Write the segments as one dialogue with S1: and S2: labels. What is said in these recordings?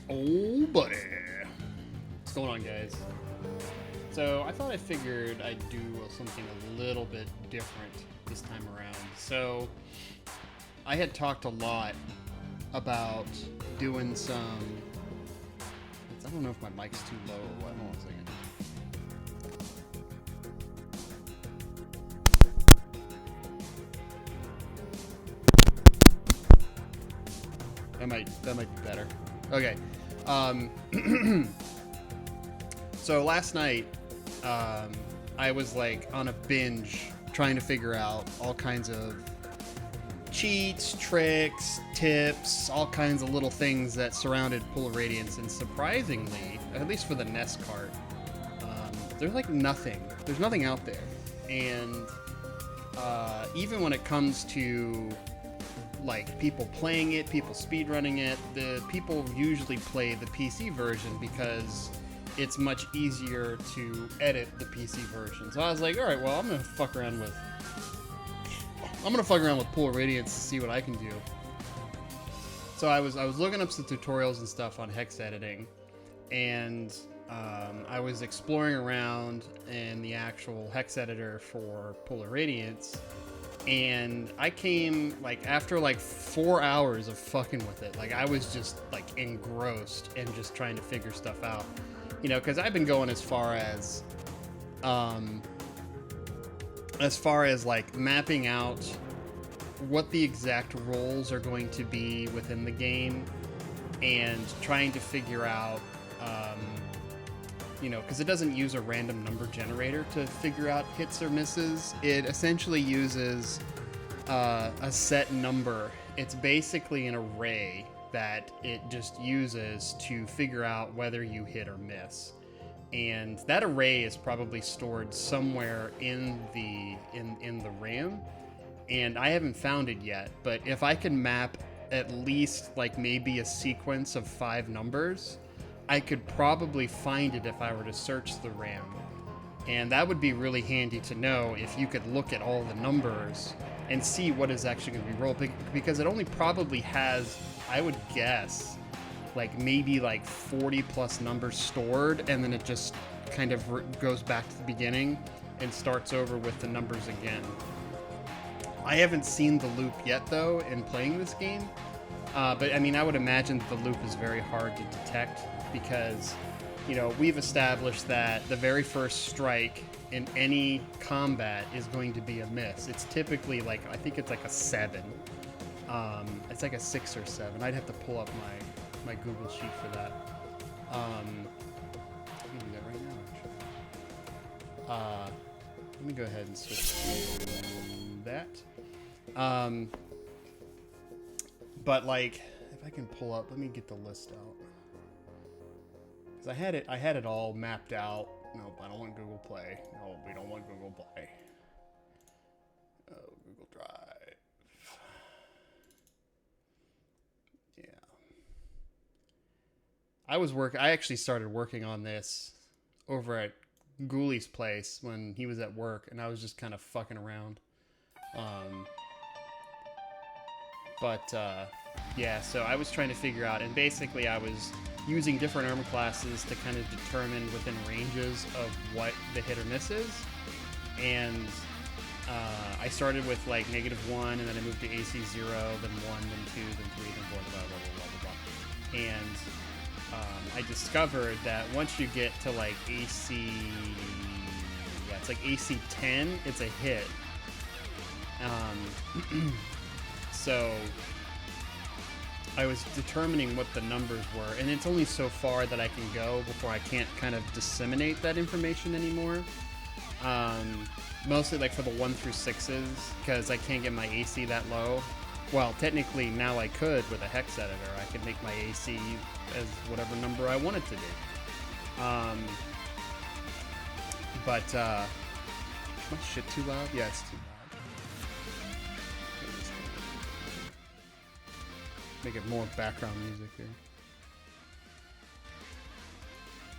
S1: Oh, buddy. What's going on, guys? So, I thought I figured I'd do something a little bit different this time around. So, I had talked a lot about doing some... I don't know if my mic's too low or what. Hold on a second. That might be better. Okay. So last night, I was like on a binge trying to figure out all kinds of cheats, tricks, tips, all kinds of little things that surrounded Pool of Radiance, and surprisingly, at least for the Nest cart, there's like nothing. There's nothing out there. And even when it comes to like people playing it, people speedrunning it, the people usually play the PC version because it's much easier to edit the PC version. So I was like, all right, well, I'm gonna fuck around with I'm gonna fuck around with Pool Radiance to see what I can do. So I was looking up some tutorials and stuff on hex editing, and I was exploring around in the actual hex editor for Polar Radiance, and I came, like, after like 4 hours of fucking with it, like I was just like engrossed and just trying to figure stuff out, you know, because I've been going as far as like mapping out what the exact roles are going to be within the game, and trying to figure out, you know, because it doesn't use a random number generator to figure out hits or misses. It essentially uses a set number. It's basically an array that it just uses to figure out whether you hit or miss. And that array is probably stored somewhere in the RAM, and I haven't found it yet. But if I can map at least like maybe a sequence of 5 numbers, I could probably find it if I were to search the RAM. And that would be really handy to know if you could look at all the numbers and see what is actually going to be rolled, because it only probably has, I would guess, like maybe like 40 plus numbers stored, and then it just kind of goes back to the beginning and starts over with the numbers again. I haven't seen the loop yet though in playing this game, but I mean, I would imagine the loop is very hard to detect, because, you know, we've established that the very first strike in any combat is going to be a miss. It's typically like, I think it's like a 7. It's like a 6 or 7. I'd have to pull up my Google sheet for that. I can do that right now, actually. Let me go ahead and switch to that. But like, if I can pull up, let me get the list out. Because I had it all mapped out. Nope, I don't want Google Play. No, we don't want Google Play. Oh, Google Drive. Yeah. I actually started working on this over at Ghoulies' place when he was at work, and I was just kind of fucking around. Yeah, so I was trying to figure out, and basically I was using different armor classes to kind of determine within ranges of what the hit or miss is. And I started with like -1, and then I moved to AC 0, then 1, then 2, then 3, then 4, blah, blah, blah, blah, blah, blah. And I discovered that once you get to like AC, yeah, it's like AC 10, it's a hit. So I was determining what the numbers were, and it's only so far that I can go before I can't kind of disseminate that information anymore. Mostly like for the 1 through 6s, because I can't get my AC that low. Well, technically now I could with a hex editor. I could make my AC as whatever number I wanted to be. Is my shit too loud? Yeah, it's too loud. Make it more background music here.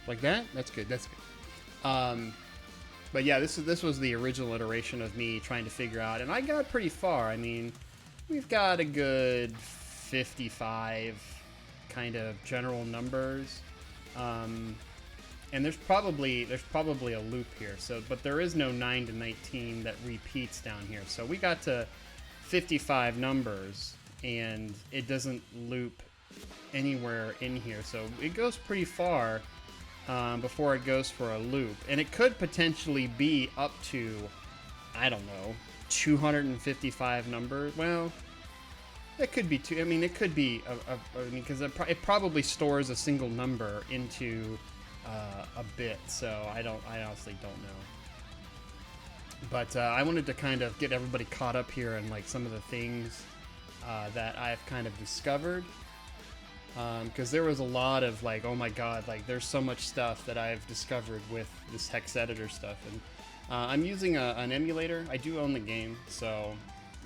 S1: Like that? That's good. That's good. But yeah, this was the original iteration of me trying to figure out, and I got pretty far. I mean, we've got a good 55 kind of general numbers, and there's probably a loop here. So, but there is no 9 to 19 that repeats down here. So we got to 55 numbers, and it doesn't loop anywhere in here. So it goes pretty far before it goes for a loop, and it could potentially be up to, I don't know, 255 numbers. Well, it could be two. I mean, it could be because it probably stores a single number into a bit. So I honestly don't know. But I wanted to kind of get everybody caught up here on like some of the things that I've kind of discovered. Because there was a lot of like, oh my god, like there's so much stuff that I've discovered with this hex editor stuff, and I'm using an emulator. I do own the game, so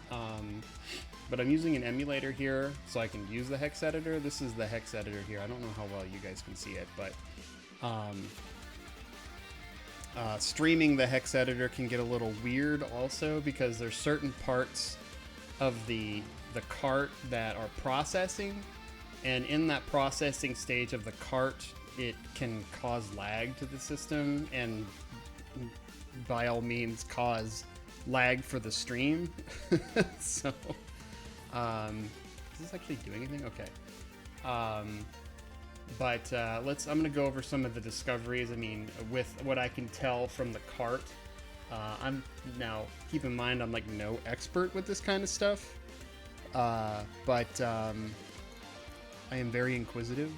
S1: but I'm using an emulator here so I can use the hex editor. This is the hex editor here. I don't know how well you guys can see it, but Streaming the Hex Editor can get a little weird also because there's certain parts of the cart that are processing, and in that processing stage of the cart, it can cause lag to the system and by all means cause lag for the stream. So, is this actually doing anything? Okay. But I'm going to go over some of the discoveries. I mean, with what I can tell from the cart, I'm now, keep in mind, I'm like no expert with this kind of stuff, but I am very inquisitive.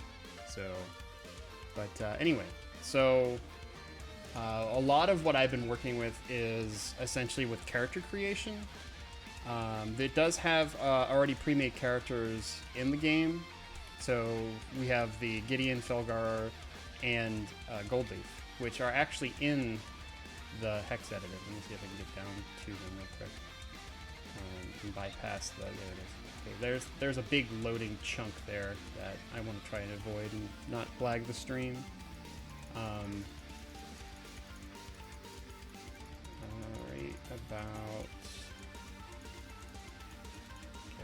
S1: So, but anyway, so a lot of what I've been working with is essentially with character creation. It does have already pre-made characters in the game. So we have the Gideon, Felgar, and Goldleaf, which are actually in the Hex Editor. Let me see if I can get down to them real quick and bypass the. There it is. Okay, there's a big loading chunk there that I want to try and avoid and not flag the stream.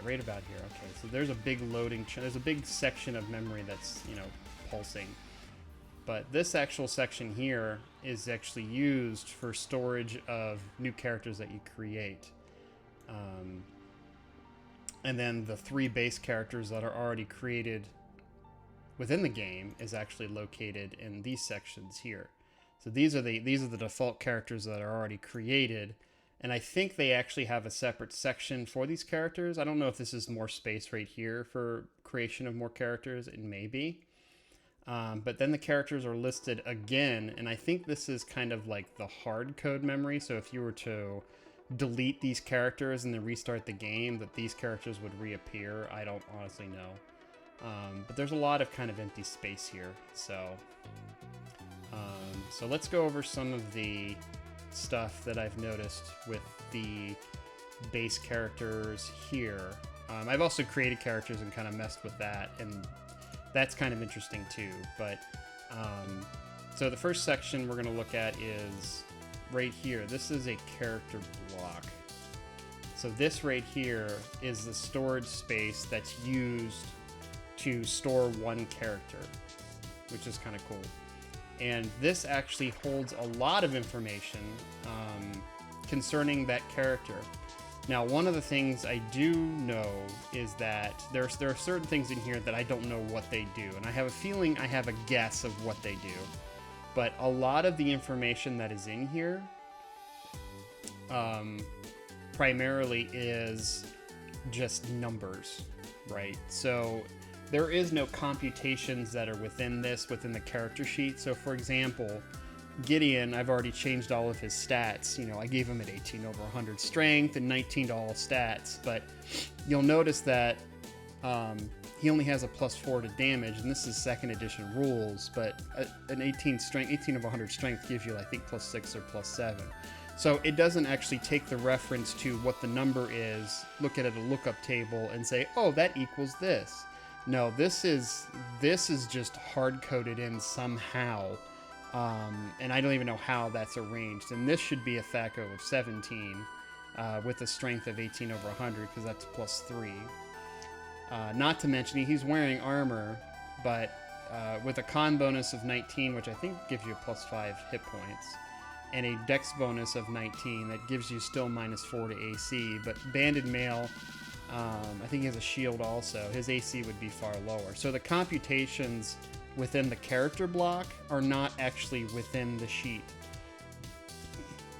S1: Right about here. Okay, so there's a big loading. There's a big section of memory that's, you know, pulsing. But this actual section here is actually used for storage of new characters that you create. And then the 3 base characters that are already created within the game is actually located in these sections here. So these are the default characters that are already created. And I think they actually have a separate section for these characters. I don't know if this is more space right here for creation of more characters. It may be. But then the characters are listed again. And I think this is kind of like the hard code memory. So if you were to delete these characters and then restart the game, that these characters would reappear. I don't honestly know. But there's a lot of kind of empty space here. So let's go over some of the stuff that I've noticed with the base characters here. I've also created characters and kind of messed with that, and that's kind of interesting too. But so the first section we're going to look at is right here. This is a character block. So this right here is the storage space that's used to store one character, which is kind of cool. And this actually holds a lot of information concerning that character. Now, one of the things I do know is that there are certain things in here that I don't know what they do. And I have a feeling I have a guess of what they do. But a lot of the information that is in here primarily is just numbers, right? So there is no computations that are within the character sheet. So for example, Gideon, I've already changed all of his stats. You know, I gave him an 18/100 strength and 19 to all stats, but you'll notice that he only has a +4 to damage, and this is 2nd edition rules, but an 18/100 strength gives you, I think, +6 or +7. So it doesn't actually take the reference to what the number is, look at it a lookup table, and say, oh, that equals this. No, this is just hard-coded in somehow, and I don't even know how that's arranged. And this should be a THAC0 of 17 with a strength of 18/100 because that's +3. Not to mention he's wearing armor, but with a con bonus of 19, which I think gives you a +5 hit points, and a dex bonus of 19 that gives you still -4 to AC. But banded male, I think he has a shield also. His AC would be far lower. So the computations within the character block are not actually within the sheet.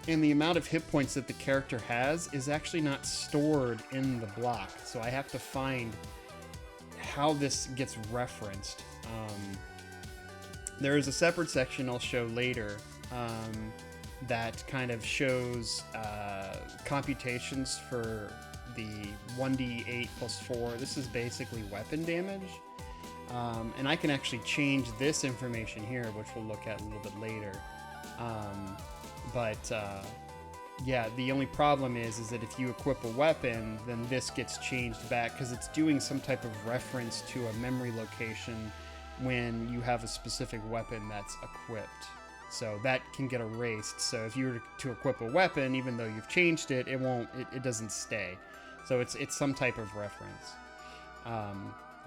S1: And the amount of hit points that the character has is actually not stored in the block. So I have to find how this gets referenced. There is a separate section I'll show later that kind of shows computations for the 1d8 +4. This is basically weapon damage. And I can actually change this information here, which we'll look at a little bit later. Yeah, the only problem is that if you equip a weapon, then this gets changed back because it's doing some type of reference to a memory location when you have a specific weapon that's equipped. So that can get erased. So if you were to equip a weapon, even though you've changed it, it won't. It doesn't stay. So it's some type of reference.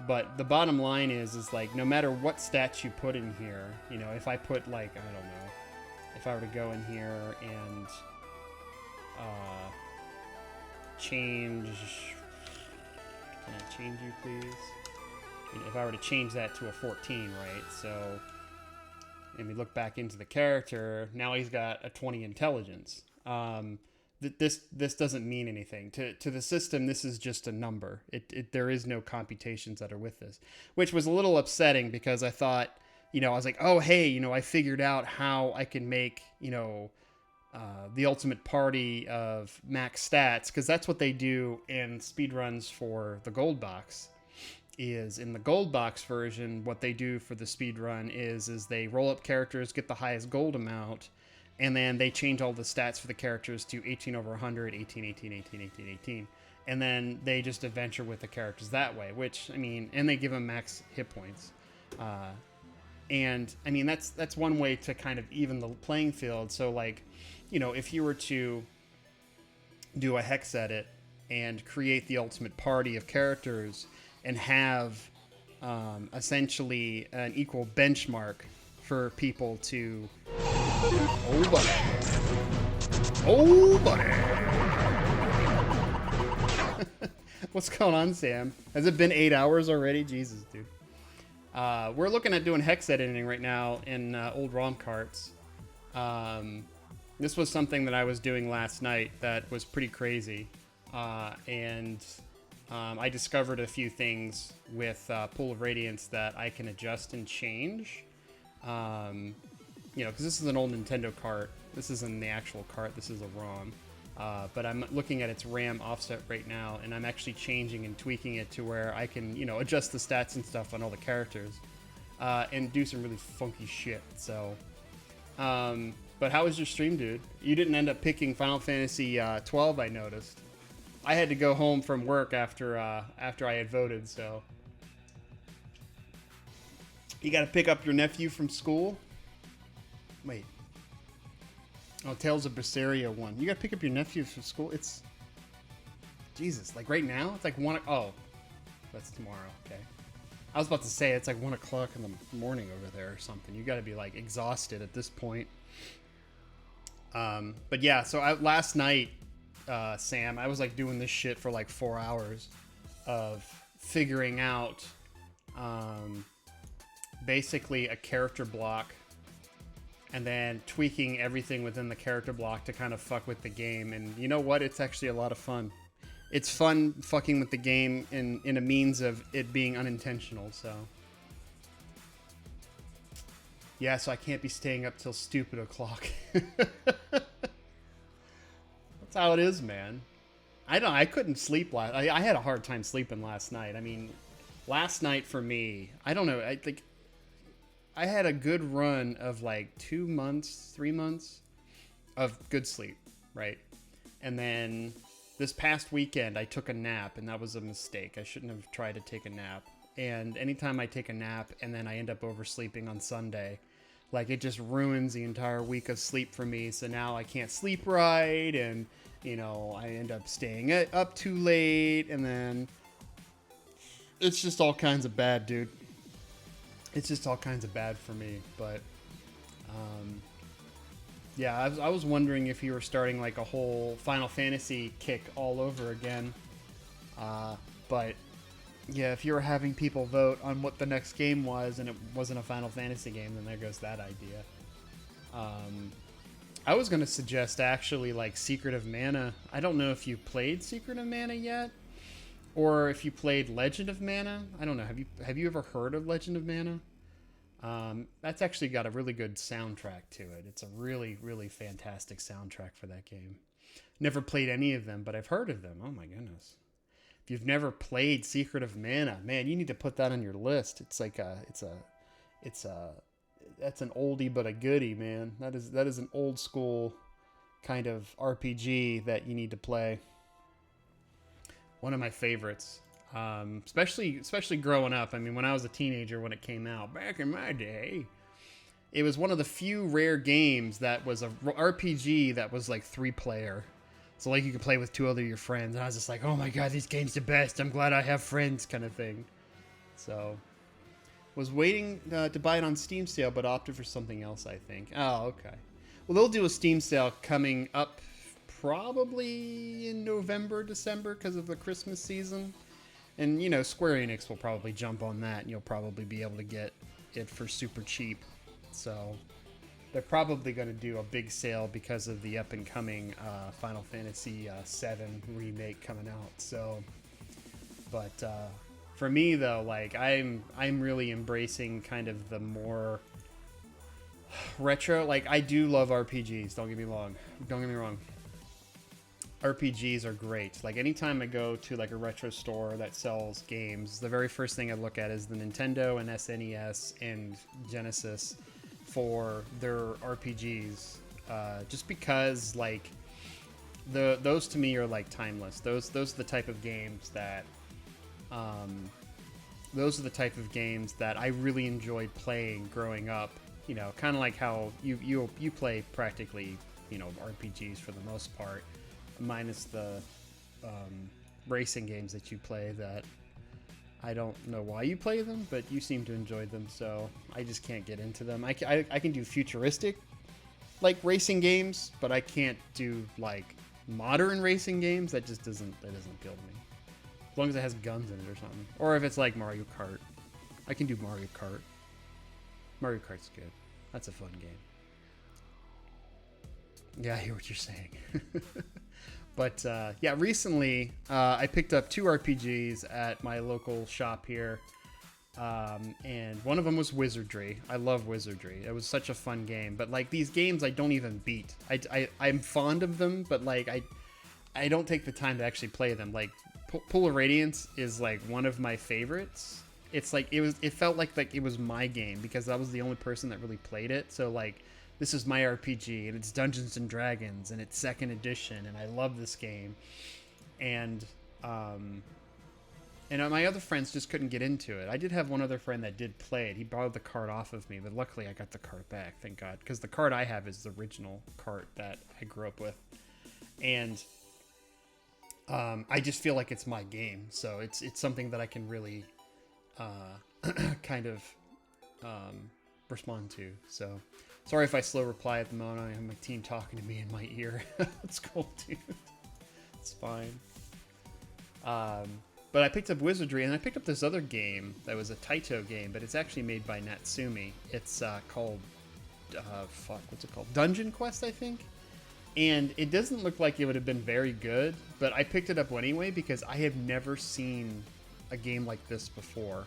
S1: But the bottom line is like no matter what stats you put in here, you know, if I put like I don't know, if I were to go in here and change, can I change you please? You know, if I were to change that to a 14, right? So, and we look back into the character, now he's got a 20 intelligence. This doesn't mean anything to the system. This is just a number. There is no computations that are with this, which was a little upsetting because I thought, you know, I was like, oh hey, you know, I figured out how I can make, you know, the ultimate party of max stats, because that's what they do in speedruns for the gold box. Is in the gold box version, what they do for the speedrun is they roll up characters, get the highest gold amount, and then they change all the stats for the characters to 18 over 100, 18, 18, 18, 18, 18. And then they just adventure with the characters that way, which, I mean, and they give them max hit points. And, I mean, that's one way to kind of even the playing field. So, like, you know, if you were to do a hex edit and create the ultimate party of characters and have essentially an equal benchmark for people to... Oh, buddy. Oh, buddy. What's going on, Sam? Has it been 8 hours already? Jesus, dude. We're looking at doing hex editing right now in old ROM carts. This was something that I was doing last night that was pretty crazy. And I discovered a few things with Pool of Radiance that I can adjust and change. You know, because this is an old Nintendo cart. This isn't the actual cart. This is a ROM. But I'm looking at its RAM offset right now, and I'm actually changing and tweaking it to where I can, you know, adjust the stats and stuff on all the characters, and do some really funky shit. So, but how was your stream, dude? You didn't end up picking Final Fantasy 12, I noticed. I had to go home from work after I had voted, so. You gotta pick up your nephew from school? Wait. Oh, Tales of Berseria 1. You gotta pick up your nephew from school? It's... Jesus, like right now? It's like 1... Oh. That's tomorrow, okay. I was about to say, it's like 1 o'clock in the morning over there or something. You gotta be like exhausted at this point. But yeah, so last night, Sam, I was like doing this shit for like 4 hours of figuring out basically a character block and then tweaking everything within the character block to kind of fuck with the game. And you know what? It's actually a lot of fun. It's fun fucking with the game in a means of it being unintentional, so. Yeah, so I can't be staying up till stupid o'clock. That's how it is, man. I couldn't sleep I had a hard time sleeping last night. I mean, last night for me, I don't know, I think I had a good run of like 2 months, 3 months of good sleep, right? And then this past weekend, I took a nap, and that was a mistake. I shouldn't have tried to take a nap. And anytime I take a nap and then I end up oversleeping on Sunday, like it just ruins the entire week of sleep for me. So now I can't sleep right, and you know, I end up staying up too late, and then it's just all kinds of bad, dude. It's just all kinds of bad for me. But yeah, I was wondering if you were starting like a whole Final Fantasy kick all over again. But yeah, if you were having people vote on what the next game was and it wasn't a Final Fantasy game, then there goes that idea. I was going to suggest actually like Secret of Mana. I don't know if you played Secret of Mana yet, or if you played Legend of Mana. I don't know. Have you ever heard of Legend of Mana? That's actually got a really good soundtrack to it. It's a really, really fantastic soundtrack for that game. Never played any of them, but I've heard of them. Oh my goodness. If you've never played Secret of Mana, man, you need to put that on your list. It's like that's an oldie but a goodie, man. That is an old school kind of RPG that you need to play. One of my favorites. Especially growing up. I mean, when I was a teenager when it came out, back in my day, it was one of the few rare games that was a RPG that was like 3-player. So like you could play with 2 other your friends. And I was just like, oh my god, this game's the best. I'm glad I have friends, kind of thing. So was waiting to buy it on Steam sale, but opted for something else, I think. Oh, okay. Well, they'll do a Steam sale coming up probably in November, December, because of the Christmas season. And, you know, Square Enix will probably jump on that, and you'll probably be able to get it for super cheap. So they're probably going to do a big sale because of the up-and-coming Final Fantasy VII remake coming out. So, but for me, though, like, I'm really embracing kind of the more retro. Like, I do love RPGs, don't get me wrong. RPGs are great. Like, anytime I go to like a retro store that sells games, the very first thing I look at is the Nintendo and SNES and Genesis for their RPGs. Just because, like, those to me are like timeless. Those are the type of games that I really enjoyed playing growing up. You know, kind of like how you play practically, you know, RPGs for the most part, minus the racing games that you play that I don't know why you play them, but you seem to enjoy them, so I just can't get into them. I can do futuristic, like, racing games, but I can't do, like, modern racing games. That doesn't appeal to me. As long as it has guns in it or something. Or if it's like Mario Kart. I can do Mario Kart. Mario Kart's good. That's a fun game. Yeah, I hear what you're saying. But yeah, recently I picked up 2 RPGs at my local shop here. And one of them was Wizardry. I love Wizardry. It was such a fun game. But like, these games I don't even beat. I'm fond of them, but like I don't take the time to actually play them. Like, Pool of Radiance is like one of my favorites. It's like it felt like it was my game because I was the only person that really played it. So like, this is my RPG, and it's Dungeons and Dragons, and it's 2nd edition, and I love this game. And my other friends just couldn't get into it. I did have one other friend that did play it. He borrowed the cart off of me, but luckily I got the cart back, thank God, because the cart I have is the original cart that I grew up with. And I just feel like it's my game, so it's something that I can really kind of respond to. So sorry if I slow reply at the moment. I have my team talking to me in my ear. It's cool, dude. It's fine. But I picked up Wizardry, and I picked up this other game that was a Taito game, but it's actually made by Natsumi. It's called what's it called? Dungeon Quest, I think. And it doesn't look like it would have been very good, but I picked it up anyway because I have never seen a game like this before.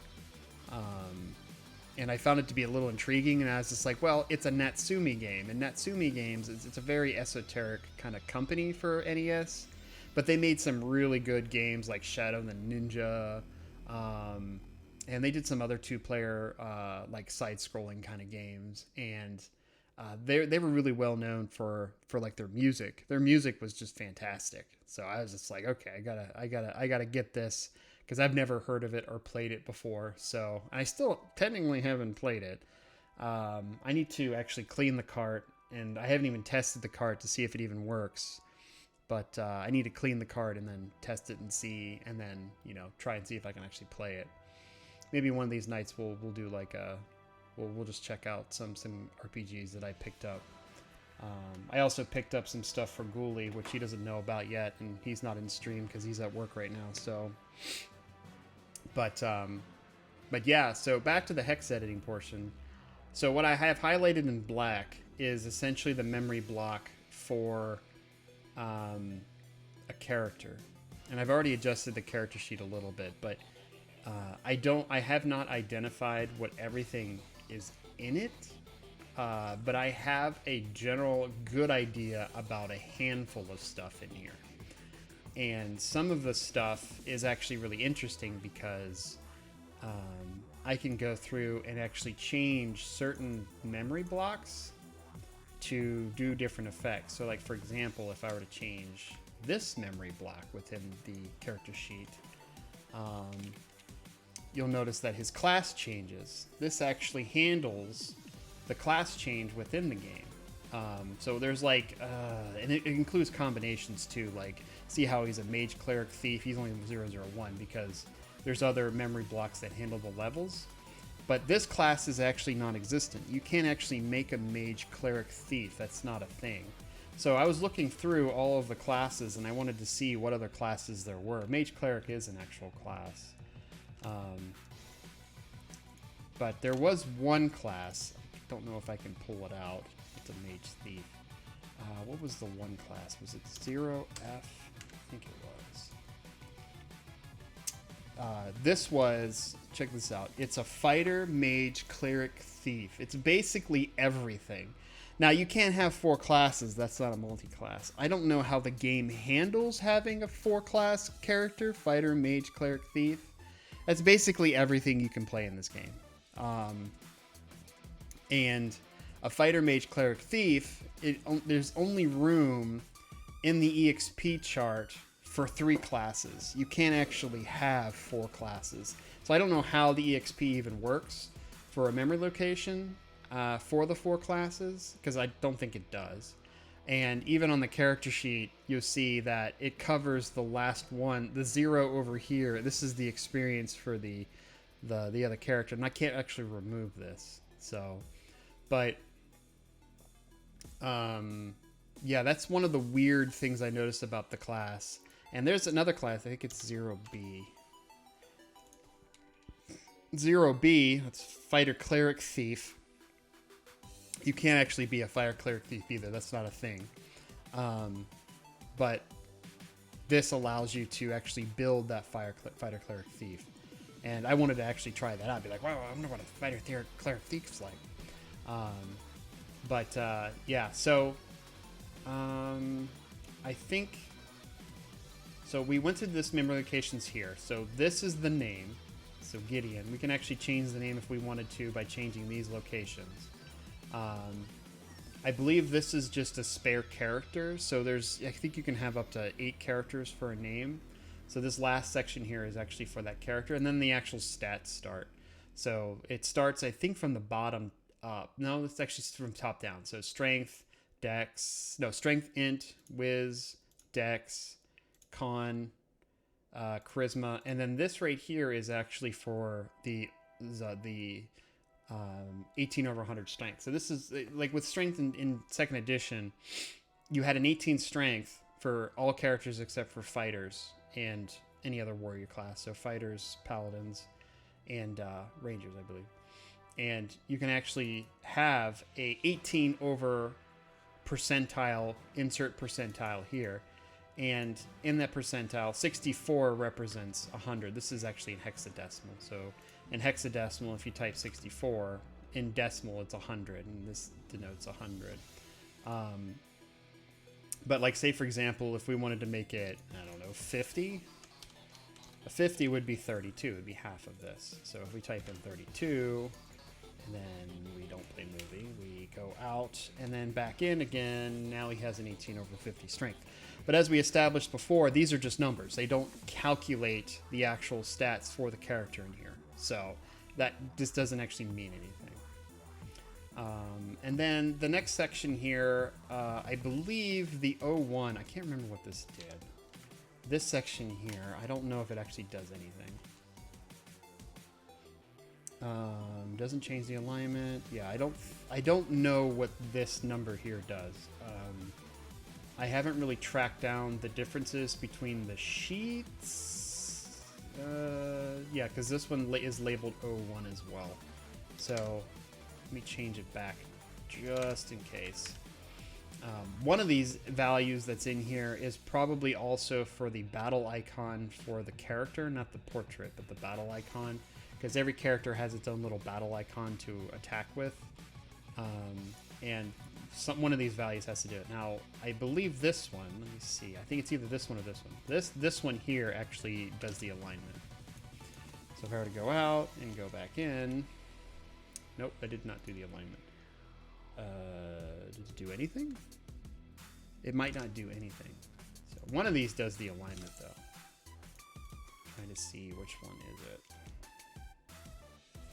S1: And I found it to be a little intriguing, and I was just like, well, it's a Natsumi game. And Natsumi Games, it's a very esoteric kind of company for NES, but they made some really good games like Shadow the Ninja, and they did some other 2-player like side-scrolling kind of games. And they were really well known for like their music. Their music was just fantastic. So I was just like, okay, I gotta get this, because I've never heard of it or played it before. So I still technically haven't played it. I need to actually clean the cart, and I haven't even tested the cart to see if it even works. But I need to clean the cart and then test it and see, and then, you know, try and see if I can actually play it. Maybe one of these nights we'll do like a we'll just check out some RPGs that I picked up. I also picked up some stuff for Ghoulie, which he doesn't know about yet, and he's not in stream because he's at work right now. So, but yeah. So back to the hex editing portion. So what I have highlighted in black is essentially the memory block for a character, and I've already adjusted the character sheet a little bit, but I have not identified what everything is in it, but I have a general good idea about a handful of stuff in here. And some of the stuff is actually really interesting because I can go through and actually change certain memory blocks to do different effects. So like, for example, if I were to change this memory block within the character sheet, you'll notice that his class changes. This actually handles the class change within the game. So there's like, and it includes combinations too. Like, see how he's a mage, cleric, thief. He's only 001 because there's other memory blocks that handle the levels. But this class is actually non-existent. You can't actually make a mage, cleric, thief. That's not a thing. So I was looking through all of the classes, and I wanted to see what other classes there were. Mage, cleric is an actual class. But there was one class. I don't know if I can pull it out. It's a mage thief. What was the one class? Was it 0F? I think it was. This was, check this out. It's a fighter, mage, cleric, thief. It's basically everything. Now, you can't have 4 classes. That's not a multi-class. I don't know how the game handles having a 4-class character. Fighter, mage, cleric, thief. That's basically everything you can play in this game. And a fighter, mage, cleric, thief, there's only room in the EXP chart for 3 classes. You can't actually have 4 classes. So I don't know how the EXP even works for a memory location for the 4 classes, because I don't think it does. And even on the character sheet, you'll see that it covers the last one, the 0 over here. This is the experience for the other character, and I can't actually remove this. So, but yeah, that's one of the weird things I noticed about the class. And there's another class, I think it's 0B. 0B, that's fighter, cleric, thief. You can't actually be a fighter, cleric, thief either. That's not a thing. But this allows you to actually build that fighter, cleric, thief. And I wanted to actually try that out. Be like, wow, I wonder what a fighter, cleric, thief's like. Yeah, so I think, so we went to this memory locations here. So this is the name. So Gideon, we can actually change the name if we wanted to by changing these locations. I believe this is just a spare character. So I think you can have up to 8 characters for a name. So this last section here is actually for that character. And then the actual stats start. So it starts, I think, from the bottom up. No, it's actually from top down. So strength, strength, int, whiz, dex, con, charisma. And then this right here is actually for the 18 over 100 strength. So this is like with strength in second edition, you had an 18 strength for all characters except for fighters and any other warrior class. So fighters, paladins, and rangers, I believe. And you can actually have a 18 over percentile, insert percentile here. And in that percentile, 64 represents 100. This is actually in hexadecimal. So in hexadecimal, if you type 64, in decimal, it's 100. And this denotes 100. But like, say, for example, if we wanted to make it, I don't know, 50, a 50 would be 32. It would be half of this. So if we type in 32, and then we don't play movie, we go out and then back in again. Now he has an 18 over 50 strength. But as we established before, these are just numbers. They don't calculate the actual stats for the character in here. So this doesn't actually mean anything. And then the next section here, I believe the 01, I can't remember what this did. This section here, I don't know if it actually does anything. Doesn't change the alignment. Yeah, I don't know what this number here does. I haven't really tracked down the differences between the sheets. Yeah, because this one is labeled 01 as well. So let me change it back just in case. One of these values that's in here is probably also for the battle icon for the character, not the portrait, but the battle icon. Because every character has its own little battle icon to attack with. And one of these values has to do it. Now, I believe this one, let me see. I think it's either this one or this one. This one here actually does the alignment. So if I were to go out and go back in. Nope, I did not do the alignment. Did it do anything? It might not do anything. So one of these does the alignment though. Trying to see which one is it.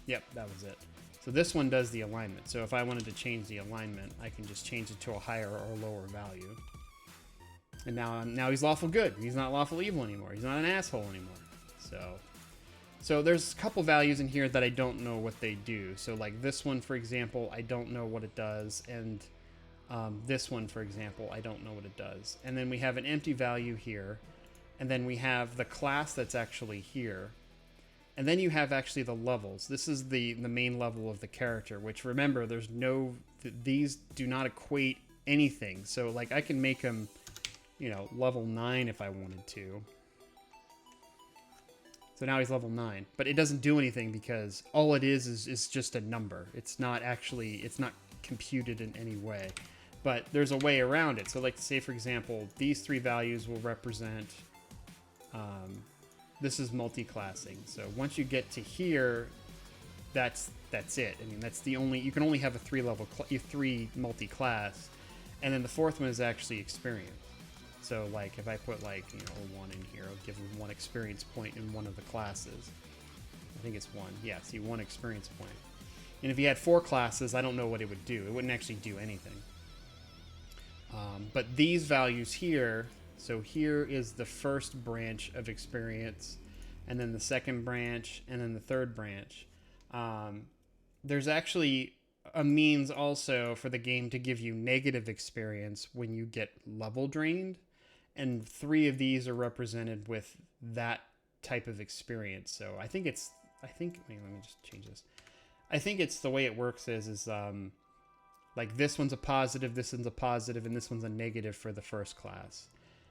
S1: Yep, that was it. So this one does the alignment. So if I wanted to change the alignment, I can just change it to a higher or lower value. And now he's lawful good. He's not lawful evil anymore. He's not an asshole anymore. So there's a couple values in here that I don't know what they do. So like this one, for example, I don't know what it does. And this one, for example, I don't know what it does. And then we have an empty value here. And then we have the class that's actually here. And then you have actually the levels. This is the main level of the character, which remember, there's no, these do not equate anything. So like I can make them, you know, level 9 if I wanted to. So now he's level 9, but it doesn't do anything because all it is just a number. It's not actually, it's not computed in any way, but there's a way around it. So like say, for example, these 3 values will represent, this is multi-classing. So once you get to here, that's it. I mean, that's the only, you can only have a 3 multi-class. And then the 4th one is actually experience. So like if I put like, you know, a 1 in here, I'll give him 1 experience point in one of the classes. I think it's 1. Yeah, see, 1 experience point. And if he had 4 classes, I don't know what it would do. It wouldn't actually do anything. But these values here, so here is the first branch of experience, and then the second branch, and then the third branch. There's actually a means also for the game to give you negative experience when you get level drained, and 3 of these are represented with that type of experience. So I think wait, let me just change this. I think it's the way it works is like this one's a positive, this one's a positive, and this one's a negative for the first class.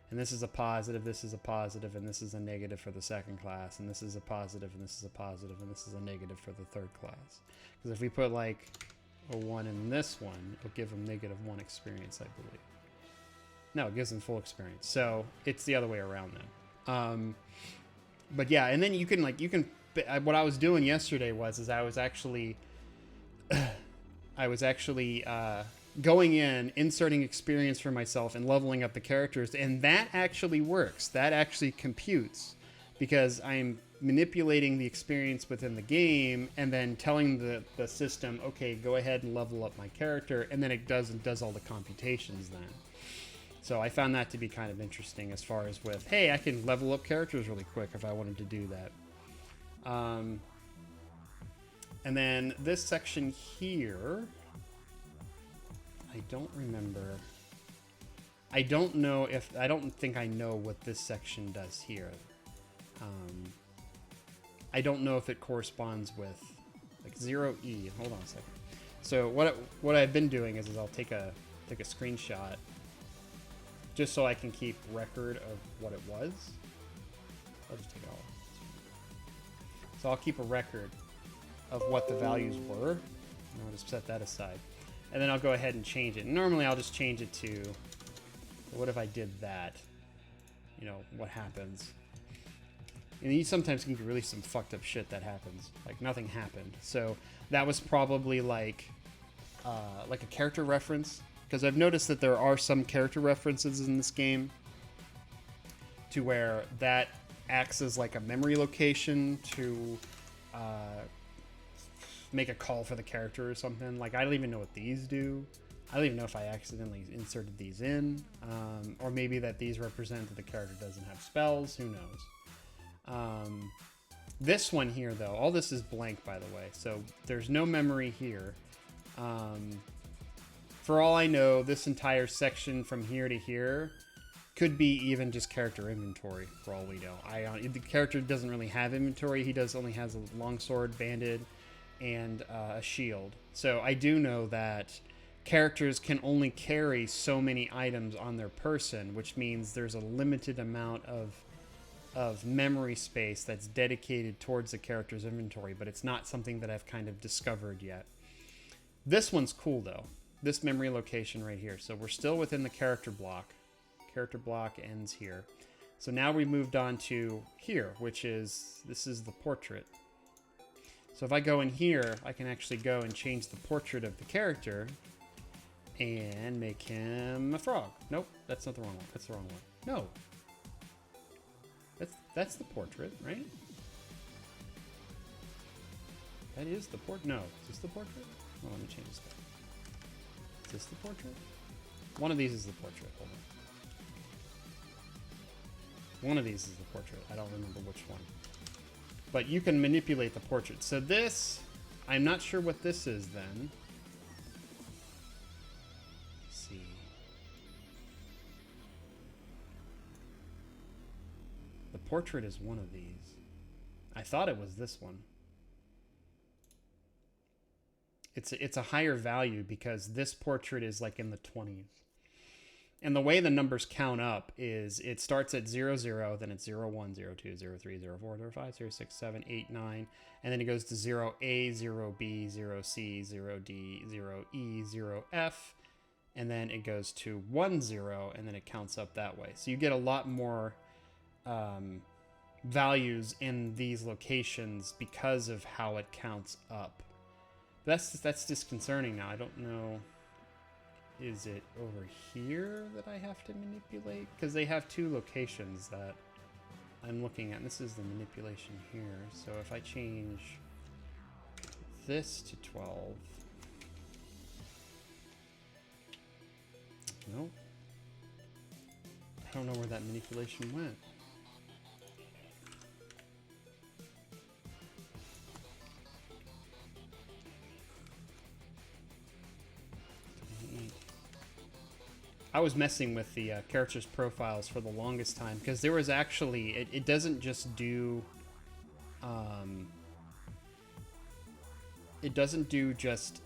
S1: And this is a positive, this is a positive, and this is a negative for the second class. And this is a positive, and this is a positive, and this is a negative for the third class. Because if we put like a 1 in this one, it'll give them -1 experience, I believe. No, it gives them full experience. So it's the other way around then. But yeah, and then you can what I was doing yesterday was I was actually going in, inserting experience for myself and leveling up the characters, and that actually works. That actually computes because I'm manipulating the experience within the game and then telling the system, okay, go ahead and level up my character, and then it does all the computations then. So I found that to be kind of interesting as far as with, hey, I can level up characters really quick if I wanted to do that. And then this section here, I don't remember. I don't think I know what this section does here. I don't know if it corresponds with like 0E. Hold on a second. So what I've been doing is I'll take a screenshot just so I can keep record of what it was. I'll just take it all. So I'll keep a record of what the values were. And I'll just set that aside. And then I'll go ahead and change it. Normally I'll just change it to, what if I did that? You know, what happens? And you sometimes can get really some fucked up shit that happens. Like nothing happened. So that was probably like a character reference. Because I've noticed that there are some character references in this game to where that acts as like a memory location to make a call for the character or something. Like I don't even know what these do. I don't even know if I accidentally inserted these in, or maybe that these represent that the character doesn't have spells. Who knows? This one here, though, all this is blank, by the way, so there's no memory here. For all I know, this entire section from here to here could be even just character inventory, for all we know. The character doesn't really have inventory. He only has a longsword, banded, and a shield. So I do know that characters can only carry so many items on their person, which means there's a limited amount of memory space that's dedicated towards the character's inventory, but it's not something that I've kind of discovered yet. This one's cool, though. This memory location right here. So we're still within the character block. Character block ends here. So now we moved on to here, which is, this is the portrait. So if I go in here, I can actually go and change the portrait of the character and make him a frog. Nope, that's not the wrong one. That's the wrong one. No. That's the portrait, right? That is the portrait. No, is this the portrait? Oh, let me change this guy. Is this the portrait? One of these is the portrait. Hold on. One of these is the portrait. I don't remember which one. But you can manipulate the portrait. So this, I'm not sure what this is then. Let's see. The portrait is one of these. I thought it was this one. It's a higher value because this portrait is like in the 20s. And the way the numbers count up is it starts at 0, 0, then it's 0, 1, 0, 2, 0, 3, 0, 4, 0, 5, 0, 6, 7, 8, 9, and then it goes to 0A, 0B, 0C, 0D, 0E, 0F, and then it goes to 1, 0, and then it counts up that way. So you get a lot more values in these locations because of how it counts up. That's disconcerting now. I don't know. Is it over here that I have to manipulate? Because they have two locations that I'm looking at. This is the manipulation here. So if I change this to 12. Nope. I don't know where that manipulation went. I was messing with the characters' profiles for the longest time because there was actually it doesn't just do it doesn't do just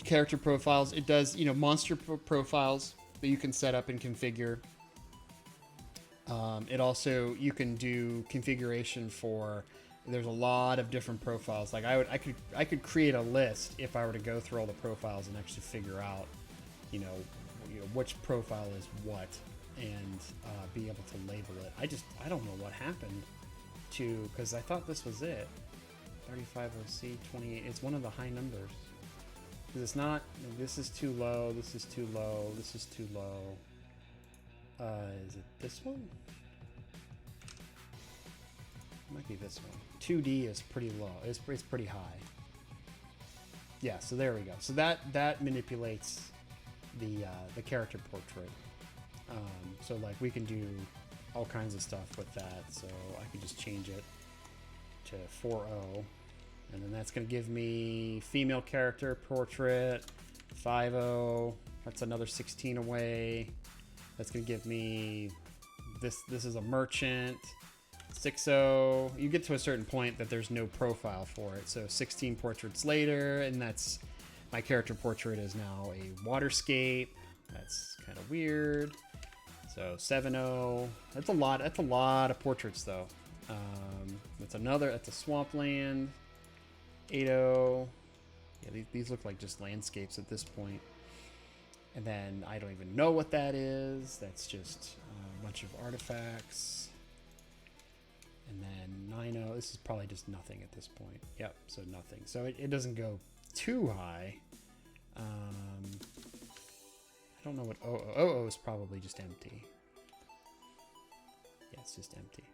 S1: character profiles. It does, you know, monster profiles that you can set up and configure. It also, you can do configuration for. There's a lot of different profiles. Like I could create a list if I were to go through all the profiles and actually figure out. You know which profile is what, and be able to label it. I don't know what happened to, because I thought this was it. 35OC 28. It's one of the high numbers. Because it's not. This is too low. This is too low. This is too low. Is it this one? It might be this one. 2D is pretty low. It's pretty high. Yeah. So there we go. So that manipulates the character portrait. So like we can do all kinds of stuff with that. So I can just change it to 4.0, and then that's going to give me female character portrait. 5.0. That's another 16 away. That's going to give me this. This is a merchant. 6.0. You get to a certain point that there's no profile for it. So 16 portraits later, and that's. My character portrait is now a waterscape. That's kind of weird. So 7.0. That's a lot. That's a lot of portraits, though. That's a swampland. 8.0. Yeah, these look like just landscapes at this point. And then I don't even know what that is. That's just a bunch of artifacts. And then 9.0. This is probably just nothing at this point. Yep. So nothing. So it doesn't go too high. I don't know what 0.0 is probably just empty. Yeah, it's just empty.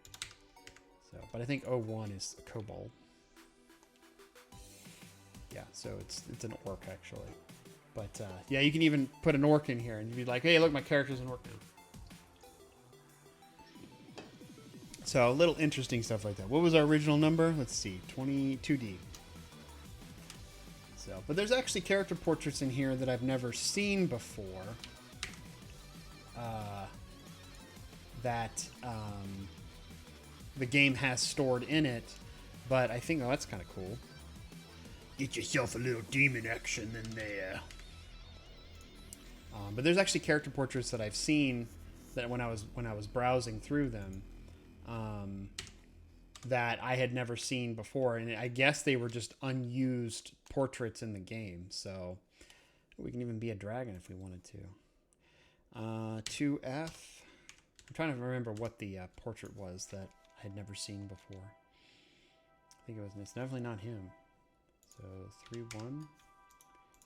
S1: So, but I think 0.1 is kobold. Yeah, so it's an orc actually. But yeah, you can even put an orc in here and you'd be like, hey, look, my character's an orc now. So a little interesting stuff like that. What was our original number? Let's see, 22D. So, but there's actually character portraits in here that I've never seen before. That the game has stored in it, but I think, oh, that's kind of cool. Get yourself a little demon action in there. But there's actually character portraits that I've seen that when I was browsing through them, that I had never seen before, and I guess they were just unused portraits in the game. So we can even be a dragon if we wanted to. 2F. I'm trying to remember what the portrait was that I had never seen before. I think it's definitely not him. So 3.1.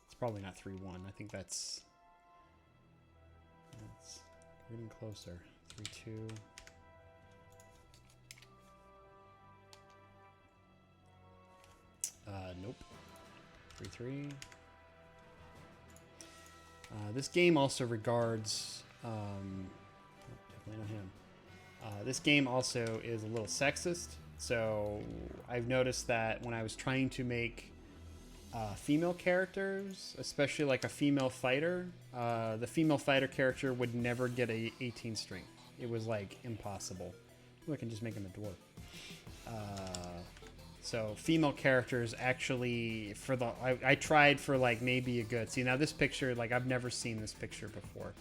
S1: It's probably not 3.1. I think that's getting closer. 3.2. Nope. 3-3. This game also regards... definitely not him. This game also is a little sexist. So I've noticed that when I was trying to make female characters, especially like a female fighter, the female fighter character would never get a 18 strength. It was like impossible. Ooh, I can just make him a dwarf. So female characters actually, for the I tried for like maybe a good, see now this picture, like I've never seen this picture before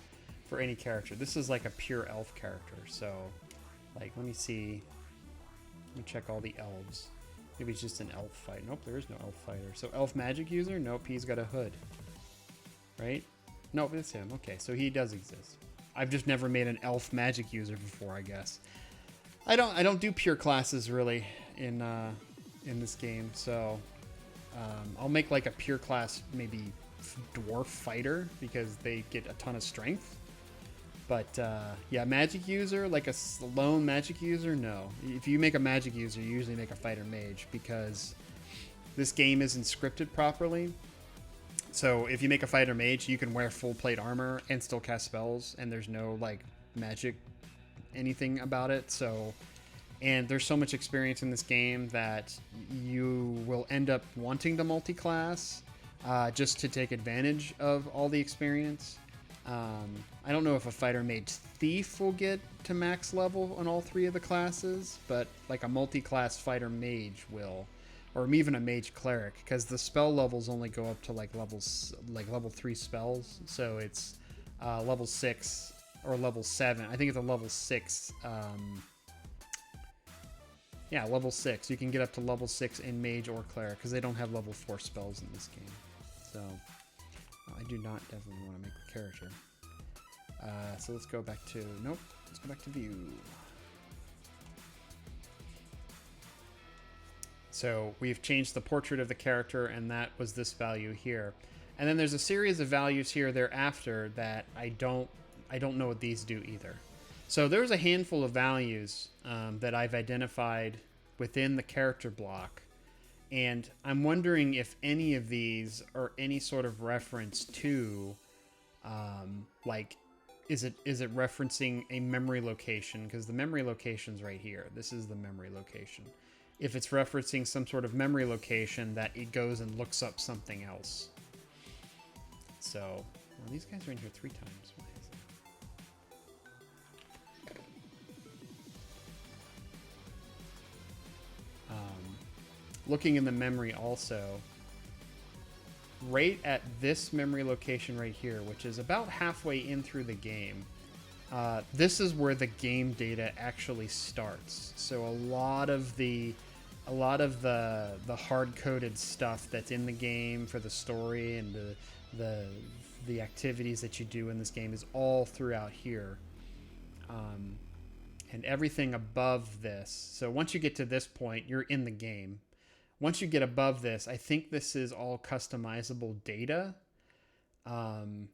S1: for any character. This is like a pure elf character. So like let me see, let me check all the elves. Maybe it's just an elf fight. Nope, there is no elf fighter. So elf magic user? Nope, he's got a hood. Right? Nope, it's him. Okay, so he does exist. I've just never made an elf magic user before, I guess. I don't do pure classes really in this game, so I'll make like a pure class maybe dwarf fighter because they get a ton of strength. But yeah, magic user, like a lone magic user, no. If you make a magic user, you usually make a fighter mage because this game isn't scripted properly. So if you make a fighter mage, you can wear full plate armor and still cast spells, and there's no like magic anything about it. So, and there's so much experience in this game that you will end up wanting to multi-class just to take advantage of all the experience. I don't know if a fighter mage thief will get to max level on all three of the classes, but like a multi-class fighter mage will, or even a mage cleric, because the spell levels only go up to like level 3 spells. So it's level 6 or level 7. I think it's a level 6. Yeah, level 6. You can get up to level 6 in mage or cleric because they don't have level 4 spells in this game. So I do not definitely want to make the character. So let's go back to, nope, let's go back to view. So we've changed the portrait of the character, and that was this value here. And then there's a series of values here thereafter that I don't know what these do either. So there's a handful of values that I've identified within the character block. And I'm wondering if any of these are any sort of reference to, like, is it referencing a memory location? Because the memory location's right here. This is the memory location. If it's referencing some sort of memory location, that it goes and looks up something else. So, well, these guys are in here 3 times. Why is that? Looking in the memory also, right at this memory location right here, which is about halfway in through the game, this is where the game data actually starts. So a lot of the hard-coded stuff that's in the game for the story and the activities that you do in this game is all throughout here. And everything above this. So once you get to this point, you're in the game. Once you get above this, I think this is all customizable data. I've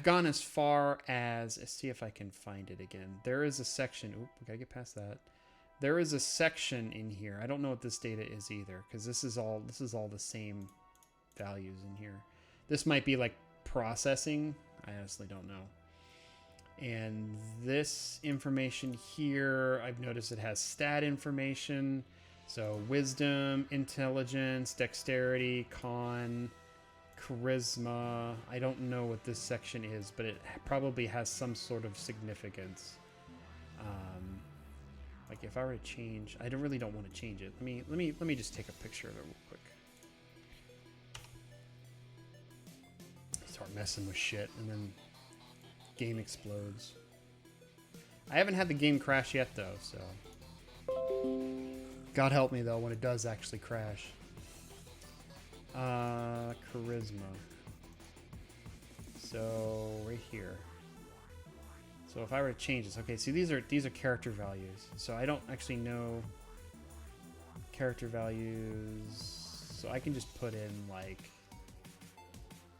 S1: gone as far as, let's see if I can find it again. There is a section, oop, we gotta get past that. There is a section in here. I don't know what this data is either, because this is all the same values in here. This might be like processing. I honestly don't know. And this information here, I've noticed it has stat information. So wisdom, intelligence, dexterity, con, charisma. I don't know what this section is, but it probably has some sort of significance. Like if I were to change, I really don't want to change it. Let me just take a picture of it real quick. Start messing with shit, and then game explodes. I haven't had the game crash yet though, so God help me though when it does actually crash. Charisma. So right here. So if I were to change this, okay, see these are character values. So I don't actually know character values. So I can just put in like,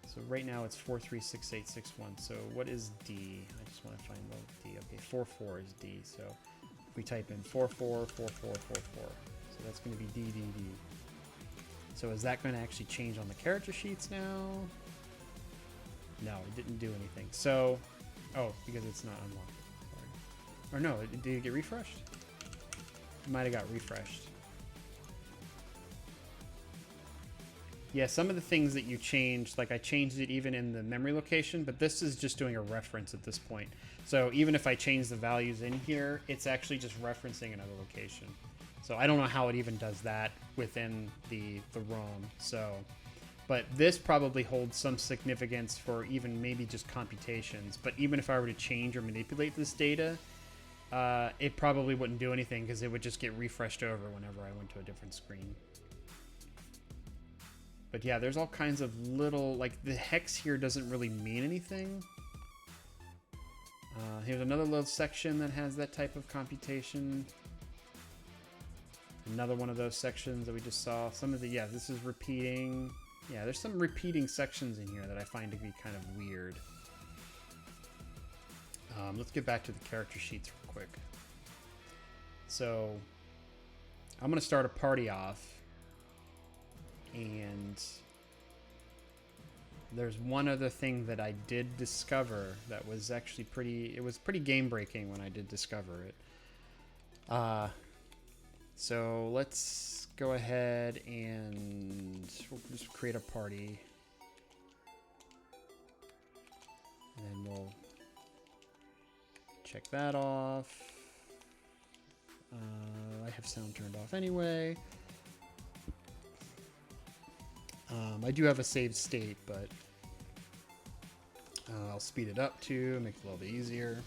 S1: so right now it's 436861. So what is D? I just want to find the D. Okay, 44 is D. So if we type in 444444, so So that's going to be DDD. So is that going to actually change on the character sheets now? No, it didn't do anything. So, oh, because it's not unlocked. Sorry. Or no, did it get refreshed? It might have got refreshed. Yeah, some of the things that you changed, like I changed it even in the memory location, but this is just doing a reference at this point. So even if I change the values in here, it's actually just referencing another location. So I don't know how it even does that within the ROM. So, but this probably holds some significance for even maybe just computations. But even if I were to change or manipulate this data, it probably wouldn't do anything because it would just get refreshed over whenever I went to a different screen. But yeah, there's all kinds of little, like the hex here doesn't really mean anything. Here's another little section that has that type of computation. Another one of those sections that we just saw. Some of the, yeah, this is repeating. Yeah, there's some repeating sections in here that I find to be kind of weird. Let's get back to the character sheets real quick. So I'm going to start a party off. And there's one other thing that I did discover that was actually it was pretty game breaking when I did discover it. So let's go ahead and we'll just create a party. And then we'll check that off. I have sound turned off anyway. I do have a saved state, but I'll speed it up too, make it a little bit easier.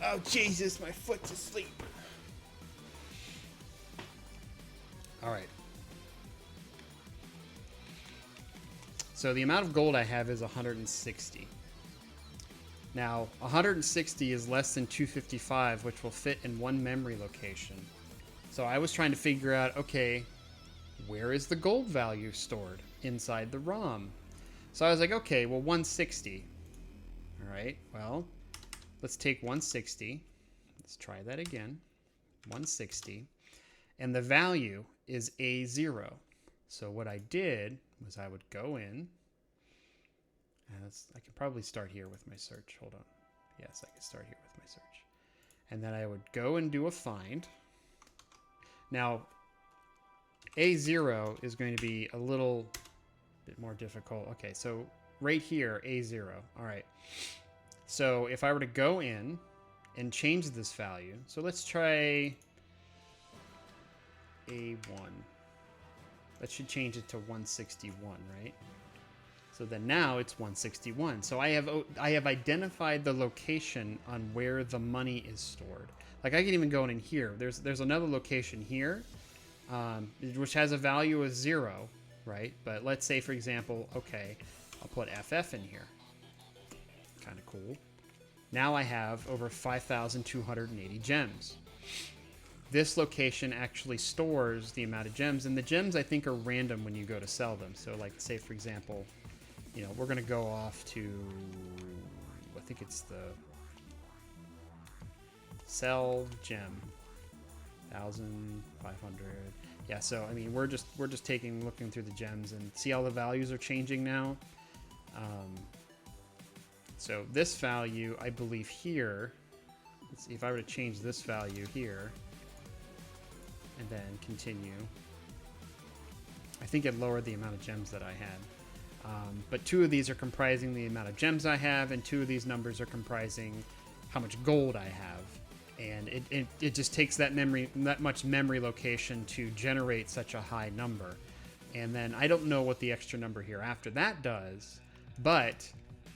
S1: Oh, Jesus, my foot's asleep. All right. So the amount of gold I have is 160. Now, 160 is less than 255, which will fit in one memory location. So I was trying to figure out, okay, where is the gold value stored inside the ROM? So I was like, okay, well, 160. All right, well, let's take 160. Let's try that again. 160. And the value is A0. So what I did was I would go in. And I can probably start here with my search. Hold on. Yes, I can start here with my search. And then I would go and do a find. Now, A0 is going to be a little bit more difficult. Okay, so right here, A0. All right. So if I were to go in and change this value, so let's try A1. That should change it to 161, right? So then now it's 161. So I have identified the location on where the money is stored. Like I can even go in here. There's another location here. Which has a value of 0, right? But let's say, for example, okay, I'll put FF in here. Kind of cool. Now I have over 5,280 gems. This location actually stores the amount of gems, and the gems I think are random when you go to sell them. So like, say, for example, you know, we're going to go off to, I think it's the sell gem. 1,500. Yeah, so I mean, we're just looking through the gems and see how the values are changing now. So this value, I believe here. Let's see if I were to change this value here, and then continue. I think it lowered the amount of gems that I had. But 2 of these are comprising the amount of gems I have, and 2 of these numbers are comprising how much gold I have. And it just takes that much memory location to generate such a high number. And then I don't know what the extra number here after that does, but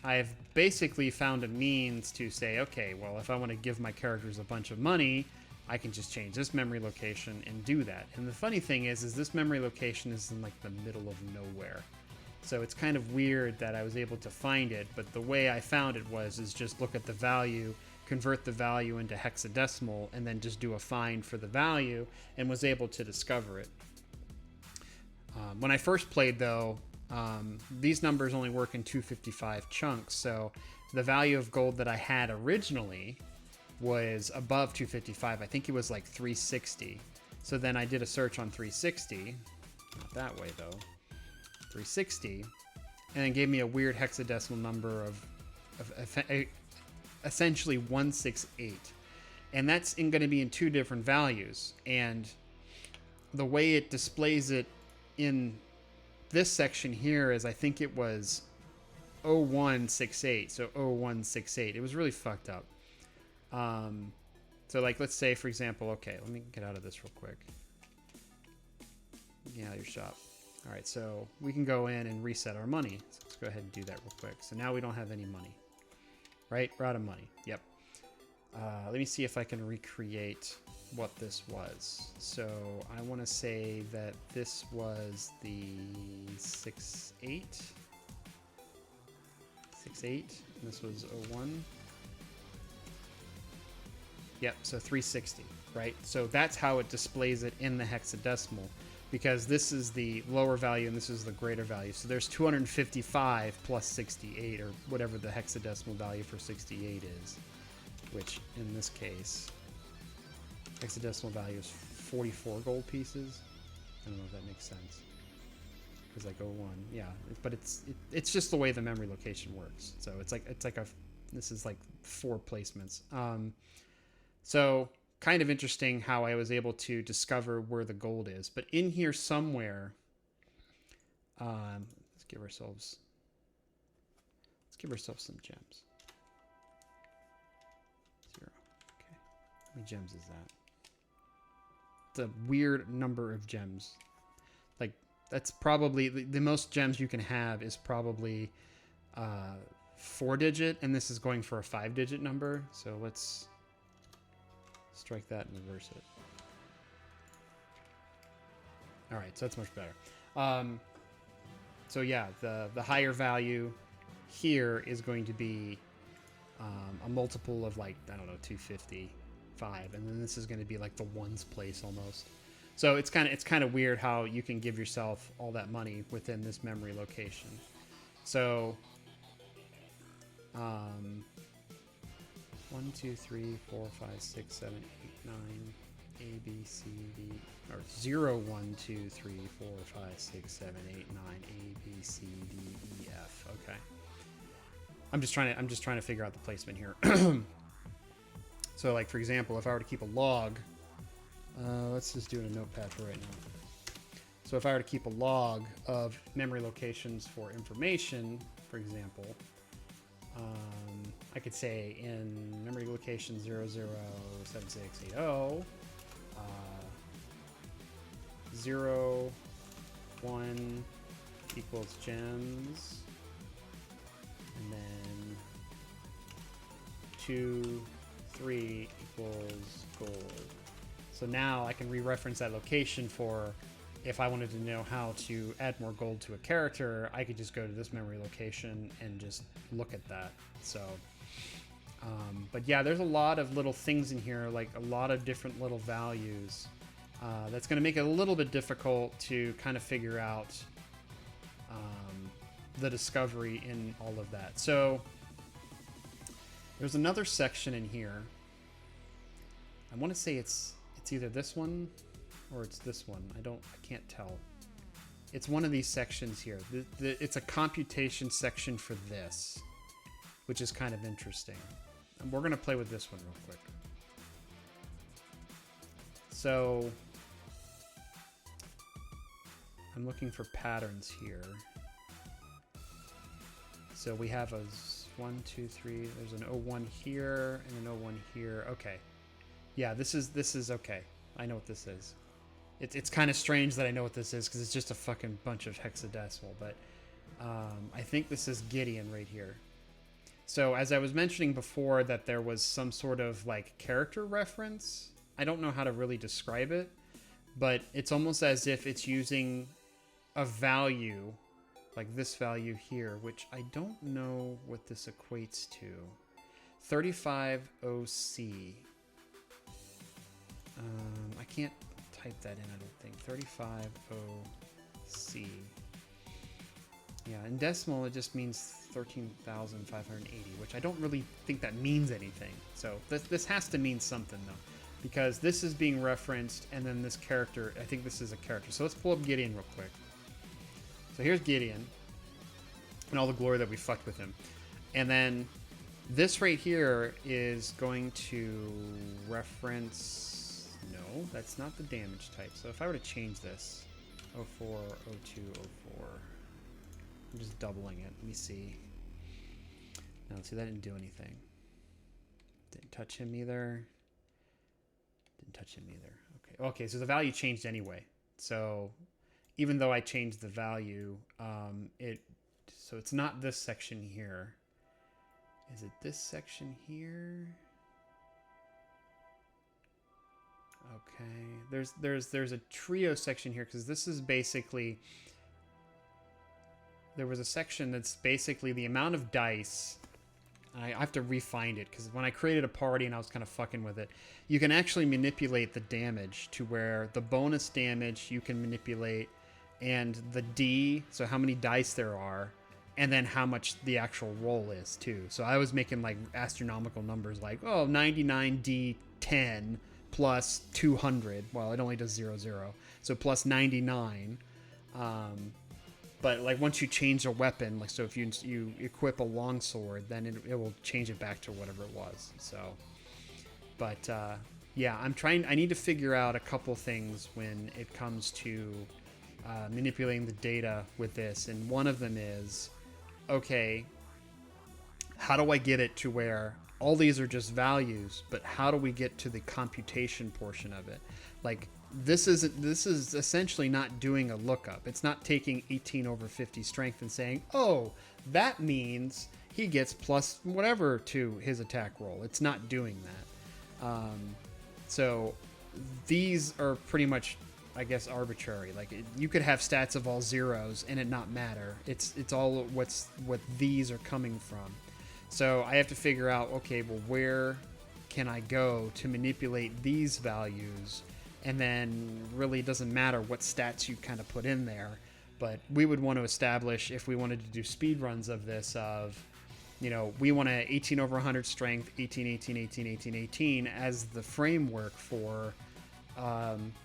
S1: I've basically found a means to say, okay, well, if I want to give my characters a bunch of money, I can just change this memory location and do that. And the funny thing is this memory location is in like the middle of nowhere. So it's kind of weird that I was able to find it, but the way I found it is just look at the value, convert the value into hexadecimal, and then just do a find for the value, and was able to discover it. When I first played, though, these numbers only work in 255 chunks, so the value of gold that I had originally was above 255. I think it was like 360. So then I did a search on 360, not that way though, 360, and it gave me a weird hexadecimal number of essentially 168. And that's going to be in two different values. And the way it displays it in this section here is I think it was 0168. So 0168. It was really fucked up. So like, let's say, for example, okay, let me get out of this real quick. Get out of your shop. All right, so we can go in and reset our money. So let's go ahead and do that real quick. So now we don't have any money, right? We're out of money. Yep. Let me see if I can recreate what this was. So I want to say that this was the 68. 68. And this was 01. Yep, so 360, right? So that's how it displays it in the hexadecimal, because this is the lower value and this is the greater value. So there's 255 plus 68, or whatever the hexadecimal value for 68 is, which in this case, hexadecimal value is 44 gold pieces. I don't know if that makes sense. Because like 01, yeah, but it's just the way the memory location works. So it's like this is like 4 placements. So kind of interesting how I was able to discover where the gold is. But in here somewhere, let's give ourselves some gems. 0. Okay. How many gems is that? It's a weird number of gems. Like, that's probably the most gems you can have is probably 4-digit, and this is going for a 5-digit number. So let's strike that and reverse it. All right, so that's much better. So yeah, the higher value here is going to be a multiple of like, I don't know, 255, and then this is going to be like the ones place almost. So it's kind of weird how you can give yourself all that money within this memory location. So 1, 2, 3, 4, 5, 6, 7, 8, 9, A, B, C, D, or 0, 1, 2, 3, 4, 5, 6, 7, 8, 9, A, B, C, D, E, F. Okay. I'm just trying to figure out the placement here. So like, for example, if I were to keep a log, let's just do it in a notepad for right now. So if I were to keep a log of memory locations for information, for example, I could say in memory location 007680, 0, 1 equals gems, and then 2, 3 equals gold. So now I can re-reference that location for if I wanted to know how to add more gold to a character, I could just go to this memory location and just look at that. So, but yeah, there's a lot of little things in here, like a lot of different little values. That's going to make it a little bit difficult to kind of figure out the discovery in all of that. So there's another section in here. I want to say it's either this one or it's this one. I can't tell. It's one of these sections here. It's a computation section for this, which is kind of interesting. And we're going to play with this one real quick. So I'm looking for patterns here. So we have a 1, 2, 3. There's an 01 here and an 01 here. Okay. Yeah, this is okay. I know what this is. It's kind of strange that I know what this is because it's just a fucking bunch of hexadecimal, but I think this is Gideon right here. So as I was mentioning before that there was some sort of like character reference, I don't know how to really describe it, but it's almost as if it's using a value like this value here, which I don't know what this equates to. 35 OC. I can't type that in, I don't think. 35 OC. Yeah, in decimal it just means 13,580, which I don't really think that means anything. So this has to mean something though. because this is being referenced, and then this character, I think this is a character. So let's pull up Gideon real quick. So here's Gideon, and all the glory that we fucked with him. And then this right here is going to reference... No, that's not the damage type. So if I were to change this, 04, 02, 04... I'm just doubling it. Let me see. No, see, that didn't do anything. Didn't touch him either. Didn't touch him either. Okay. Okay, so the value changed anyway. So even though I changed the value, so it's not this section here. Is it this section here? Okay. There's a trio section here, because this is basically... There was a section that's basically the amount of dice. I have to re-find it, because when I created a party and I was kind of fucking with it, you can actually manipulate the damage to where the bonus damage you can manipulate, and the D, so how many dice there are, and then how much the actual roll is too. So I was making like astronomical numbers like, oh, 99D10 plus 200. Well, it only does 0, 0. So plus 99. But like once you change a weapon, like so if you equip a longsword, then it will change it back to whatever it was. So, but yeah, I need to figure out a couple things when it comes to manipulating the data with this, and one of them is, okay, how do I get it to where all these are just values, but how do we get to the computation portion of it? Like, this is essentially not doing a lookup. It's not taking 18 over 50 strength and saying, oh, that means he gets plus whatever to his attack roll. It's not doing that. So these are pretty much, I guess, arbitrary. Like, you could have stats of all zeros and it not matter. It's all what these are coming from. So I have to figure out, okay, well, where can I go to manipulate these values? And then really it doesn't matter what stats you kind of put in there, but we would want to establish, if we wanted to do speed runs of this, of, you know, we want a 18 over 100 strength, 18, 18, 18, 18, 18 as the framework for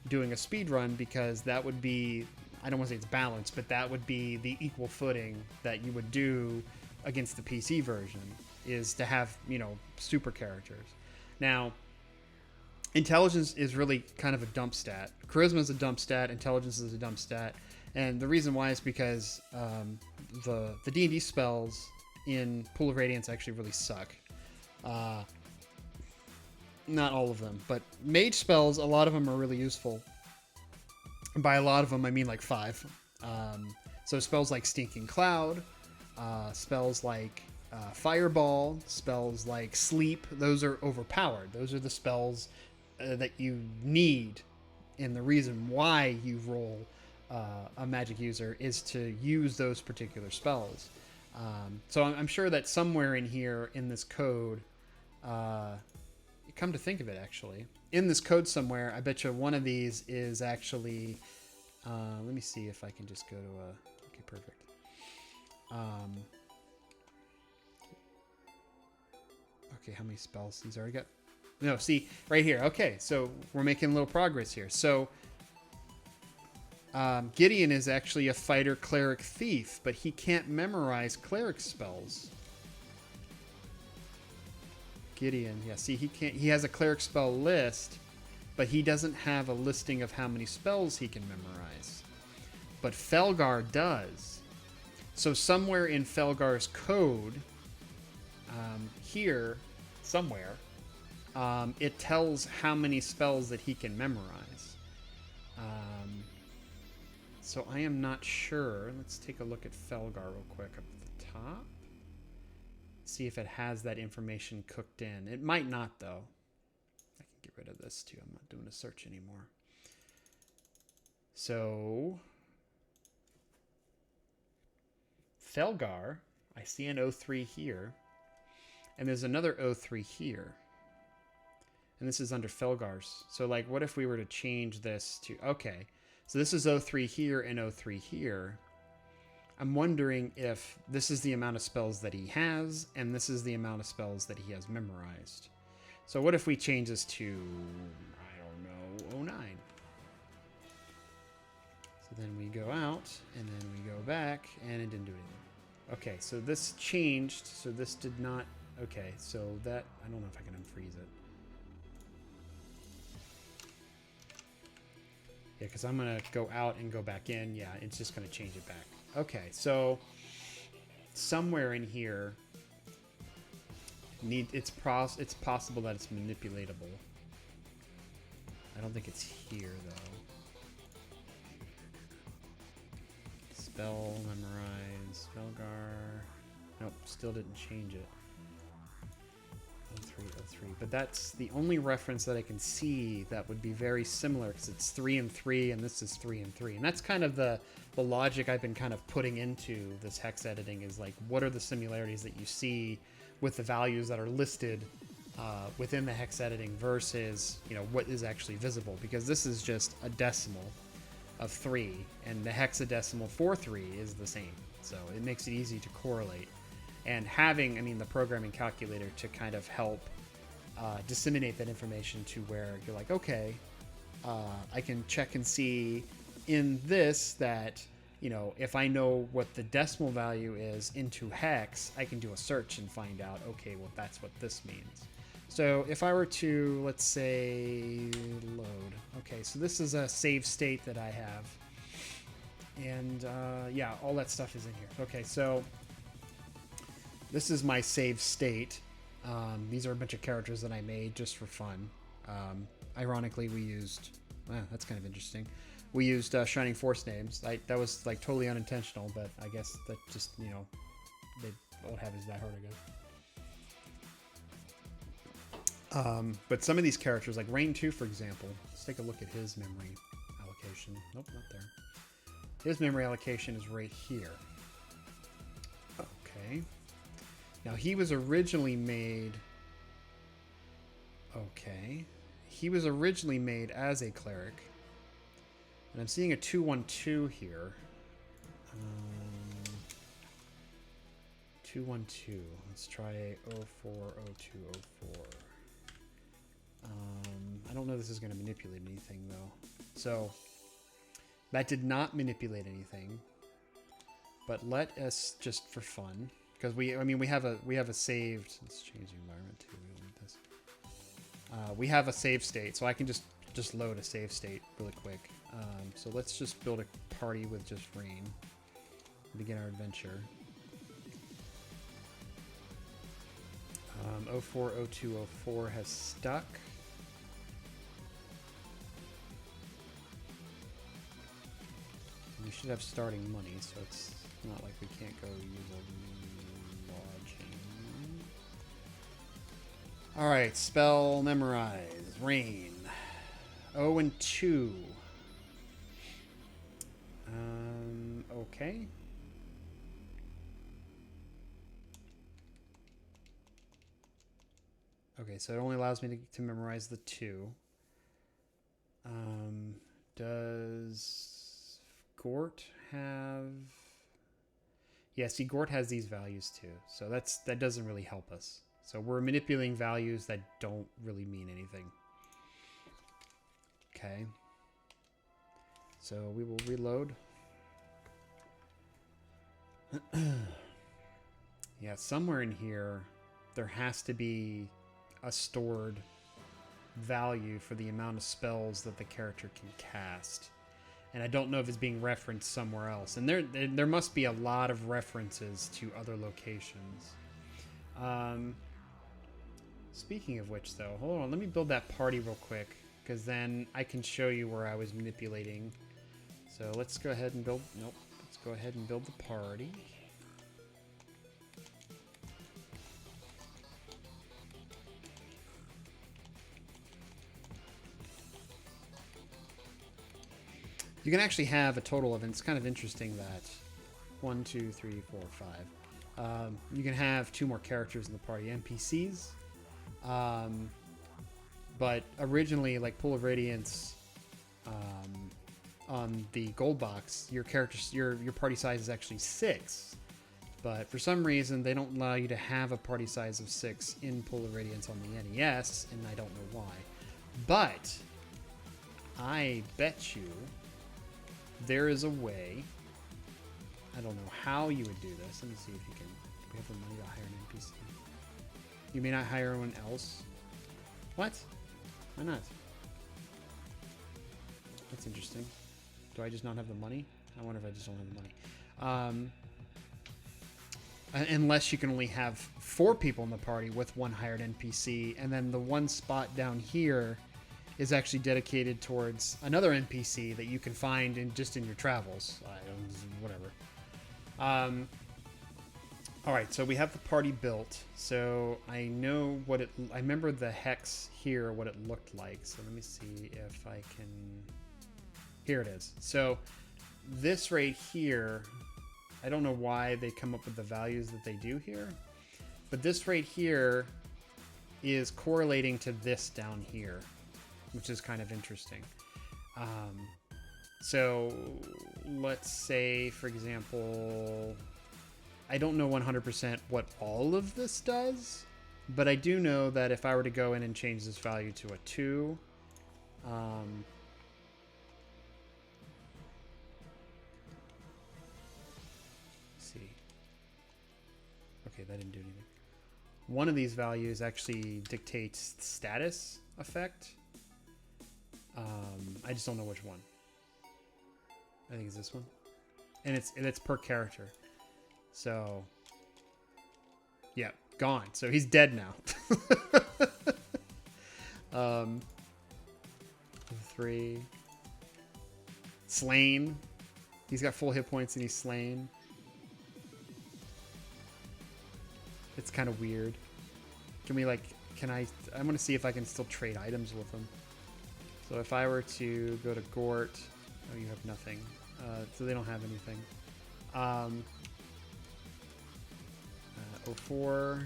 S1: doing a speed run, because that would be, I don't want to say it's balanced, but that would be the equal footing that you would do against the PC version, is to have, you know, super characters. Now, intelligence is really kind of a dump stat. Charisma is a dump stat. Intelligence is a dump stat. And the reason why is because the D&D spells in Pool of Radiance actually really suck. Not all of them, but mage spells, a lot of them are really useful. And by a lot of them, I mean like 5. So spells like Stinking Cloud, spells like Fireball, spells like Sleep, those are overpowered. Those are the spells that you need, and the reason why you roll a magic user is to use those particular spells. So I'm sure that somewhere in here in this code, come to think of it, actually, in this code somewhere, I bet you one of these is actually, let me see if I can just go to okay, perfect. Okay, how many spells he's already got? No, see, right here. Okay, so we're making a little progress here. So Gideon is actually a fighter, cleric, thief, but he can't memorize cleric spells. Gideon, yeah, see, he can't. He has a cleric spell list, but he doesn't have a listing of how many spells he can memorize. But Felgar does. So somewhere in Felgar's code, here, somewhere, it tells how many spells that he can memorize. So I am not sure. Let's take a look at Felgar real quick up at the top. See if it has that information cooked in. It might not, though. I can get rid of this, too. I'm not doing a search anymore. So, Felgar, I see an 03 here. And there's another 03 here. And this is under Felgar's. So, like, what if we were to change this to... Okay, so this is 03 here and 03 here. I'm wondering if this is the amount of spells that he has, and this is the amount of spells that he has memorized. So what if we change this to, I don't know, 09? So then we go out, and then we go back, and it didn't do anything. Okay, so this changed, so this did not... Okay, so that... I don't know if I can unfreeze it. Yeah, because I'm going to go out and go back in. Yeah, it's just going to change it back. Okay, so somewhere in here, it's possible that it's manipulatable. I don't think it's here, though. Spell, memorize, Spellgar. Nope, still didn't change it. 03, 03. But that's the only reference that I can see that would be very similar, because it's 3 and 3, and this is 3 and 3. And that's kind of the logic I've been kind of putting into this hex editing, is like, what are the similarities that you see with the values that are listed within the hex editing versus, you know, what is actually visible, because this is just a decimal of 3, and the hexadecimal for 3 is the same. So it makes it easy to correlate. And having, I mean, the programming calculator to kind of help disseminate that information to where you're like, okay, I can check and see in this that, you know, if I know what the decimal value is into hex, I can do a search and find out, okay, well, that's what this means. So if I were to, let's say, load. Okay, so this is a save state that I have. And yeah, all that stuff is in here. Okay, so this is my save state. These are a bunch of characters that I made just for fun. Ironically, we used... that's kind of interesting. We used Shining Force names. That was like totally unintentional, but I guess that just, you know, old habits die hard, I guess. But some of these characters, like Rein 2, for example, let's take a look at his memory allocation. Nope, not there. His memory allocation is right here. Okay. Now, he was originally made... Okay. He was originally made as a cleric. And I'm seeing a 212 here. 212. Let's try 040204. I don't know if this is going to manipulate anything, though. So, that did not manipulate anything. But let us, just for fun... Because we have a saved. Let's change the environment too. We don't need this. We have a save state, so I can just load a save state really quick. So let's just build a party with just Rein. Begin our adventure. 040204 has stuck. We should have starting money, so it's not like we can't go use a lodging. Alright, spell memorize. Rein. 0 and 2. Okay. Okay, so it only allows me to memorize the 2. Does Gort have... Yeah, see, Gort has these values too. So that doesn't really help us. So we're manipulating values that don't really mean anything. Okay. So we will reload. Yeah, somewhere in here, there has to be a stored value for the amount of spells that the character can cast. And I don't know if it's being referenced somewhere else. And there must be a lot of references to other locations. Speaking of which, though, hold on. Let me build that party real quick, because then I can show you where I was manipulating. So let's go ahead and build... Nope. Let's go ahead and build the party. You can actually have a total of, and it's kind of interesting that 1, 2, 3, 4, 5. You can have 2 more characters in the party, NPCs. But originally, like Pool of Radiance, on the gold box, your party size is actually 6. But for some reason, they don't allow you to have a party size of 6 in Polar Radiance on the NES, and I don't know why. But I bet you there is a way. I don't know how you would do this. Let me see if you can. We have the money to hire an NPC. You may not hire anyone else. What? Why not? That's interesting. Do I just not have the money? I wonder if I just don't have the money. Unless you can only have 4 people in the party with 1 hired NPC, and then the one spot down here is actually dedicated towards another NPC that you can find in just in your travels. Whatever. All right, so we have the party built. So I know what it. I remember the hex here, what it looked like. So let me see if I can. Here it is. So this right here, I don't know why they come up with the values that they do here, but this right here is correlating to this down here, which is kind of interesting. So let's say, for example, I don't know 100% what all of this does, but I do know that if I were to go in and change this value to a 2, see. Okay, that didn't do anything. One of these values actually dictates status effect. I just don't know which one. I think it's this one, and it's per character. So, yeah, gone. So he's dead now. 3. Slain. He's got full hit points and he's slain. It's kind of weird. Can we I want to see if I can still trade items with him. So if I were to go to Gort, oh, you have nothing. So they don't have anything. 04.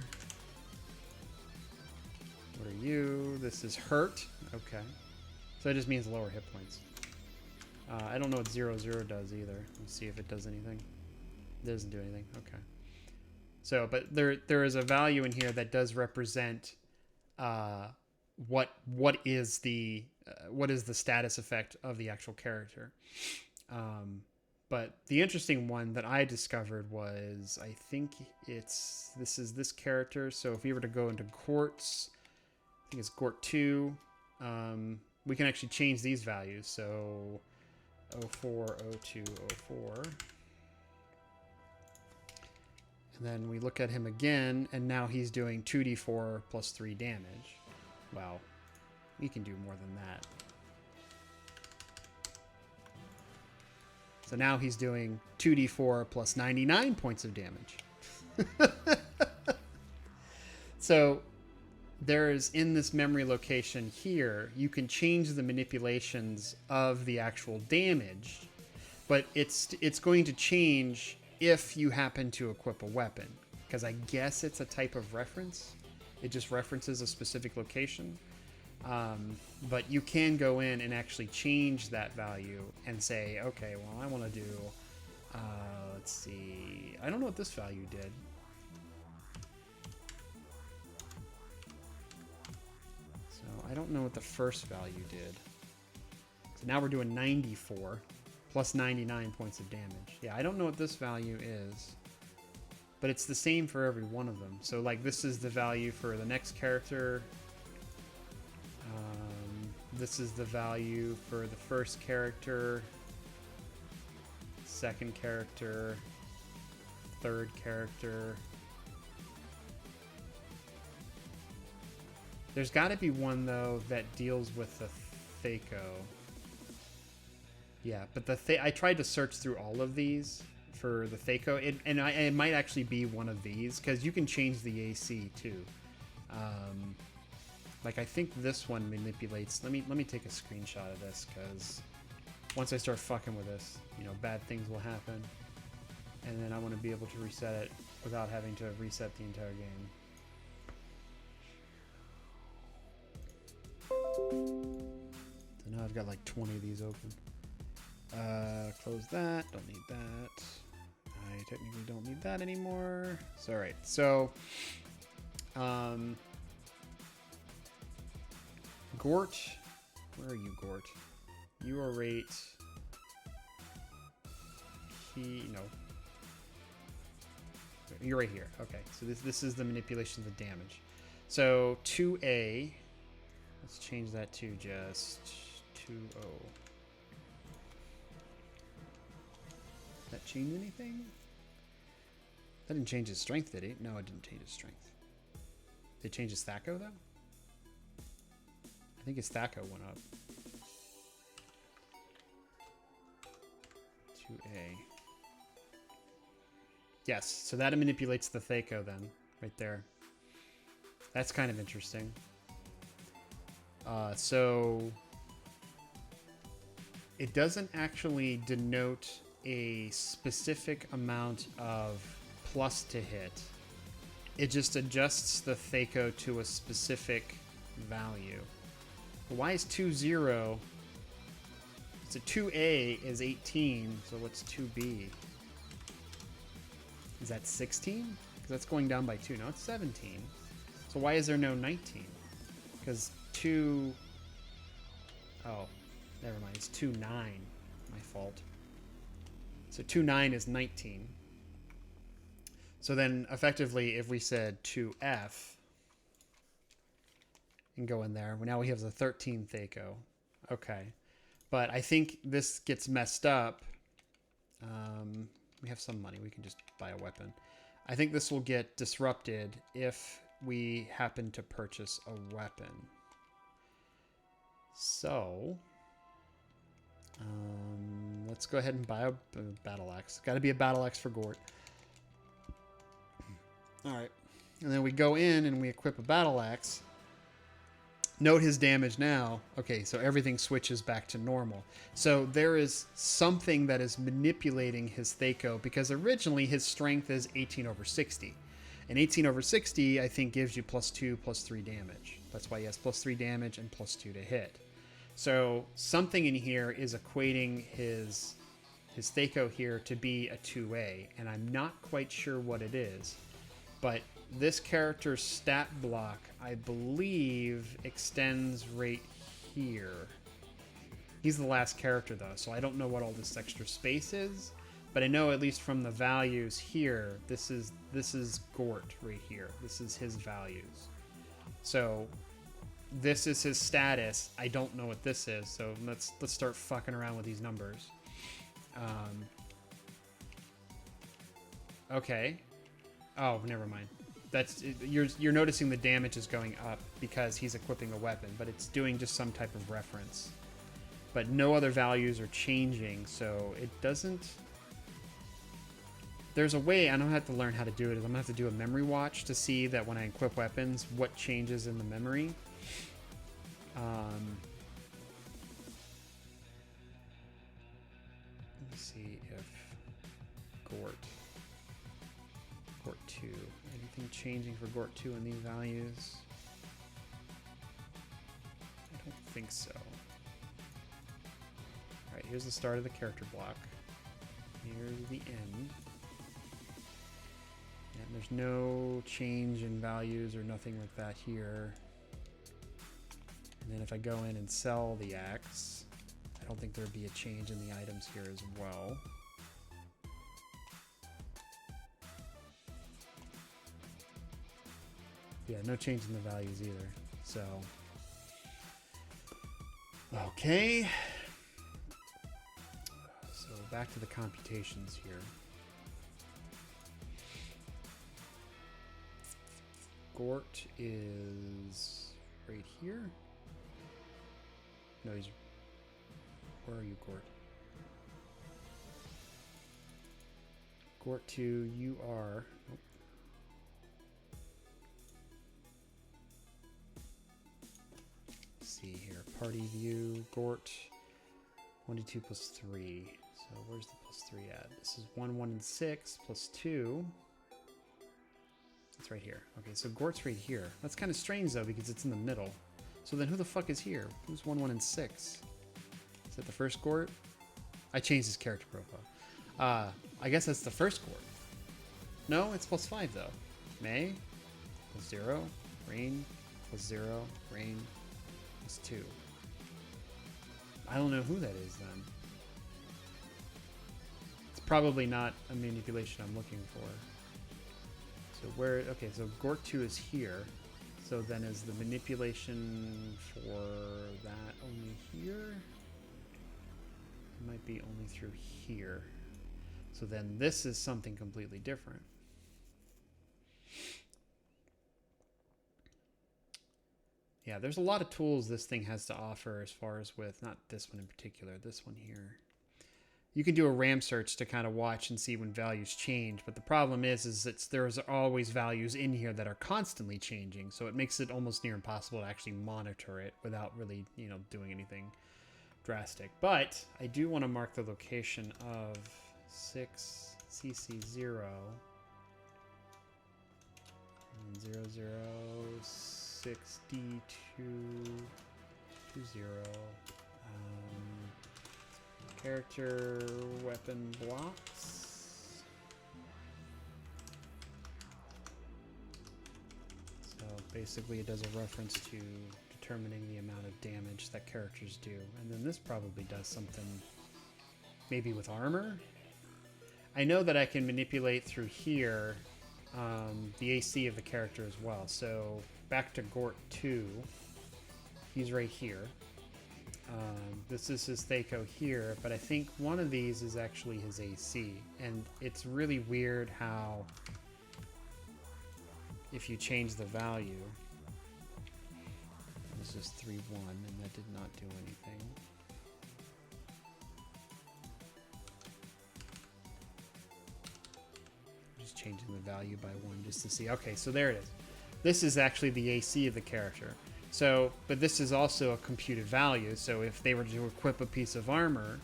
S1: What are you? This is hurt. Okay. So it just means lower hit points. I don't know what 0, 0 does either. Let's see if it does anything. It doesn't do anything. Okay. So, but there is a value in here that does represent what is the status effect of the actual character. But the interesting one that I discovered was, I think this is this character. So if we were to go into Gort's, I think it's Gort 2, we can actually change these values. So 04, 02, 04. And then we look at him again, and now he's doing 2d4 plus 3 damage. Wow, we can do more than that. So now he's doing 2d4 plus 99 points of damage. So there's, in this memory location here, you can change the manipulations of the actual damage, but it's going to change if you happen to equip a weapon, because I guess it's a type of reference. It just references a specific location. But you can go in and actually change that value and say, okay, well, I want to do, let's see, I don't know what this value did. So I don't know what the first value did. So now we're doing 94 plus 99 points of damage. Yeah, I don't know what this value is, but it's the same for every one of them. So like this is the value for the next character. This is the value for the first character, second character, third character. There's got to be one, though, that deals with the Thaco. Yeah, but I tried to search through all of these for the Thaco, and it might actually be one of these, because you can change the AC, too. Like, I think this one manipulates... Let me take a screenshot of this, because once I start fucking with this, bad things will happen. And then I want to be able to reset it without having to reset the entire game. So now I've got like 20 of these open. Close that. Don't need that. I technically don't need that anymore. So, all right. So, Gort, where are you, Gort? You are rate. No. You're right here. Okay, so this is the manipulation of the damage. So 2A. Let's change that to just 2O. That change anything? That didn't change his strength, did it? No, it didn't change his strength. Did it change his Thaco, though? I think his Thaco went up. 2A. Yes, so that manipulates the Thaco then, right there. That's kind of interesting. So it doesn't actually denote a specific amount of plus to hit. It just adjusts the Thaco to a specific value. Why is 2-0? So 2A is 18, so what's 2B? Is that 16? Because that's going down by 2. No, it's 17. So why is there no 19? Because 2... Oh, never mind. It's 2-9. My fault. So 2-9 is 19. So then, effectively, if we said 2F and go in there, well, now we have the 13 Thaco. Okay. But I think this gets messed up. We have some money. We can just buy a weapon. I think this will get disrupted if we happen to purchase a weapon. So, let's go ahead and buy a battle axe. Got to be a battle axe for Gort. All right. And then we go in and we equip a battle axe. Note his damage now. Okay, so everything switches back to normal. So there is something that is manipulating his Thaco, because originally his strength is 18 over 60. And 18 over 60, I think, gives you +2, +3 damage. That's why he has +3 damage and +2 to hit. So something in here is equating his Thaco here to be a 2A, and I'm not quite sure what it is. But this character's stat block, I believe, extends right here. He's the last character, though, so I don't know what all this extra space is. But I know, at least from the values here, this is Gort right here. This is his values. So this is his status. I don't know what this is, so let's start fucking around with these numbers. Okay. Oh, never mind. That's you're noticing the damage is going up because he's equipping a weapon, but it's doing just some type of reference. But no other values are changing, so it doesn't... There's a way, I don't have to learn how to do it, is I'm gonna have to do a memory watch to see that when I equip weapons, what changes in the memory. Let me see if Gort 2. Anything changing for Gort 2 in these values? I don't think so. Alright, here's the start of the character block. Here's the end. And there's no change in values or nothing like that here. And then if I go in and sell the axe, I don't think there'd be a change in the items here as well. Yeah, no change in the values either. So, okay. So back to the computations here. Gort is right here. No, he's... Where are you, Gort? Gort 2, you are... Nope. See here, party view, Gort, 1d2 plus 3. So where's the plus 3 at? This is 1, 1, and 6 plus 2. It's right here. Okay, so Gort's right here. That's kind of strange though, because it's in the middle. So then who the fuck is here? Who's 1, 1, and 6? Is that the first Gort? I changed his character profile. I guess that's the first Gort. No, it's +5 though. May +0, Rein +0, Rein +2. I don't know who that is then. It's probably not a manipulation I'm looking for. So where, okay, so Gork 2 is here. So then is the manipulation for that only here? It might be only through here. So then this is something completely different. Yeah, there's a lot of tools this thing has to offer as far as with, not this one in particular, this one here. You can do a RAM search to kind of watch and see when values change, but the problem is that there's always values in here that are constantly changing, so it makes it almost near impossible to actually monitor it without really, you know, doing anything drastic. But I do want to mark the location of 6cc0 and 006D220. Character weapon blocks. So basically it does a reference to determining the amount of damage that characters do. And then this probably does something maybe with armor. I know that I can manipulate through here the AC of the character as well. So back to Gort 2. He's right here. This is his Thaco here, but I think one of these is actually his AC. And it's really weird how if you change the value, it was just 3-1 and that did not do anything. Just changing the value by 1 just to see. Okay, so there it is. This is actually the AC of the character. So, but this is also a computed value. So if they were to equip a piece of armor,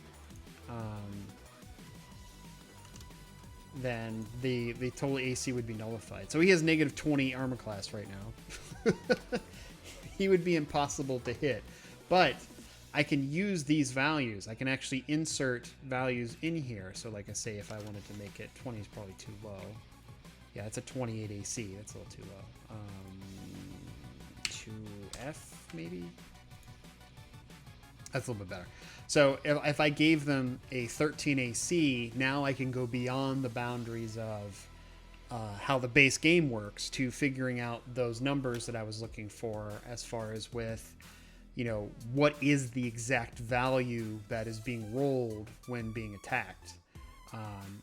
S1: then the total AC would be nullified. So he has -20 armor class right now. He would be impossible to hit. But I can use these values. I can actually insert values in here. So like I say, if I wanted to make it 20 is probably too low. Yeah, it's a 28 AC. That's a little too low. 2F maybe? That's a little bit better. So if I gave them a 13 AC, now I can go beyond the boundaries of how the base game works to figuring out those numbers that I was looking for as far as with, you know, what is the exact value that is being rolled when being attacked.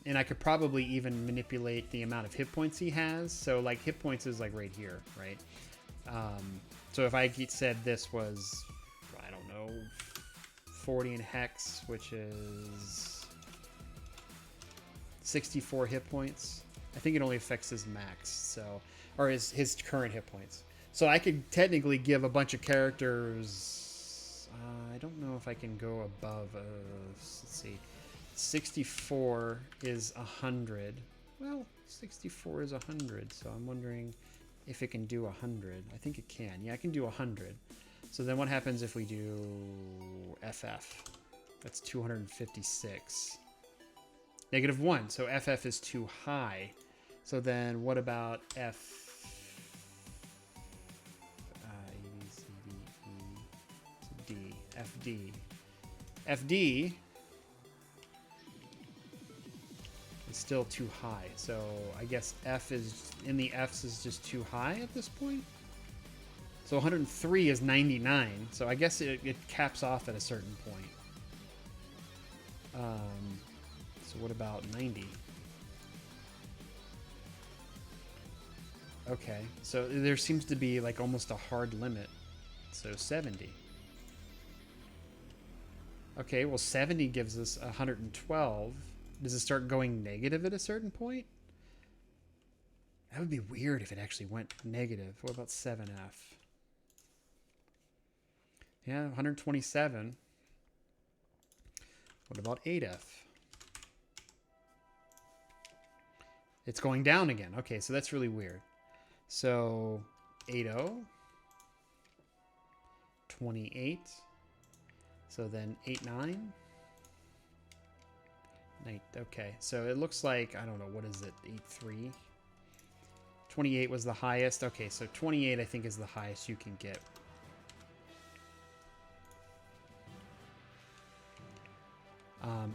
S1: And I could probably even manipulate the amount of hit points he has. So like hit points is like right here, right? So if I said this was, I don't know, 40 in Hex, which is 64 hit points. I think it only affects his max, so, or his current hit points. So I could technically give a bunch of characters, I don't know if I can go above, let's see, 64 is 100. Well, 64 is 100, so I'm wondering if it can do 100. I think it can. Yeah, I can do 100. So then what happens if we do FF? That's 256. -1, so FF is too high. So then what about F? A, B, C, D, E, D, FD. FD is still too high. So I guess F is, in the Fs is just too high at this point. So 103 is 99. So I guess it caps off at a certain point. So what about 90? Okay, so there seems to be like almost a hard limit. So 70. Okay, well 70 gives us 112. Does it start going negative at a certain point? That would be weird if it actually went negative. What about 7F? Yeah, 127. What about 8F? It's going down again. Okay, so that's really weird. So 80, 28. So then 89. Okay, so it looks like, I don't know, what is it? 83. 28 was the highest. Okay, so 28 I think is the highest you can get.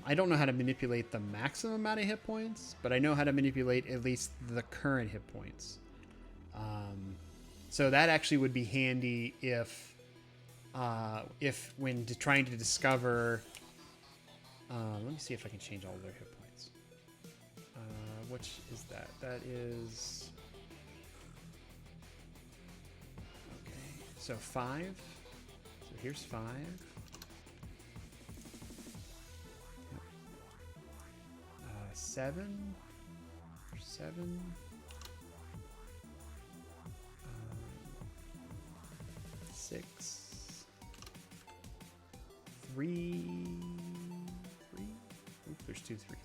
S1: I don't know how to manipulate the maximum amount of hit points, but I know how to manipulate at least the current hit points. So that actually would be handy if when trying to discover... let me see if I can change all their hit points. Which is that? That is... Okay, so 5. So here's 5. 7. 7. 6. 3. 3. Oop, there's 2 3s here.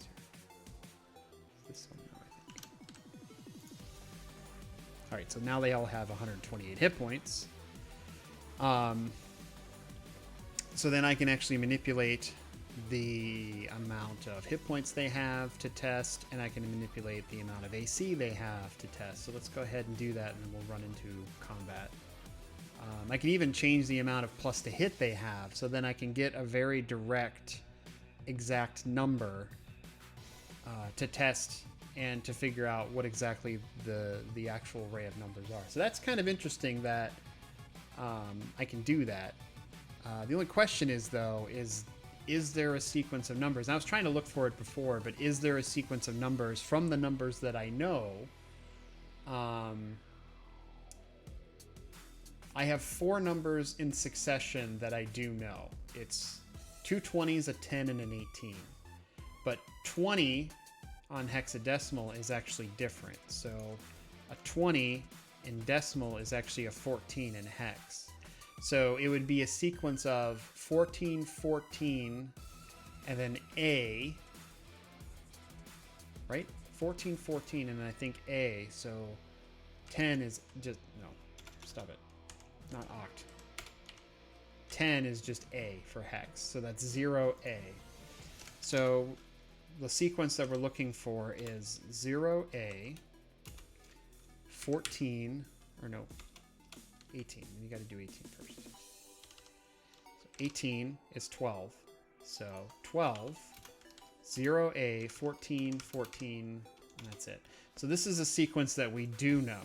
S1: This one now, I think. All right, so now they all have 128 hit points. So then I can actually manipulate the amount of hit points they have to test, and I can manipulate the amount of AC they have to test. So let's go ahead and do that, and then we'll run into combat. I can even change the amount of plus to hit they have, so then I can get a very direct, exact number to test and to figure out what exactly the actual array of numbers are. So that's kind of interesting that I can do that. The only question is, though, is there a sequence of numbers? And I was trying to look for it before, but is there a sequence of numbers from the numbers that I know? I have 4 numbers in succession that I do know. It's 2 20s, a 10, and an 18. But 20 on hexadecimal is actually different. So a 20 in decimal is actually a 14 in hex. So it would be a sequence of 14, 14, and then A, right? 14, 14, and then I think A. So 10 is just, no, stop it. Not oct. 10 is just A for hex. So that's 0A. So the sequence that we're looking for is 0A, 14, or no, 18. You got to do 18 first. So 18 is 12. So 12, 0A, 14, 14, and that's it. So this is a sequence that we do know.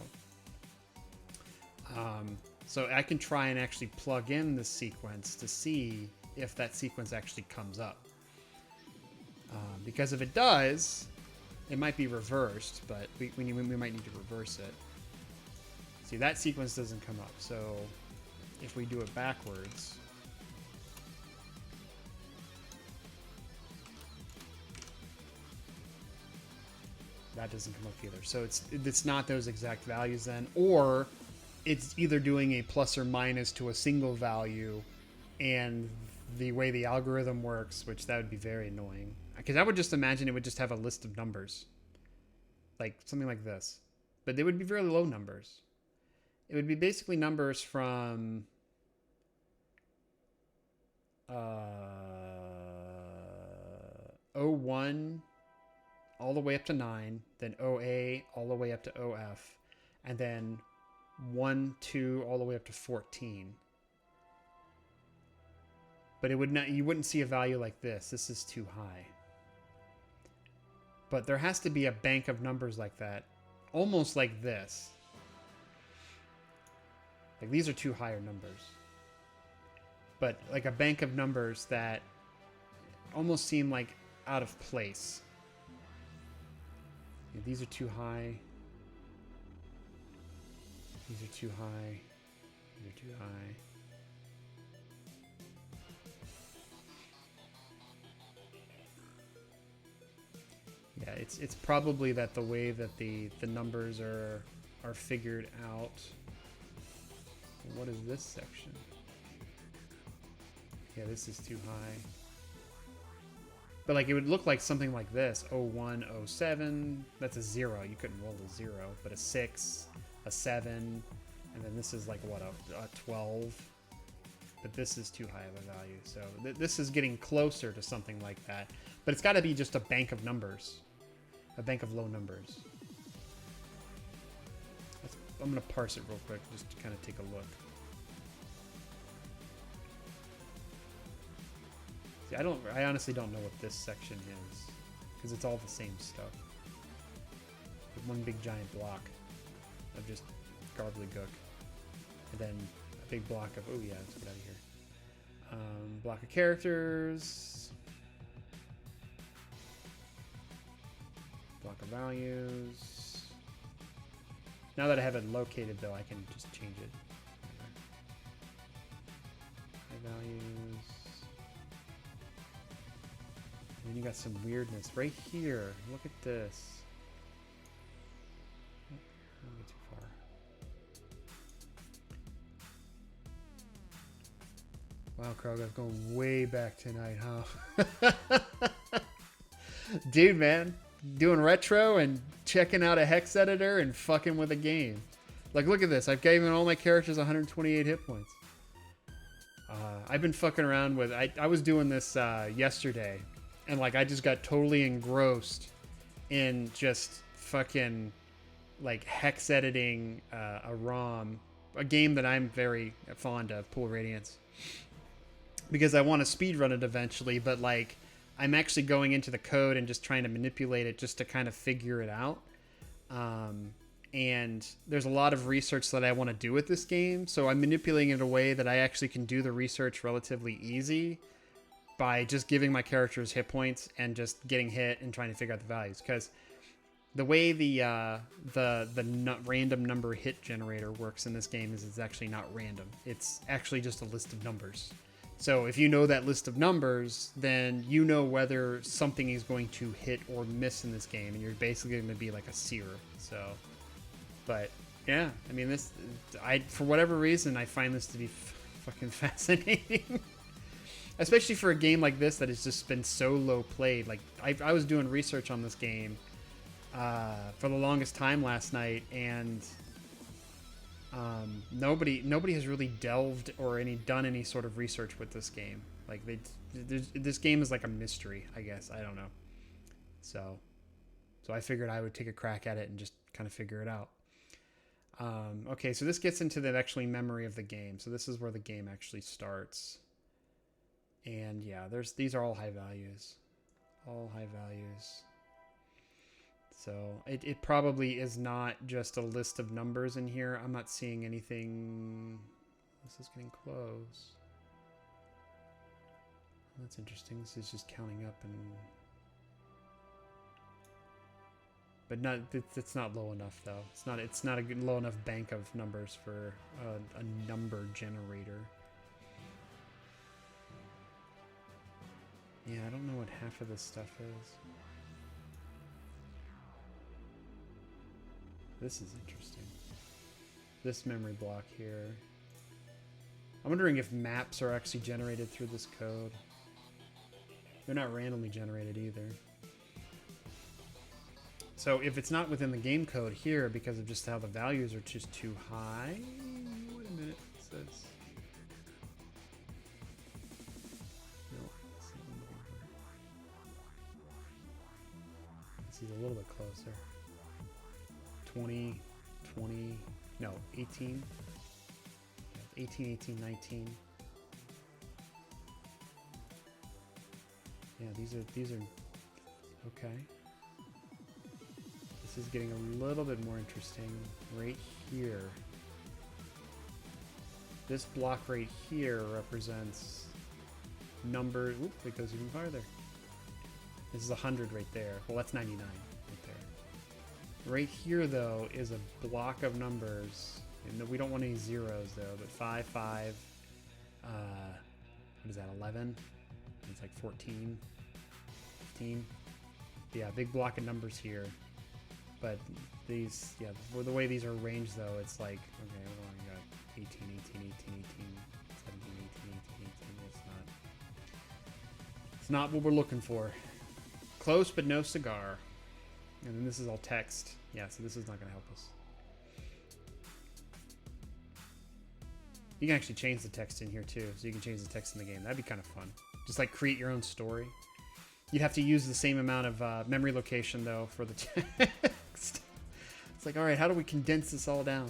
S1: So I can try and actually plug in this sequence to see if that sequence actually comes up. Because if it does, it might be reversed, but we might need to reverse it. See, that sequence doesn't come up. So if we do it backwards, that doesn't come up either. So it's not those exact values then, or it's either doing a plus or minus to a single value, and the way the algorithm works, which that would be very annoying. Because I would just imagine it would just have a list of numbers. Like something like this. But they would be very low numbers. It would be basically numbers from 01 all the way up to 9, then OA all the way up to OF, and then 1, 2 all the way up to 14. But it would not, you wouldn't see a value like this. This is too high. But there has to be a bank of numbers like that, almost like this. Like these are two higher numbers. But like a bank of numbers that almost seem like out of place. These are too high. These are too high. These are too high. Yeah, it's probably that the way that the numbers are figured out. What is this section? Yeah, this is too high. But like it would look like something like this. 01, 07. That's a 0. You couldn't roll a 0, but a 6, a 7, and then this is like what, a 12. But this is too high of a value. So this is getting closer to something like that. But it's got to be just a bank of numbers. A bank of low numbers. gonna parse it real quick just to kind of take a look. See, I honestly don't know what this section is because it's all the same stuff. One big giant block of just gobbledygook, and then a big block of oh yeah, let's get out of here. Block of characters, block of values. Now that I have it located, though, I can just change it. High values. And then you got some weirdness right here. Look at this. Don't get too far. Wow, Kroga's going way back tonight, huh? Dude, man. Doing retro and checking out a hex editor and fucking with a game. Like, look at this. I've given all my characters 128 hit points. I've been fucking around with... I was doing this yesterday. And, like, I just got totally engrossed in just fucking, like, hex editing a ROM. A game that I'm very fond of, Pool Radiance. Because I want to speedrun it eventually, but, like... I'm actually going into the code and just trying to manipulate it just to kind of figure it out. And there's a lot of research that I want to do with this game. So I'm manipulating it in a way that I actually can do the research relatively easy by just giving my characters hit points and just getting hit and trying to figure out the values. Because the way the random number hit generator works in this game is it's actually not random. It's actually just a list of numbers. So if you know that list of numbers, then you know whether something is going to hit or miss in this game, and you're basically going to be like a seer. So, but yeah, I mean, for whatever reason, I find this to be fucking fascinating, especially for a game like this that has just been so low played. Like I was doing research on this game for the longest time last night, and nobody has really delved or done any sort of research with this game. Like this game is like a mystery, I guess. I don't know. So I figured I would take a crack at it and just kind of figure it out. Okay, so this gets into the actually memory of the game. So this is where the game actually starts. And yeah, these are all high values. All high values. So it probably is not just a list of numbers in here. I'm not seeing anything. This is getting close. That's interesting. This is just counting up and... But it's not low enough though. It's not a good, low enough bank of numbers for a number generator. Yeah, I don't know what half of this stuff is. This is interesting. This memory block here. I'm wondering if maps are actually generated through this code. They're not randomly generated either. So if it's not within the game code here because of just how the values are just too high... Wait a minute, it says... No, it's a little bit closer. 20, no, 18. 18, 19. Yeah, these are okay. This is getting a little bit more interesting right here. This block right here represents numbers. Oop, it goes even farther. This is 100 right there. Well, that's 99 right there. Right here, though, is a block of numbers. And we don't want any zeros, though. But 5, 5, what is that, 11? It's like 14, 15. Yeah, big block of numbers here. But these, yeah, the way these are arranged, though, it's like, okay, hold on, you got 18, 18, 18, 18, 17, 18, 18, 18. It's not what we're looking for. Close, but no cigar. And then this is all text. Yeah, so this is not going to help us. You can actually change the text in here, too. So you can change the text in the game. That'd be kind of fun. Just like create your own story. You'd have to use the same amount of memory location, though, for the text. It's like, all right, how do we condense this all down?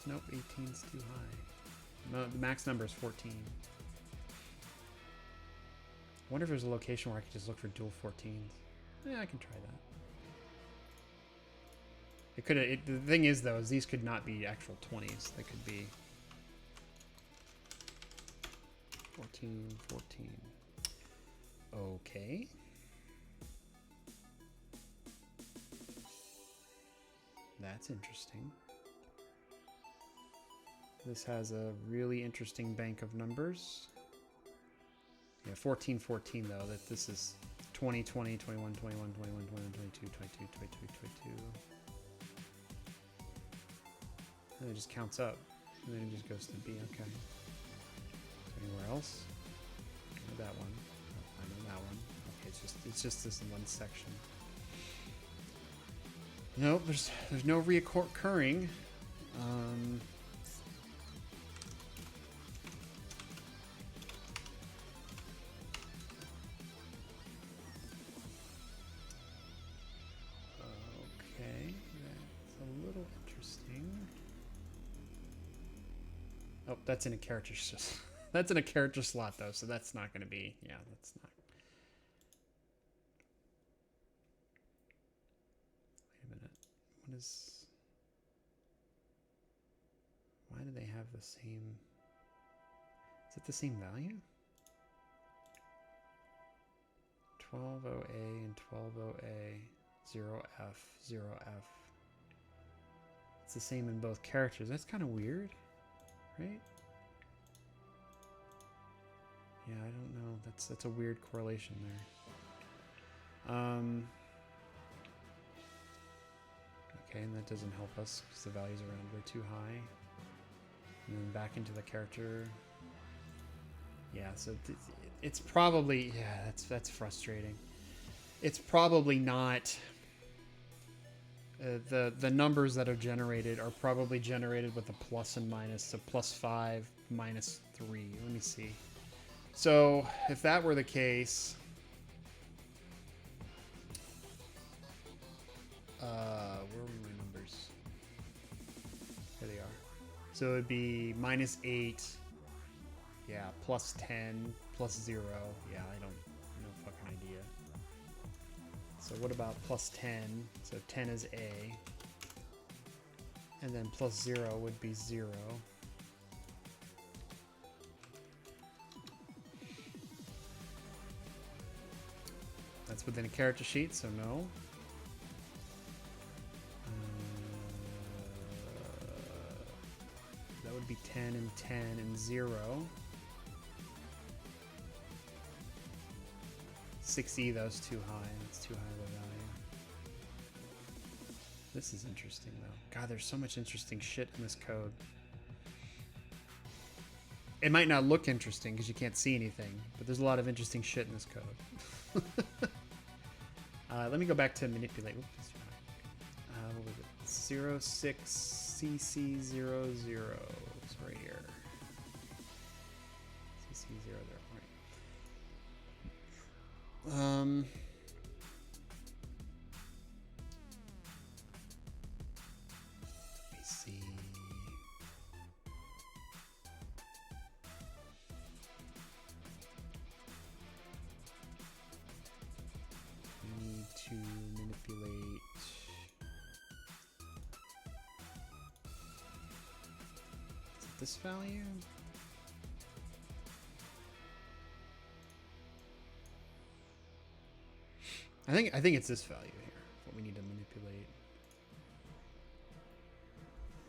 S1: Nope, 18's too high. No, the max number is 14. I wonder if there's a location where I could just look for dual 14s. Yeah, I can try that. It could. The thing is, though, is these could not be actual 20s. They could be 14, 14. Okay. That's interesting. This has a really interesting bank of numbers. Yeah, 14, 14, though. That this is 20, 20, 21, 21, 21, 21, 22, 22, 22, 22. And it just counts up. And then it just goes to B. Okay. Anywhere else? I know that one. Oh, I know that one. Okay, it's just this one section. Nope, there's no reoccurring. Okay, that's a little interesting. Oh, that's in a character that's in a character slot though, so that's not going to be. Yeah, that's not. Wait a minute. What is? Why do they have the same? Is it the same value? 120A and 12OA, 0F, 0F. It's the same in both characters. That's kind of weird, right? Yeah, I don't know. That's a weird correlation there. Okay, and that doesn't help us because the values around were too high. And then back into the character. Yeah, so it's probably, yeah, that's frustrating. It's probably not, the numbers that are generated are probably generated with a plus and minus, so +5, -3. Let me see. So if that were the case, where were my numbers? There they are. So it'd be -8. Yeah, +10, +0. Yeah, I don't, no fucking idea. So what about +10? So 10 is A. And then +0 would be 0. That's within a character sheet, so no. That would be 10 and 10 and 0. 6E, that's too high. That's too high of a value. This is interesting, though. God, there's so much interesting shit in this code. It might not look interesting because you can't see anything, but there's a lot of interesting shit in this code. Let me go back to manipulate. Oops, that's too high. What was it? 06CC00. It's right here. CC00. Right. Let me see. We need to manipulate. Is it this value? I think it's this value here. What we need to manipulate.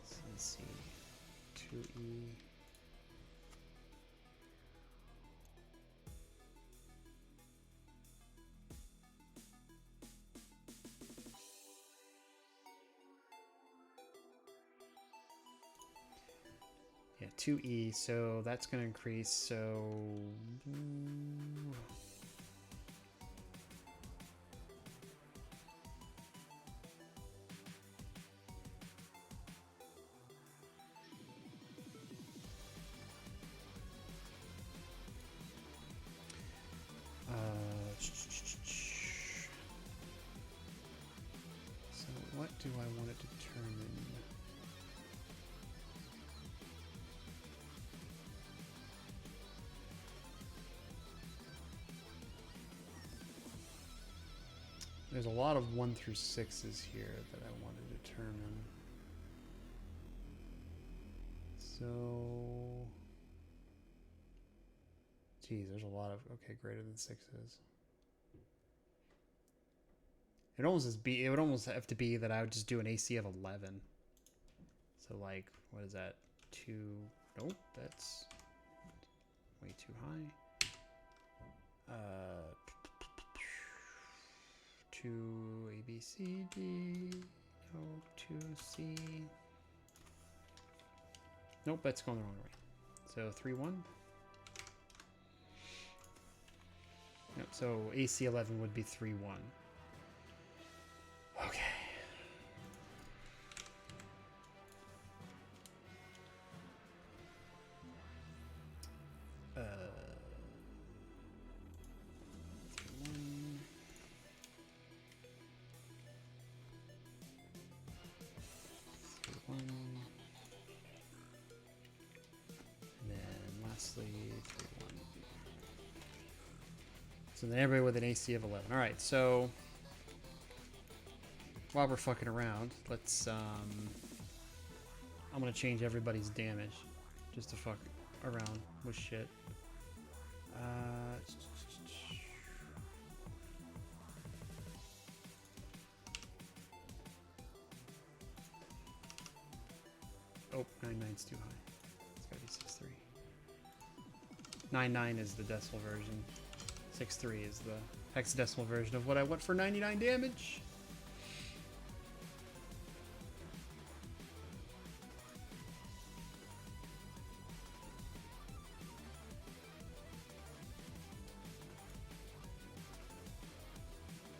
S1: So let's see. 2E. Yeah, 2E. So that's going to increase. So. So what do I want to determine? There's a lot of 1 through 6s here that I want to determine. So, geez, there's a lot of, okay, greater than 6s. It would almost have to be that I would just do an AC of 11. So like, what is that? 2, nope, that's way too high. 2 A, B, C, D, no, 2 C. Nope, that's going the wrong way. So 3, 1. Nope, so AC 11 would be 3, 1. Okay. So then everybody with an AC of 11. All right, so while we're fucking around, let's I'm gonna change everybody's damage just to fuck around with shit. Oh, 9-9's too high. It's gotta be 6-3. 9-9 is the decimal version. 6-3 is the hexadecimal version of what I want for 99 damage.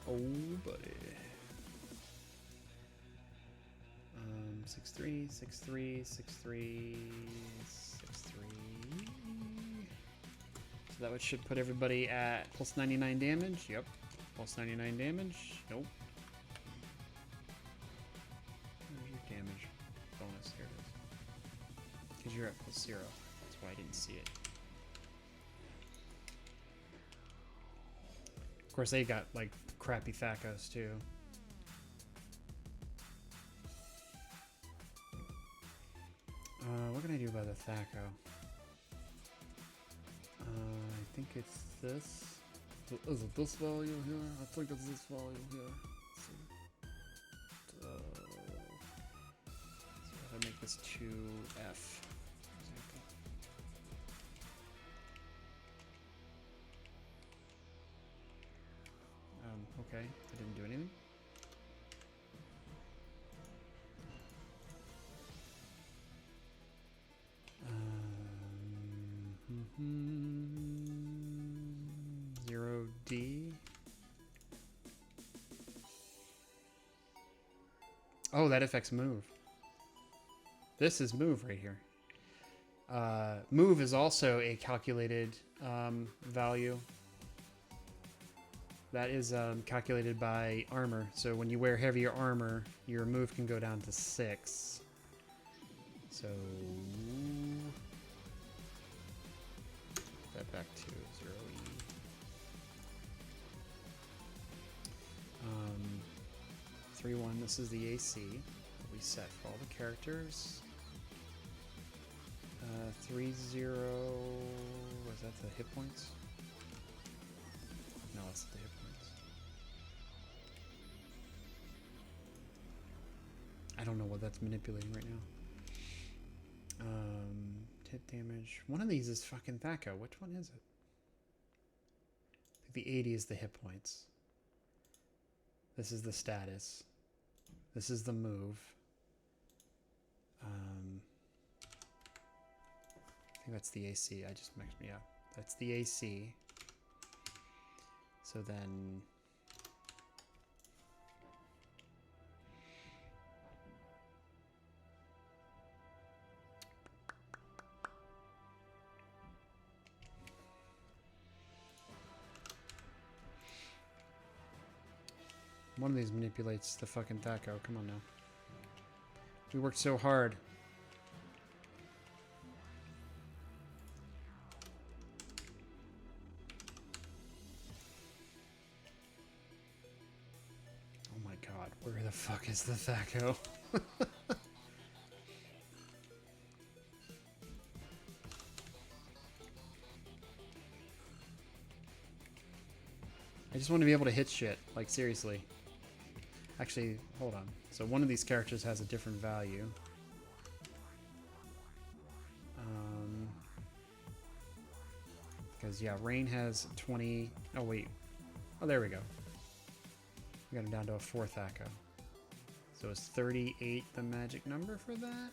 S1: Oh, buddy. 6-3, 6-3, 6-3, 6-3. So that should put everybody at plus 99 damage. Yep. Plus 99 damage. Nope. Where's your damage bonus? Here it is. Because you're at plus 0. That's why I didn't see it. Of course, they got, like, crappy Thacos, too. What can I do about the Thaco? I think it's this. Is it this value here? I think it's this value here. So if I make this 2F, for example. Okay, I didn't do anything. D. Oh, that affects move. This is move right here. Move is also a calculated value. That is calculated by armor. So when you wear heavier armor, your move can go down to 6. So that back to 0E. 3-1, this is the AC that we set for all the characters. 3-0, was that the hit points? No, that's the hit points. I don't know what that's manipulating right now. Hit damage. One of these is fucking Thaco. Which one is it? I think the 80 is the hit points. This is the status. This is the move. I think that's the AC. I just mixed me up. That's the AC. So then... One of these manipulates the fucking Thaco. Come on now. We worked so hard. Oh my god, where the fuck is the Thaco? I just want to be able to hit shit. Like, seriously. Actually, hold on. So one of these characters has a different value. Because, yeah, Rein has 20... Oh, wait. Oh, there we go. We got him down to a 4th Thaco. So is 38 the magic number for that?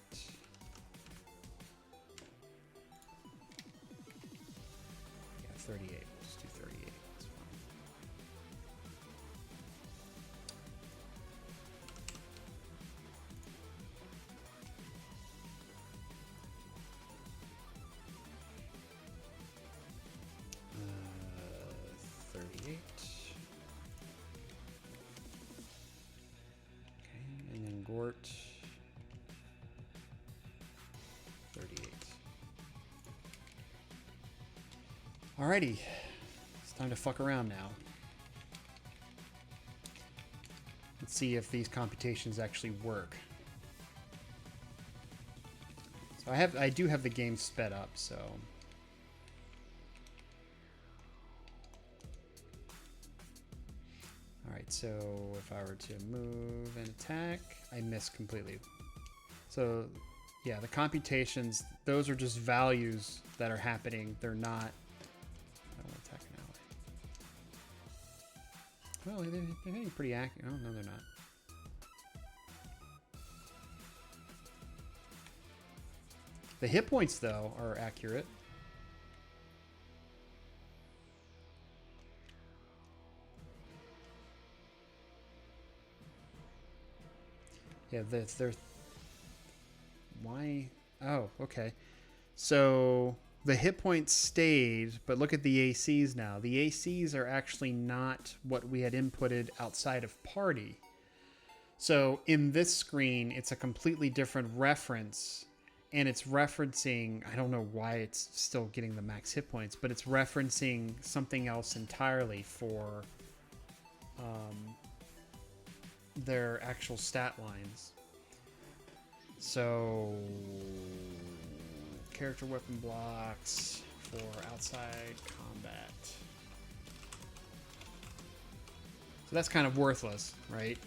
S1: Yeah, 38. Let's do 38. That's fine. Uh, 38. And then Gort, 38. Alrighty, it's time to fuck around now. Let's see if these computations actually work. So I do have the game sped up, so. Alright, so if I were to move and attack, I miss completely. So, yeah, the computations, those are just values that are happening. They're not... I don't want to attack an ally. Well, they're hitting pretty accurate. Oh, no, they're not. The hit points, though, are accurate. Yeah, they're... Why? Oh, okay. So the hit points stayed, but look at the ACs now. The ACs are actually not what we had inputted outside of party. So in this screen, it's a completely different reference, and it's referencing, I don't know why it's still getting the max hit points, but it's referencing something else entirely for their actual stat lines. So, character weapon blocks for outside combat. So that's kind of worthless, right?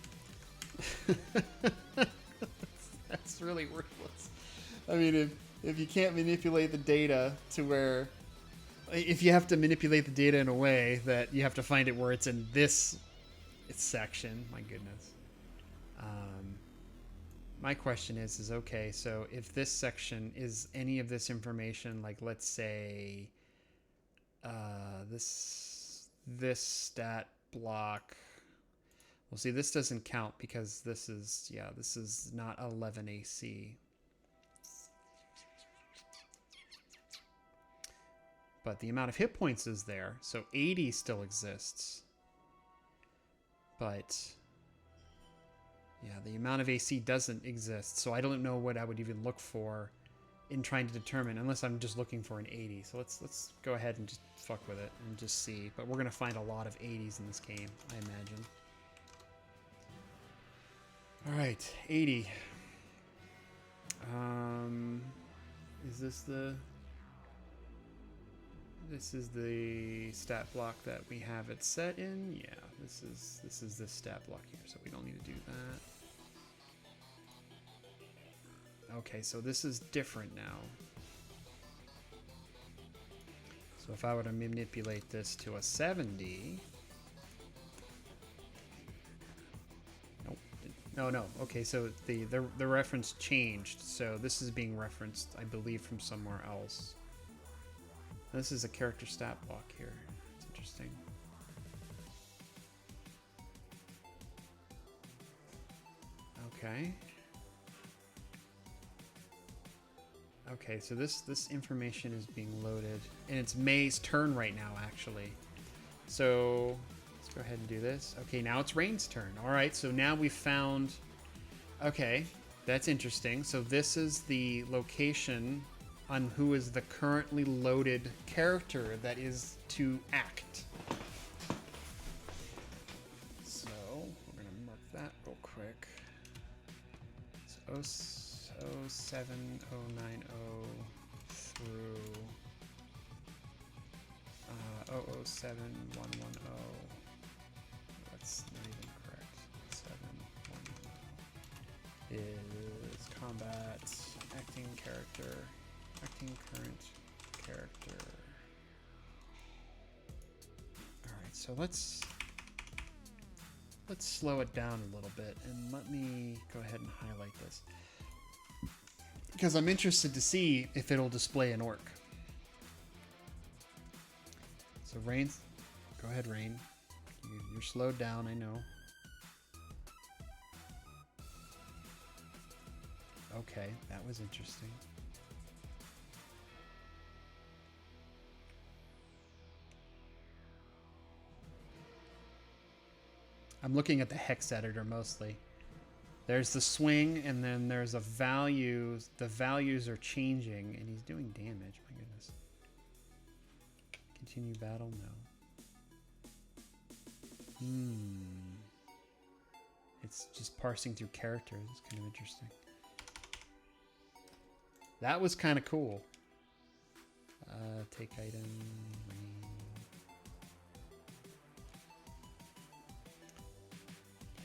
S1: That's really worthless. I mean, if you can't manipulate the data to where... If you have to manipulate the data in a way that you have to find it where it's in this section, my goodness. My question is okay, so if this section is any of this information, like let's say this stat block, well, see, this doesn't count because this is, yeah, this is not 11 AC. But the amount of hit points is there, so 80 still exists. But... yeah, the amount of AC doesn't exist, so I don't know what I would even look for in trying to determine, unless I'm just looking for an 80. So let's go ahead and just fuck with it and just see. But we're going to find a lot of 80s in this game, I imagine. Alright, 80. Is this the... This is the stat block that we have it set in. Yeah, this is this stat block here, so we don't need to do that. Okay, so this is different now. So if I were to manipulate this to a 70... Nope. No. Okay, so the reference changed. So this is being referenced, I believe, from somewhere else. This is a character stat block here. It's interesting. Okay. Okay, so this information is being loaded, and it's May's turn right now, actually. So Let's go ahead and do this. Okay, now it's Rein's turn. All right, so now we found... Okay, that's interesting. So this is the location on who is the currently loaded character that is to act. So we're going to mark that real quick. So 07090 through 007110. That's not even correct. 7110 is combat, acting character, acting current character. All right, so let's slow it down a little bit and let me go ahead and highlight this, because I'm interested to see if it'll display an orc. So Rein, go ahead, Rein. You're slowed down, I know. Okay, that was interesting. I'm looking at the hex editor mostly. There's the swing, and then there's a value. The values are changing, and he's doing damage. My goodness. Continue battle? No. It's just parsing through characters. It's kind of interesting. That was kind of cool. Take item.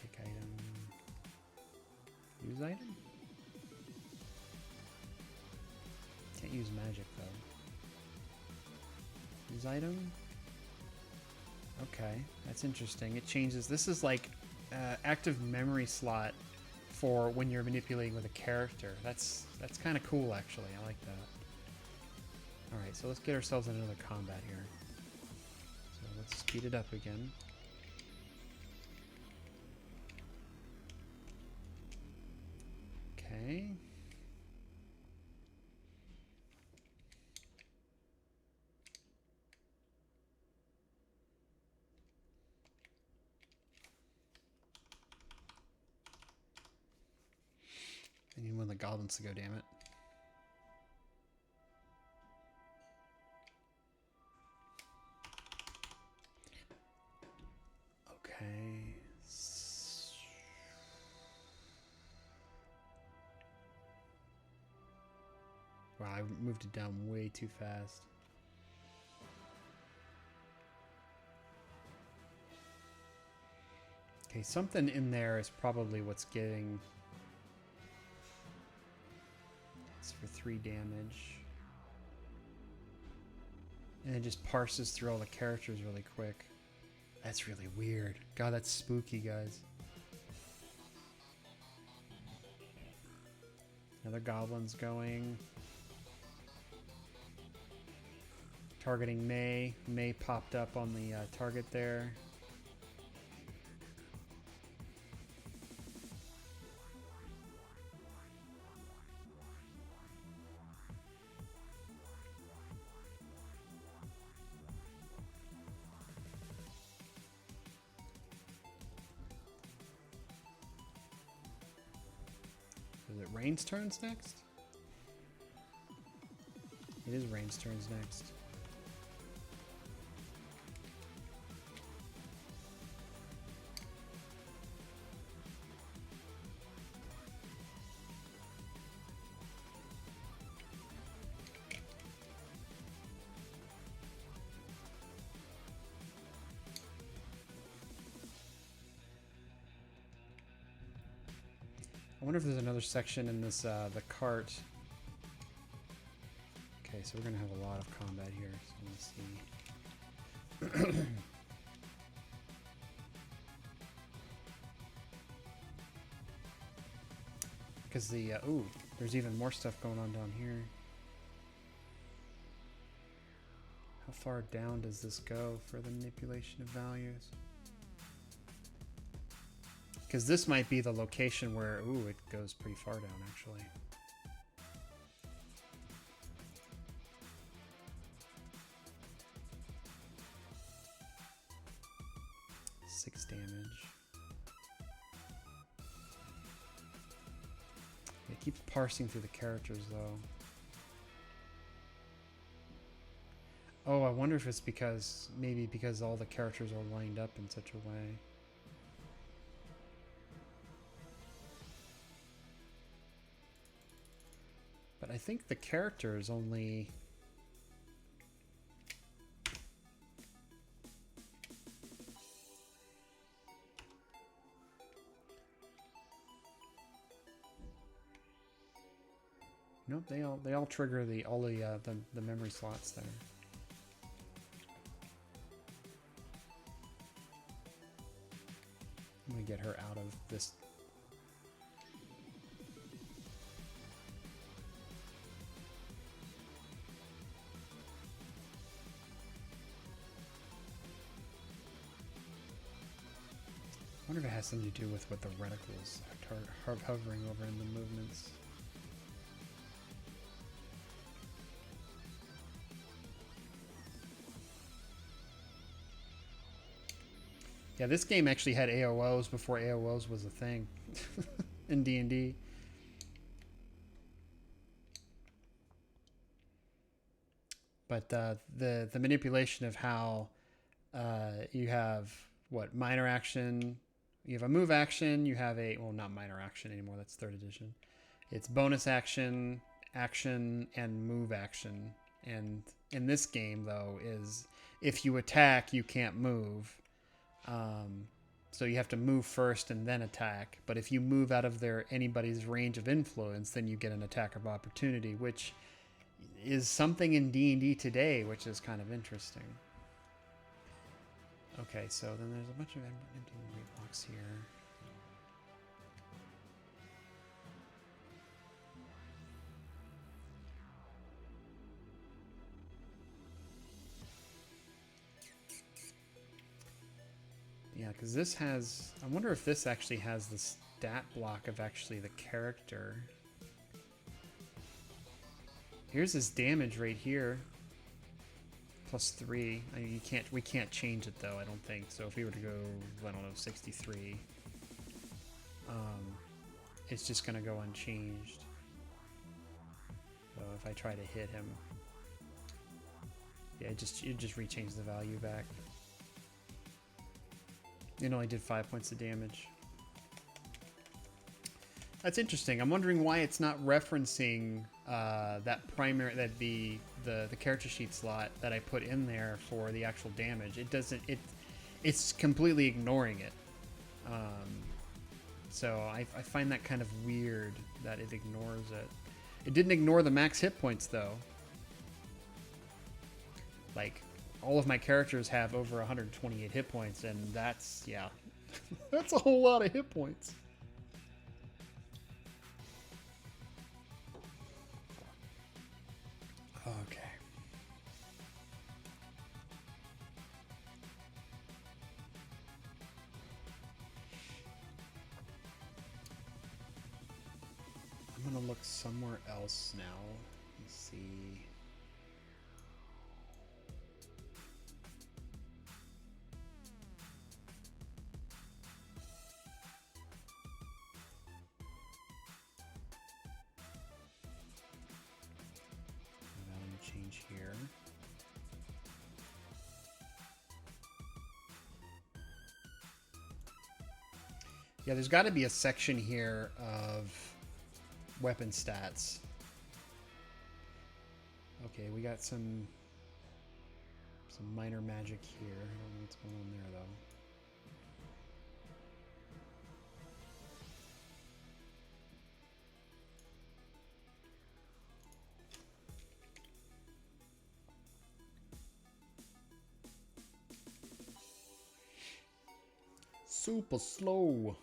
S1: Take item. Use item? Can't use magic though. Use item? Okay, that's interesting. It changes. This is like active memory slot for when you're manipulating with a character. That's kind of cool, actually. I like that. All right, so let's get ourselves in another combat here. So let's speed it up again. Okay. I need one of the goblins to go, damn it. Okay. Wow, I moved it down way too fast. Okay, something in there is probably what's getting... It's for 3 damage. And it just parses through all the characters really quick. That's really weird. God, that's spooky, guys. Another goblin's going. Targeting May. May popped up on the target there. Is it Rein's turns next? It is Rein's turns next. I wonder if there's another section in this, the cart. Okay, so we're gonna have a lot of combat here, so let's see. Because the, ooh, there's even more stuff going on down here. How far down does this go for the manipulation of values? Because this might be the location where, ooh, it goes pretty far down, actually. damage. It keeps parsing through the characters, though. Oh, I wonder if it's because... maybe because all the characters are lined up in such a way. But I think the characters only... Nope, they all trigger the memory slots there. I'm gonna get her out of this. I wonder if it has something to do with what the reticles are hovering over in the movements. Yeah, this game actually had AOOs before AOOs was a thing in D&D. But the manipulation of how you have what minor action, you have a move action, you have a well not minor action anymore. That's 3rd edition. It's bonus action, action, and move action. And in this game though is if you attack, you can't move. So you have to move first and then attack. But if you move out of anybody's range of influence, then you get an attack of opportunity, which is something in D&D today, which is kind of interesting. Okay, so then there's a bunch of empty memory blocks here. Yeah, because this has... I wonder if this actually has the stat block of actually the character. Here's his damage right here. +3. I mean, we can't change it though, I don't think. So if we were to go, I don't know, 63, it's just gonna go unchanged. So if I try to hit him, yeah, it just rechanges the value back. It only did 5 points of damage. That's interesting. I'm wondering why it's not referencing that primary, the character sheet slot that I put in there for the actual damage. It doesn't. It's completely ignoring it. So I find that kind of weird that it ignores it. It didn't ignore the max hit points though. Like all of my characters have over 128 hit points, and that's yeah, that's a whole lot of hit points. Okay. I'm gonna look somewhere else now. Let's see. Change here. Yeah, there's got to be a section here of weapon stats. Okay, we got some minor magic here. I don't know what's going on there though. Super slow.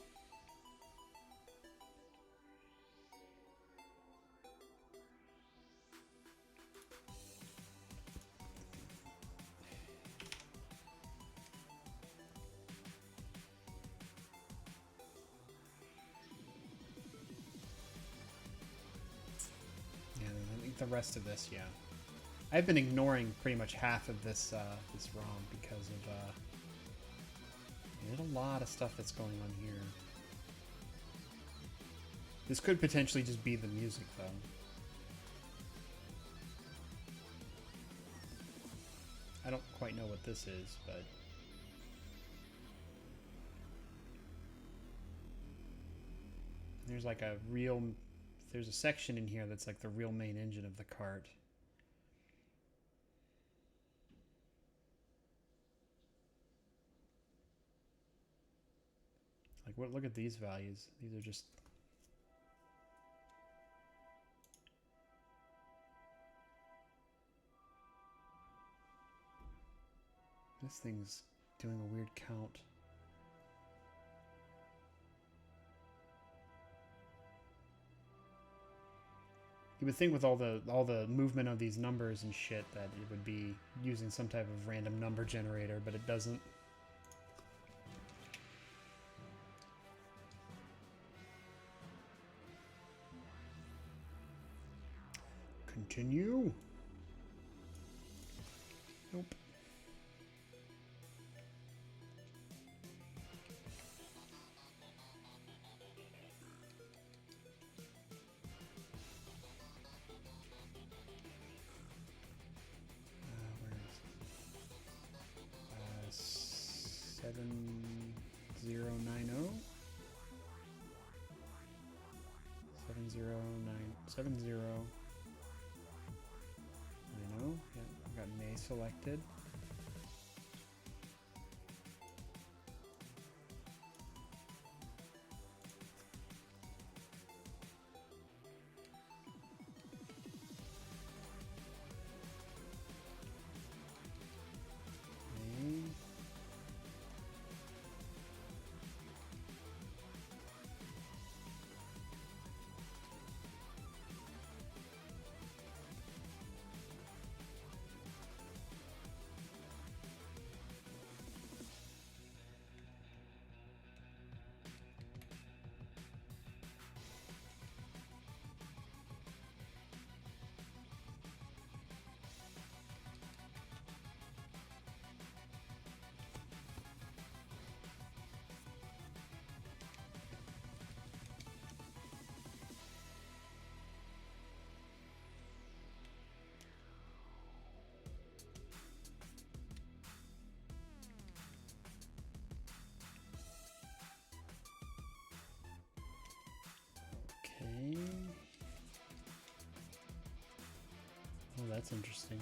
S1: Yeah, I think the rest of this, yeah. I've been ignoring pretty much half of this this ROM because of There's a lot of stuff that's going on here. This could potentially just be the music, though. I don't quite know what this is, but... There's like a real... There's a section in here that's like the real main engine of the cart. Like, what? Look at these values. These are just... This thing's doing a weird count. You would think with all the movement of these numbers and shit that it would be using some type of random number generator, but it doesn't. Continue. Nope. Where is it? 7090. 7090. Yeah, I've got May selected. Okay. Oh, that's interesting.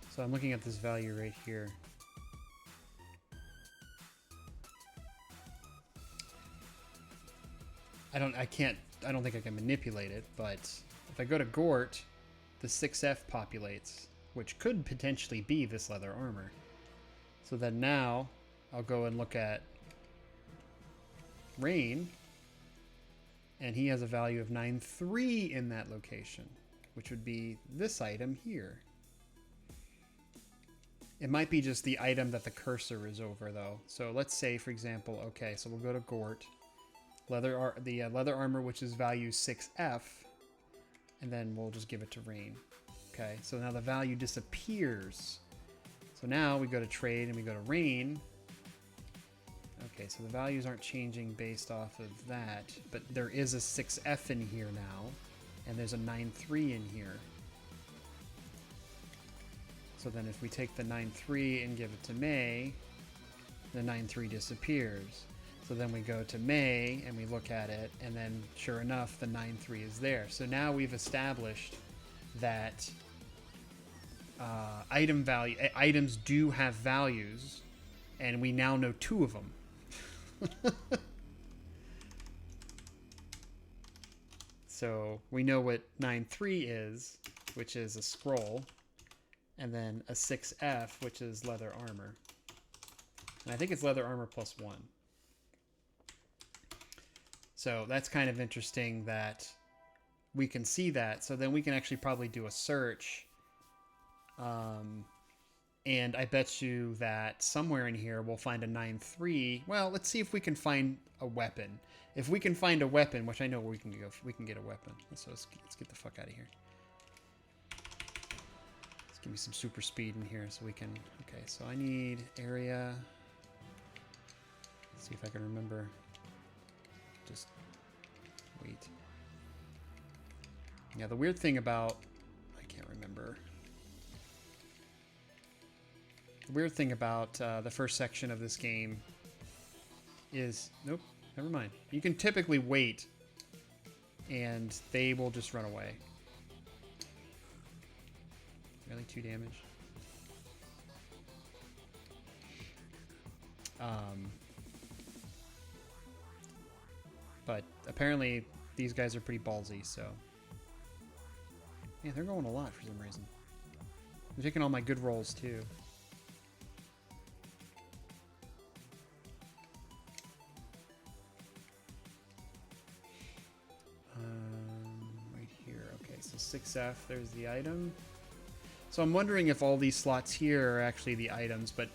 S1: So I'm looking at this value right here. I don't think I can manipulate it, but if I go to Gort, the 6F populates, which could potentially be this leather armor. So then now I'll go and look at Rein, and he has a value of 9.3 in that location, which would be this item here. It might be just the item that the cursor is over, though. So let's say, for example, okay, so we'll go to Gort, the leather armor, which is value 6F, and then we'll just give it to Rein. Okay, so now the value disappears. So now we go to trade and we go to Rein. Okay, so the values aren't changing based off of that, but there is a 6F in here now, and there's a 9.3 in here. So then if we take the 9.3 and give it to May, the 9.3 disappears. So then we go to May and we look at it, and then sure enough, the 9.3 is there. So now we've established that items do have values, and we now know 2 of them. So we know what 9.3 is, which is a scroll, and then a 6F, which is leather armor. And I think it's leather armor plus 1. So that's kind of interesting that we can see that. So then we can actually probably do a search. And I bet you that somewhere in here we'll find a 9.3. Well, let's see if we can find a weapon. If we can find a weapon, which I know we can get a weapon. So let's get the fuck out of here. Let's give me some super speed in here so we can... Okay, so I need area... Let's see if I can remember. Just wait. Yeah, the weird thing about... I can't remember. The weird thing about the first section of this game is... Nope, never mind. You can typically wait, and they will just run away. Really? 2 damage? But apparently these guys are pretty ballsy, so... Yeah, they're going a lot for some reason. They're taking all my good rolls, too. Right here. Okay, so 6F, there's the item. So I'm wondering if all these slots here are actually the items, but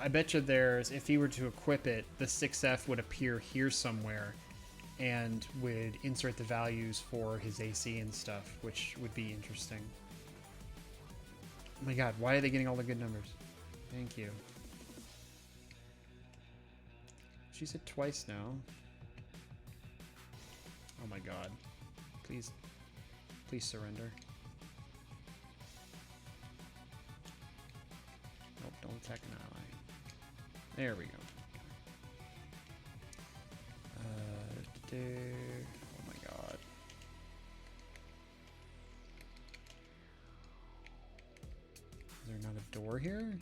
S1: I bet you there's, if he were to equip it, the 6F would appear here somewhere and would insert the values for his AC and stuff, which would be interesting. Oh my god, why are they getting all the good numbers? Thank you. She said twice now. Oh my god. Please, please surrender. Nope, don't attack an ally. There we go. Oh my god. Is there not a door here?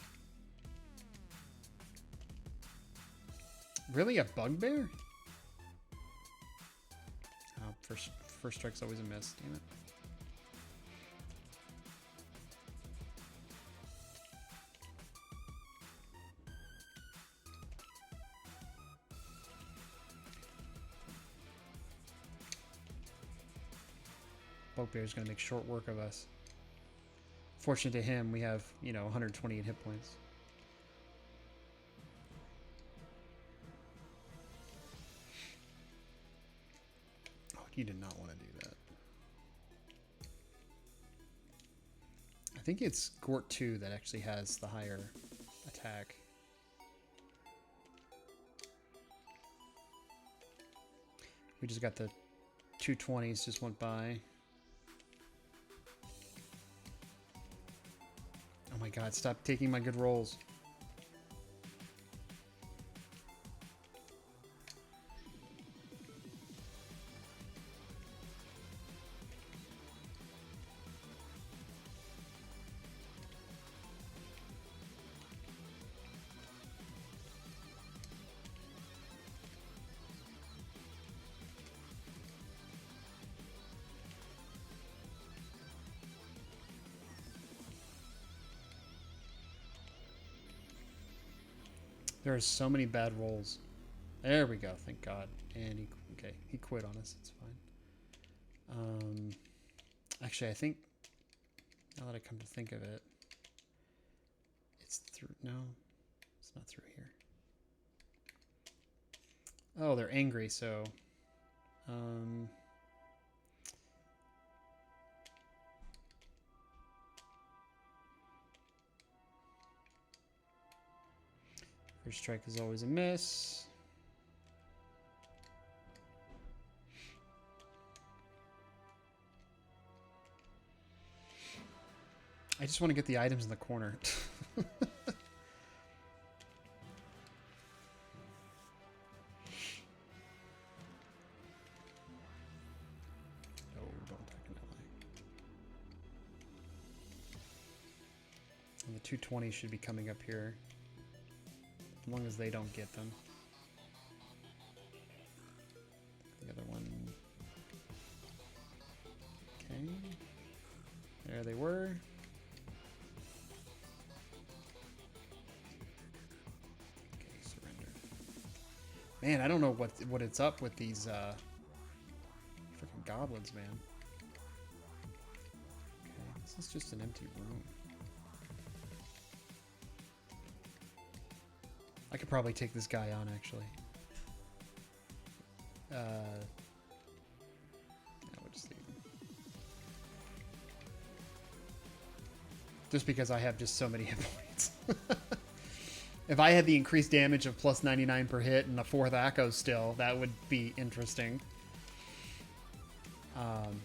S1: Really? A bugbear? Oh, first strike's always a miss, damn it. Bugbear's gonna make short work of us. Fortunate to him, we have, you know, 128 hit points. Oh, you did not want to do that. I think it's Gort 2 that actually has the higher attack. We just got the 220s just went by. Oh my god, stop taking my good rolls. There are so many bad rolls. There we go, thank God. And he quit on us, it's fine. Actually, I think, now that I come to think of it, it's through, no, it's not through here. Oh, they're angry, so, first strike is always a miss. I just want to get the items in the corner. Oh, don't attack an ally. And the 220 should be coming up here. As long as they don't get them. The other one. Okay. There they were. Okay, surrender. Man, I don't know what it's up with these freaking goblins, man. Okay, this is just an empty room. I could probably take this guy on, actually. Yeah, we'll just leave him. Just because I have just so many hit points. If I had the increased damage of plus 99 per hit and a 4th Echo still, that would be interesting.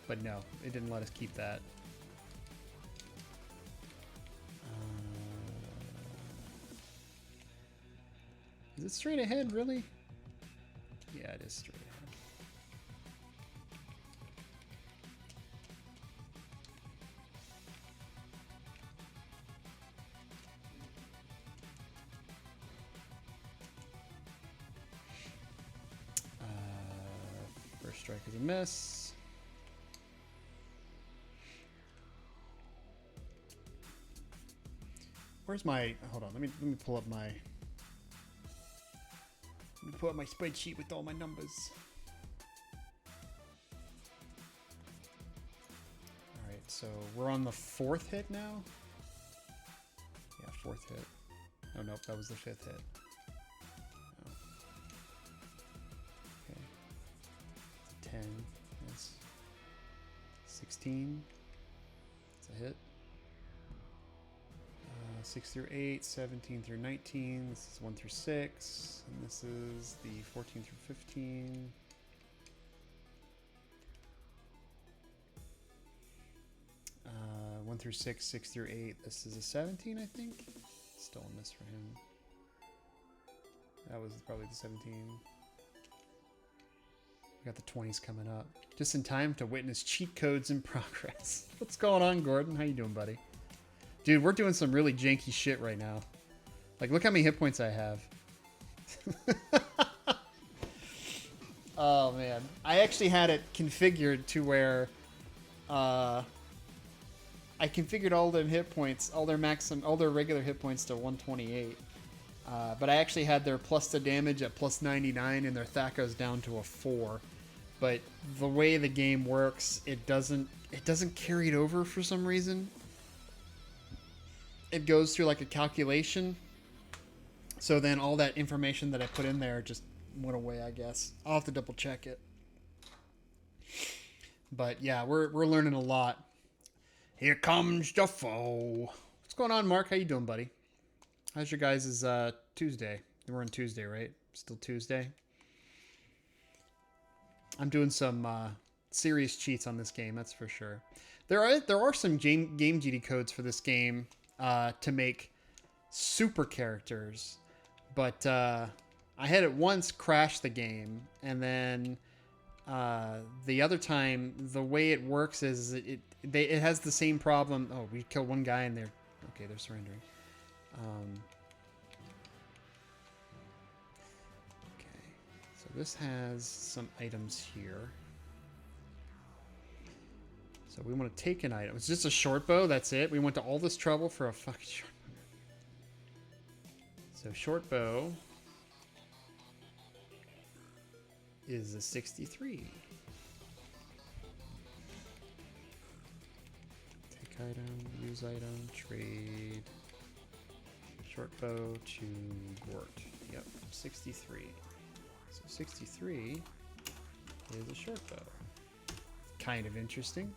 S1: But no, it didn't let us keep that. Is it straight ahead, really? Yeah, it is straight ahead. First strike is a miss. Where's my... Hold on, let me pull up my... Let me pull up my spreadsheet with all my numbers. Alright, so we're on the 4th hit now? Yeah, 4th hit. Oh, nope, that was the 5th hit. Oh. Okay. 10. That's 16. That's a hit. 6 through 8, 17 through 19. This is 1 through 6. And this is the 14 through 15. Uh, 1 through 6, 6 through 8. This is a 17, I think. Still a miss for him. That was probably the 17. We got the 20s coming up. Just in time to witness cheat codes in progress. What's going on, Gordon? How you doing, buddy? Dude, we're doing some really janky shit right now. Like, look how many hit points I have. Oh, man. I actually had it configured to where... I configured all their hit points, all their regular hit points to 128. But I actually had their plus the damage at plus 99 and their Thakos down to a 4. But the way the game works, it doesn't carry it over for some reason. It goes through like a calculation. So then all that information that I put in there just went away, I guess. I'll have to double check it. But yeah, we're learning a lot. Here comes the foe. What's going on, Mark? How you doing, buddy? How's your guys' Tuesday? We're on Tuesday, right? Still Tuesday. I'm doing some serious cheats on this game, that's for sure. There are some game GD codes for this game to make super characters, but I had it once crash the game, and then the other time the way it works is it has the same problem. Oh, we killed one guy and they're okay. They're surrendering. Okay, so this has some items here. So we want to take an item. It's just a short bow. That's it. We went to all this trouble for a fucking short bow. So short bow is a 63. Take item, use item, trade. Short bow to Gort. Yep, 63. So 63 is a short bow. Kind of interesting.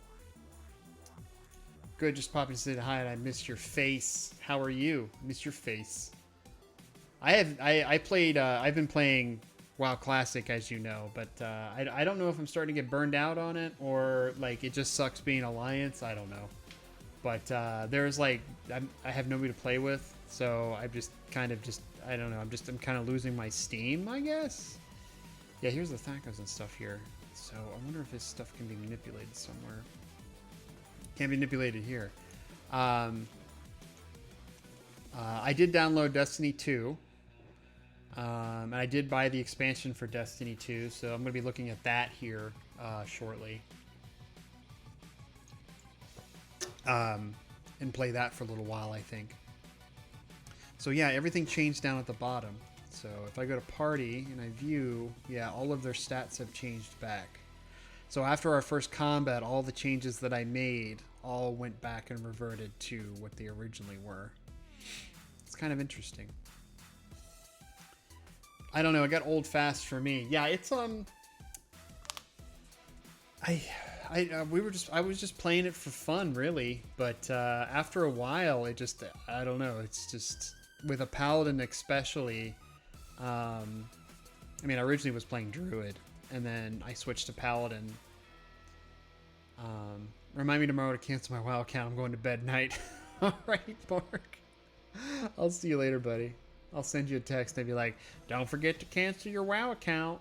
S1: Good, just popping to say hi, and I missed your face. How are you? Missed your face. I've been playing WoW Classic, as you know, but I don't know if I'm starting to get burned out on it, or like it just sucks being Alliance. I don't know. But there's like I have nobody to play with, so I'm just kind of I don't know. I'm kind of losing my steam, I guess. Yeah, here's the Thakos and stuff here. So I wonder if this stuff can be manipulated somewhere. Can't be manipulated here. I did download Destiny 2. And I did buy the expansion for Destiny 2, so I'm going to be looking at that here shortly. And play that for a little while, I think. So yeah, everything changed down at the bottom. So if I go to party and I view, yeah, all of their stats have changed back. So after our first combat, all the changes that I made all went back and reverted to what they originally were. It's kind of interesting. I don't know, it got old fast for me. Yeah, it's I was just playing it for fun, really, but after a while it just, I don't know, it's just with a paladin especially. I mean, I originally was playing druid, and then I switched to paladin. Remind me tomorrow to cancel my WoW account. I'm going to bed night. All right, Mark. I'll see you later, buddy. I'll send you a text and be like, don't forget to cancel your WoW account.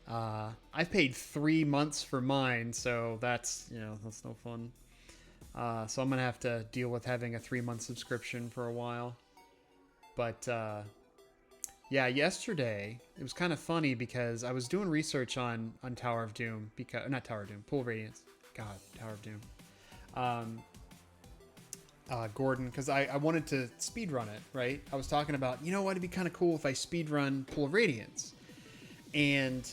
S1: I paid 3 months for mine, so that's that's no fun. So I'm gonna have to deal with having a 3-month subscription for a while. But yeah, yesterday it was kind of funny because I was doing research on Tower of Doom, because not Tower of Doom, Pool of Radiance. God, Tower of Doom. Gordon, because I wanted to speedrun it, right? I was talking about, you know what, it'd be kind of cool if I speedrun Pool of Radiance. And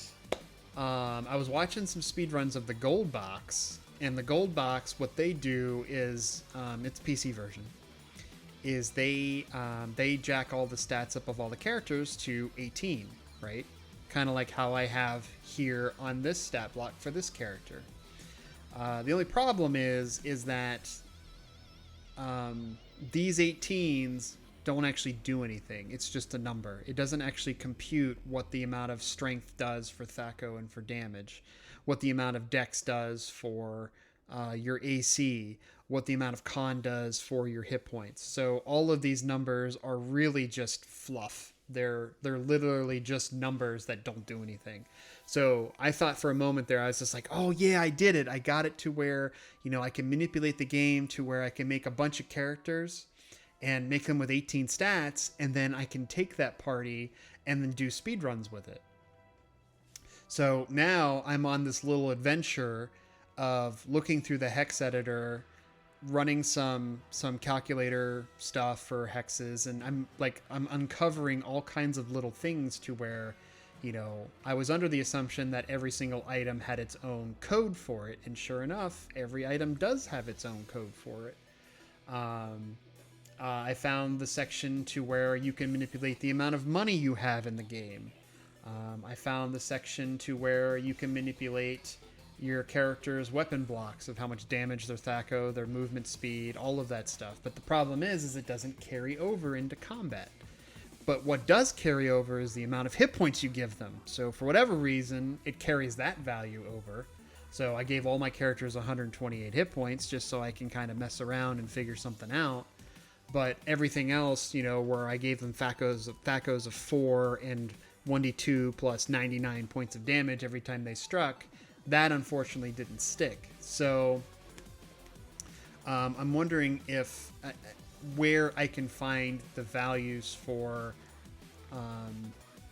S1: I was watching some speedruns of the Gold Box. And the Gold Box, what they do is, it's PC version, is they jack all the stats up of all the characters to 18, right? Kind of like how I have here on this stat block for this character. The only problem is that these 18s don't actually do anything. It's just a number. It doesn't actually compute what the amount of strength does for Thaco and for damage, what the amount of dex does for your AC, what the amount of con does for your hit points. So all of these numbers are really just fluff. They're literally just numbers that don't do anything. So I thought for a moment there, I was just like, oh yeah, I did it. I got it to where, I can manipulate the game to where I can make a bunch of characters and make them with 18 stats, and then I can take that party and then do speed runs with it. So now I'm on this little adventure of looking through the Hex Editor, running some calculator stuff for hexes, and I'm uncovering all kinds of little things to where, I was under the assumption that every single item had its own code for it, and sure enough, every item does have its own code for it. I found the section to where you can manipulate the amount of money you have in the game. I found the section to where you can manipulate your character's weapon blocks of how much damage their Thaco, their movement speed, all of that stuff. But the problem is it doesn't carry over into combat. But what does carry over is the amount of hit points you give them. So for whatever reason, it carries that value over. So I gave all my characters 128 hit points just so I can kind of mess around and figure something out. But everything else, where I gave them Thacos of 4 and 1d2 plus 99 points of damage every time they struck, that unfortunately didn't stick. So I'm wondering if where I can find the values for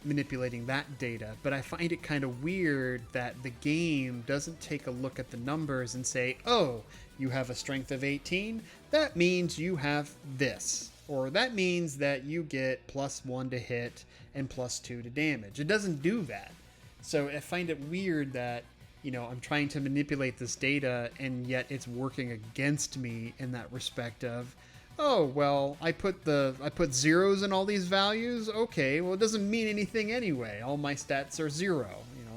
S1: manipulating that data. But I find it kind of weird that the game doesn't take a look at the numbers and say, oh, you have a strength of 18, that means you have this, or that means that you get +1 to hit and +2 to damage. It doesn't do that. So I find it weird that I'm trying to manipulate this data, and yet it's working against me in that respect of, oh, well, I put zeros in all these values. Okay, well, it doesn't mean anything anyway. All my stats are 0.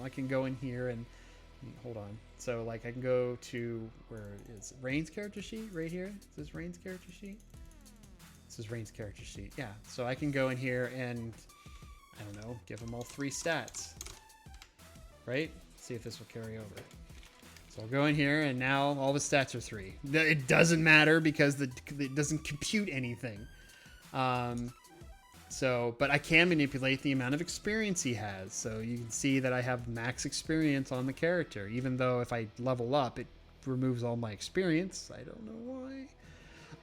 S1: I can go in here and hold on. So I can go to where is Rein's character sheet right here. Is this Rein's character sheet? This is Rein's character sheet. Yeah. So I can go in here and I don't know, give them all 3 stats. Right? See if this will carry over. So I'll go in here, and now all the stats are 3. It doesn't matter because it doesn't compute anything. But I can manipulate the amount of experience he has. So you can see that I have max experience on the character, even though if I level up, it removes all my experience. I don't know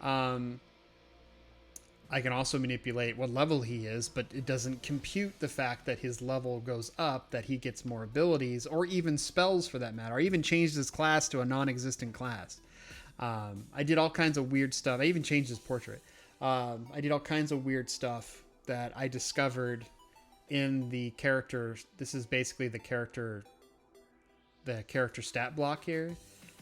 S1: why. I can also manipulate what level he is, but it doesn't compute the fact that his level goes up, that he gets more abilities, or even spells for that matter. I even changed his class to a non-existent class. I did all kinds of weird stuff. I even changed his portrait. I did all kinds of weird stuff that I discovered in the character. This is basically the character stat block here.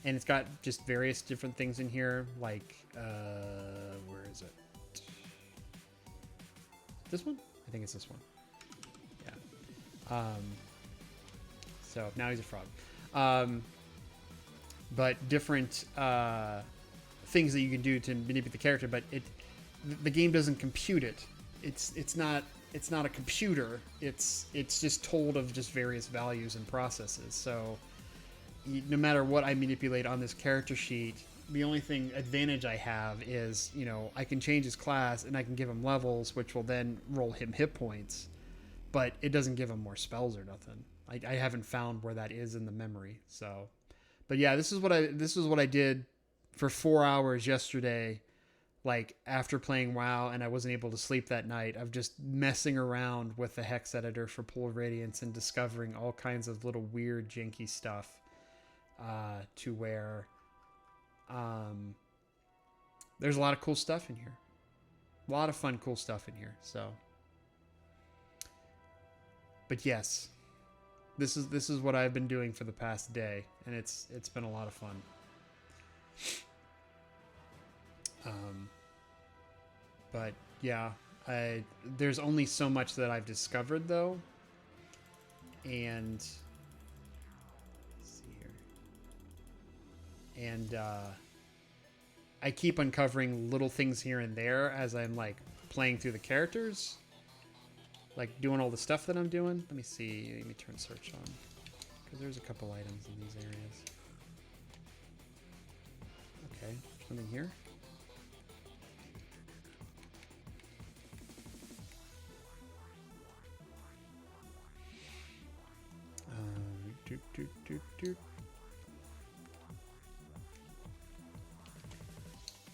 S1: And it's got just various different things in here, like, where is it? This one? I think it's this one. Yeah. So now he's a frog. But different things that you can do to manipulate the character. But the game doesn't compute it. It's not a computer. It's just told of just various values and processes. So no matter what I manipulate on this character sheet, the only advantage I have is, you know, I can change his class and I can give him levels, which will then roll him hit points, but it doesn't give him more spells or nothing. I haven't found where that is in the memory. So, but yeah, this is what I did for 4 hours yesterday. Like after playing WoW and I wasn't able to sleep that night, of just messing around with the Hex Editor for Pool of Radiance and discovering all kinds of little weird janky stuff, to where there's a lot of cool stuff in here. A lot of fun, cool stuff in here. So, but yes, this is what I've been doing for the past day, and it's been a lot of fun. But yeah, there's only so much that I've discovered though, and let's see here, and I keep uncovering little things here and there as I'm like playing through the characters, like doing all the stuff that I'm doing. Let me see. Let me turn search on, because there's a couple items in these areas. Okay, something here.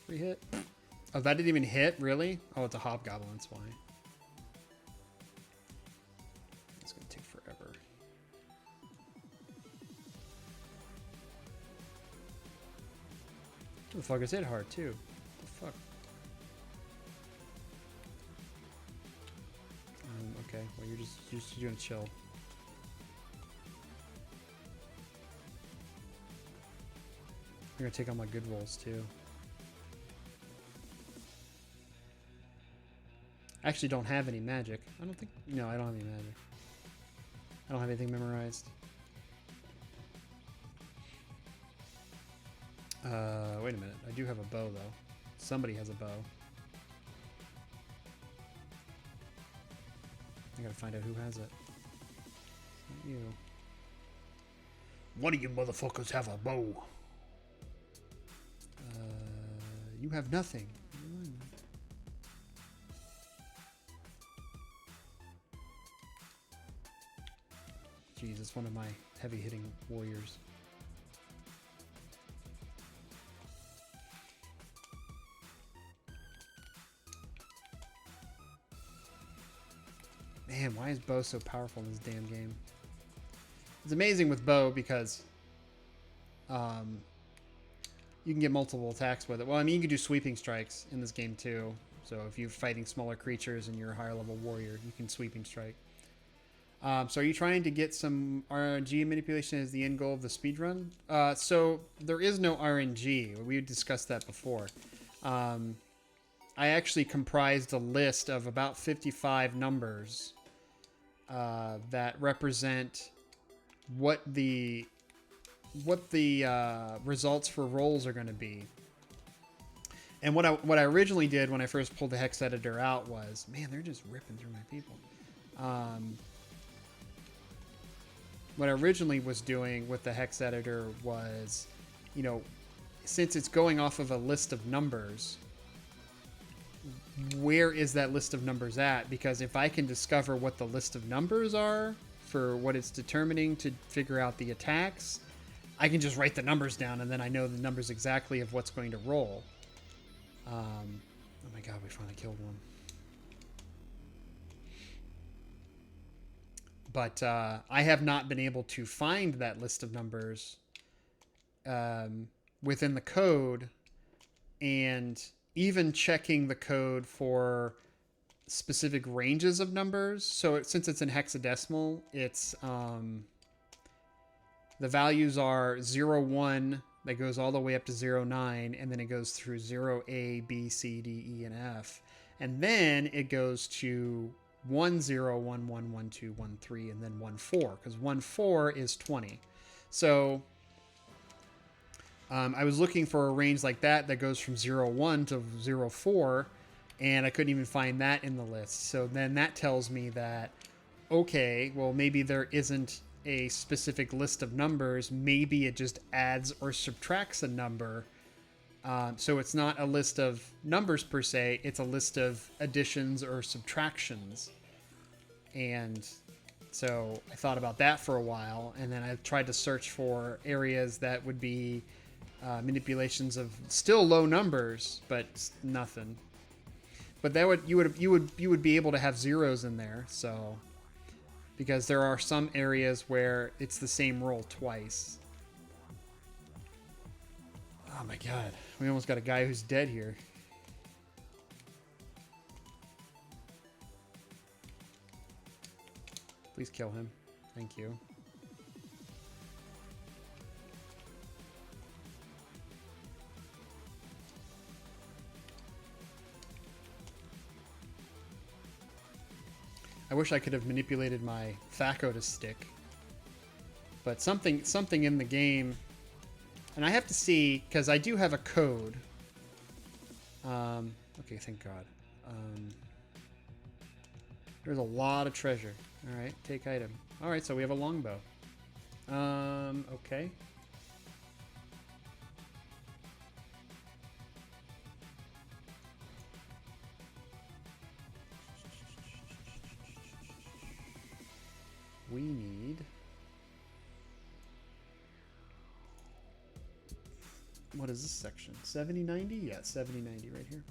S1: Free hit. Oh, that didn't even hit? Really? Oh, it's a hobgoblin, that's why. It's gonna take forever. The fuck is it hard too? The fuck? Okay, well you're just doing chill. I'm gonna take all my good rolls too. I actually don't have any magic. I don't think. No, I don't have any magic. I don't have anything memorized. Wait a minute. I do have a bow though. Somebody has a bow. I gotta find out who has it. Not you. One of you motherfuckers have a bow. You have nothing. Jeez, it's one of my heavy-hitting warriors. Man, why is bow so powerful in this damn game? It's amazing with bow because you can get multiple attacks with it. Well, I mean, you can do sweeping strikes in this game too. So if you're fighting smaller creatures and you're a higher level warrior, you can sweeping strike. So are you trying to get some RNG manipulation as the end goal of the speedrun? So there is no RNG. We discussed that before. I actually comprised a list of about 55 numbers that represent what the results for rolls are going to be. And what I originally did when I first pulled the Hex Editor out was, man, they're just ripping through my people. What I originally was doing with the Hex Editor was, you know, since it's going off of a list of numbers, where is that list of numbers at? Because if I can discover what the list of numbers are for what it's determining to figure out the attacks, I can just write the numbers down and then I know the numbers exactly of what's going to roll. Oh my god, we finally killed one. But I have not been able to find that list of numbers within the code, and even checking the code for specific ranges of numbers. So since it's in hexadecimal, it's the values are 0, 1, that goes all the way up to 0, 9, and then it goes through 0, A, B, C, D, E, and F. And then it goes to 1, 0, 1, 1, 1, 2, 1, 3, and then 1, 4, because 1, 4 is 20. So I was looking for a range like that that goes from 0, 1 to 0, 4, And I couldn't even find that in the list. So then that tells me that, okay, well, maybe there isn't a specific list of numbers. Maybe it just adds or subtracts a number. So it's not a list of numbers per se. It's a list of additions or subtractions. And so I thought about that for a while. And then I tried to search for areas that would be manipulations of still low numbers, but nothing. But that would you would be able to have zeros in there. So because there are some areas where it's the same roll twice. Oh my god. We almost got a guy who's dead here. Please kill him. Thank you. I wish I could have manipulated my Thaco to stick. But something in the game... And I have to see, because I do have a code. Okay, thank God. There's a lot of treasure. Alright, take item. Alright, so we have a longbow. Okay. We need... What is this section? 7090? Yeah, 7090 right here.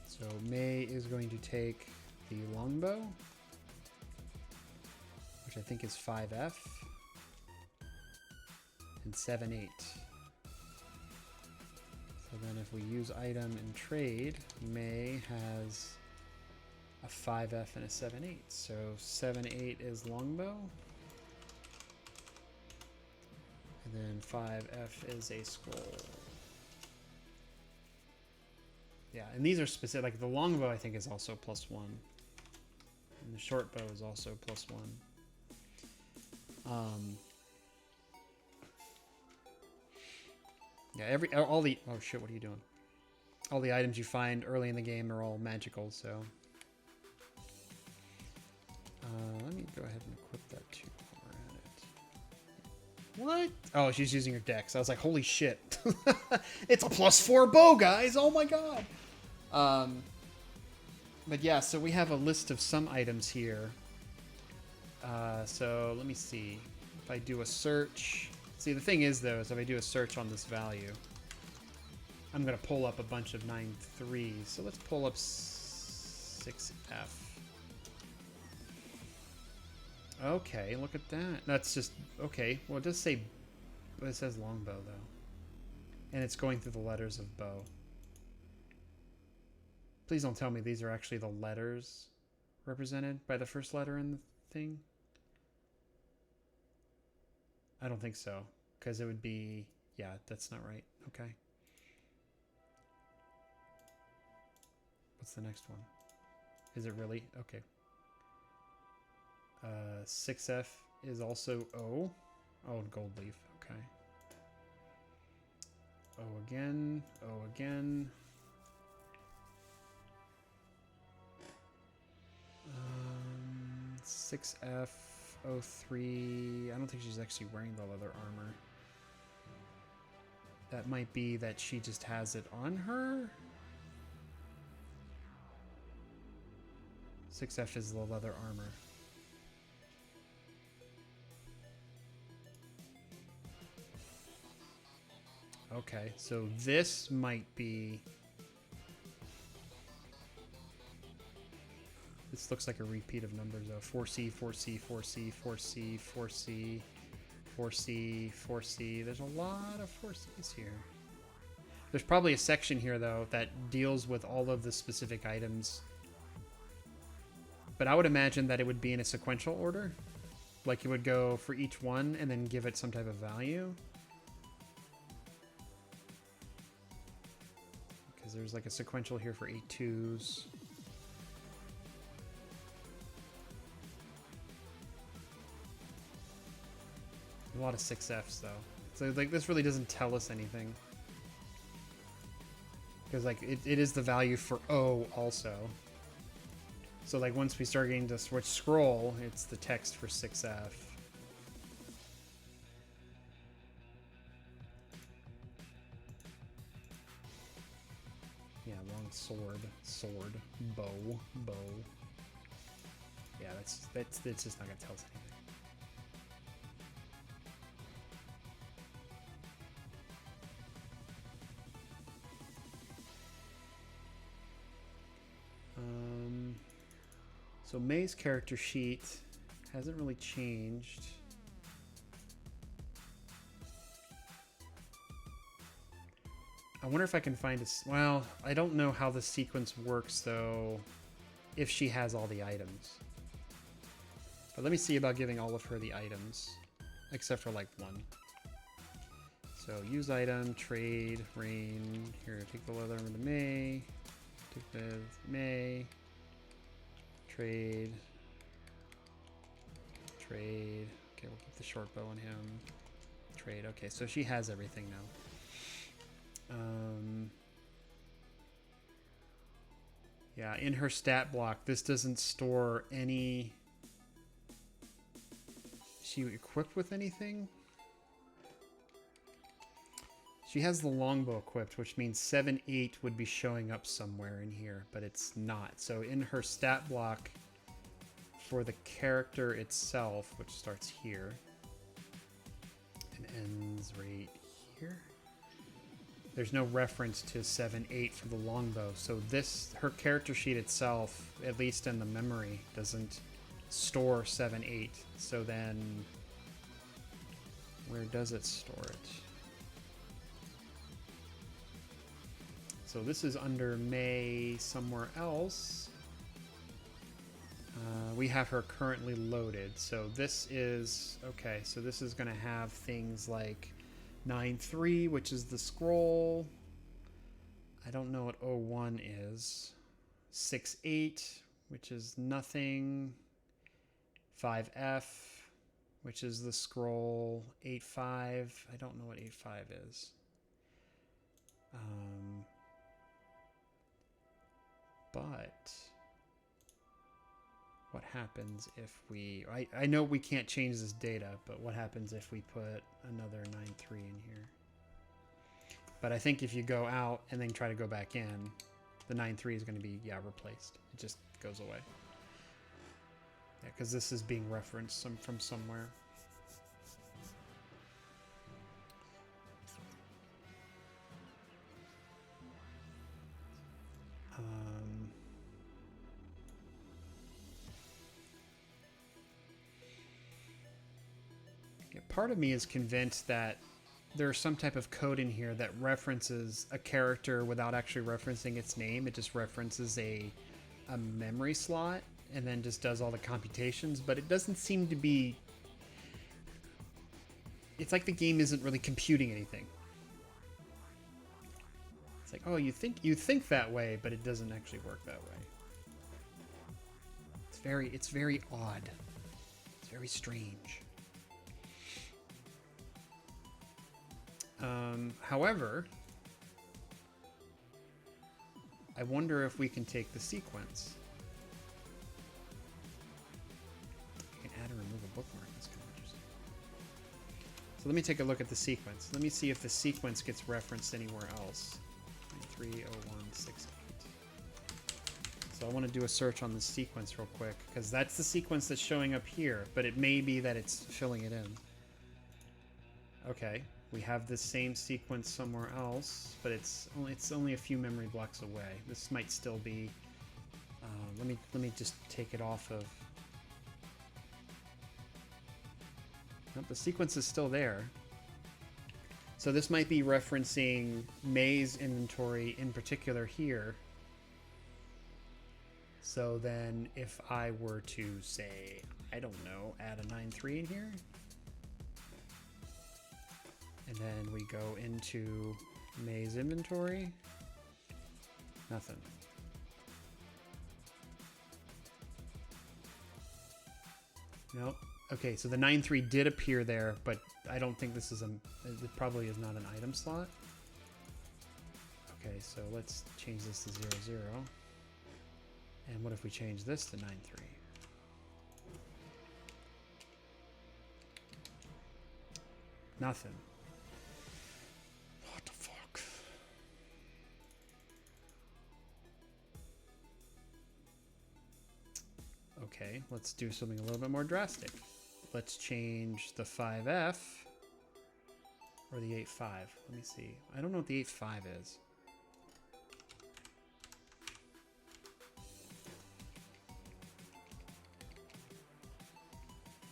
S1: So May is going to take the longbow, which I think is 5F, and 7-8. So then if we use item and trade, May has a 5F and a 7-8. So 7-8 is longbow. And then 5F is a scroll. Yeah, and these are specific. Like the longbow I think is also +1. And the short bow is also +1. Yeah, all the... Oh shit, what are you doing? All the items you find early in the game are all magical, so... let me go ahead and equip that too while we're at it. What? Oh, she's using her dex. I was like, holy shit. It's a +4 bow, guys. Oh my god. But yeah, so we have a list of some items here. So let me see. If I do a search... See, the thing is, though, is if I do a search on this value, I'm going to pull up a bunch of 9.3s. So let's pull up 6F. Okay, look at that. That's just... Okay, well, it does say... It says longbow, though. And it's going through the letters of bow. Please don't tell me these are actually the letters represented by the first letter in the thing. I don't think so, because it would be... Yeah, that's not right. Okay. What's the next one? Is it really? Okay. 6F is also O. Oh, gold leaf. Okay. O again. O again. 6F. 03. I don't think she's actually wearing the leather armor. That might be that she just has it on her. 6F is the leather armor. Okay, so this might be... This looks like a repeat of numbers though. 4C, 4C, 4C, 4C, 4C, 4C, 4C. There's a lot of 4Cs here. There's probably a section here though that deals with all of the specific items. But I would imagine that it would be in a sequential order. Like you would go for each one and then give it some type of value. Because there's like a sequential here for 8 2s. A lot of 6Fs though. So like this really doesn't tell us anything. Because like it is the value for O also. So like once we start getting to switch scroll, it's the text for 6F. Yeah, long sword, bow. Yeah, that's just not gonna tell us anything. So May's character sheet hasn't really changed. I wonder if I can find a... Well, I don't know how the sequence works, though, if she has all the items. But let me see about giving all of her the items, except for, like, one. So, use item, trade, Rein. Here, take the leather with the May. Take the May. Trade. Okay, we'll keep the short bow on him. Trade. Okay, so she has everything now. Yeah, in her stat block, this doesn't store any... Is she equipped with anything? She has the longbow equipped, which means 7-8 would be showing up somewhere in here, but it's not. So in her stat block for the character itself, which starts here and ends right here, there's no reference to 7-8 for the longbow. So this, her character sheet itself, at least in the memory, doesn't store 7-8. So then where does it store it? So this is under May somewhere else. We have her currently loaded. So this is, okay, so this is going to have things like 9-3, which is the scroll. I don't know what 01 is. 6-8, which is nothing. 5F, which is the scroll. 8-5, I don't know what 8-5 is. But what happens if we... I know we can't change this data, but what happens if we put another 9-3 in here? But I think if you go out and then try to go back in, the 9-3 is going to be, yeah, replaced. It just goes away. Yeah, because this is being referenced from somewhere. Part of me is convinced that there's some type of code in here that references a character without actually referencing its name. It just references a memory slot and then just does all the computations, but it doesn't seem to be... It's like the game isn't really computing anything. It's like, oh, you think that way, but it doesn't actually work that way. It's very odd. It's very strange. However, I wonder if we can take the sequence. I can add or remove a bookmark. That's kind of interesting. So let me take a look at the sequence. Let me see if the sequence gets referenced anywhere else. 30168. So I want to do a search on the sequence real quick, because that's the sequence that's showing up here, but it may be that it's filling it in. Okay. We have the same sequence somewhere else, but it's only a few memory blocks away. This might still be. Let me just take it off of. Nope, the sequence is still there. So this might be referencing May's inventory in particular here. So then, if I were to say, I don't know, add a 9-3 in here. And then we go into May's inventory. Nothing. Nope. Okay, so the 9-3 did appear there, but I don't think this is it probably is not an item slot. Okay, so let's change this to 0-0. And what if we change this to 9-3? Nothing. What the fuck? Okay, let's do something a little bit more drastic. Let's change the 5F or the 8-5. Let me see. I don't know what the 8-5 is.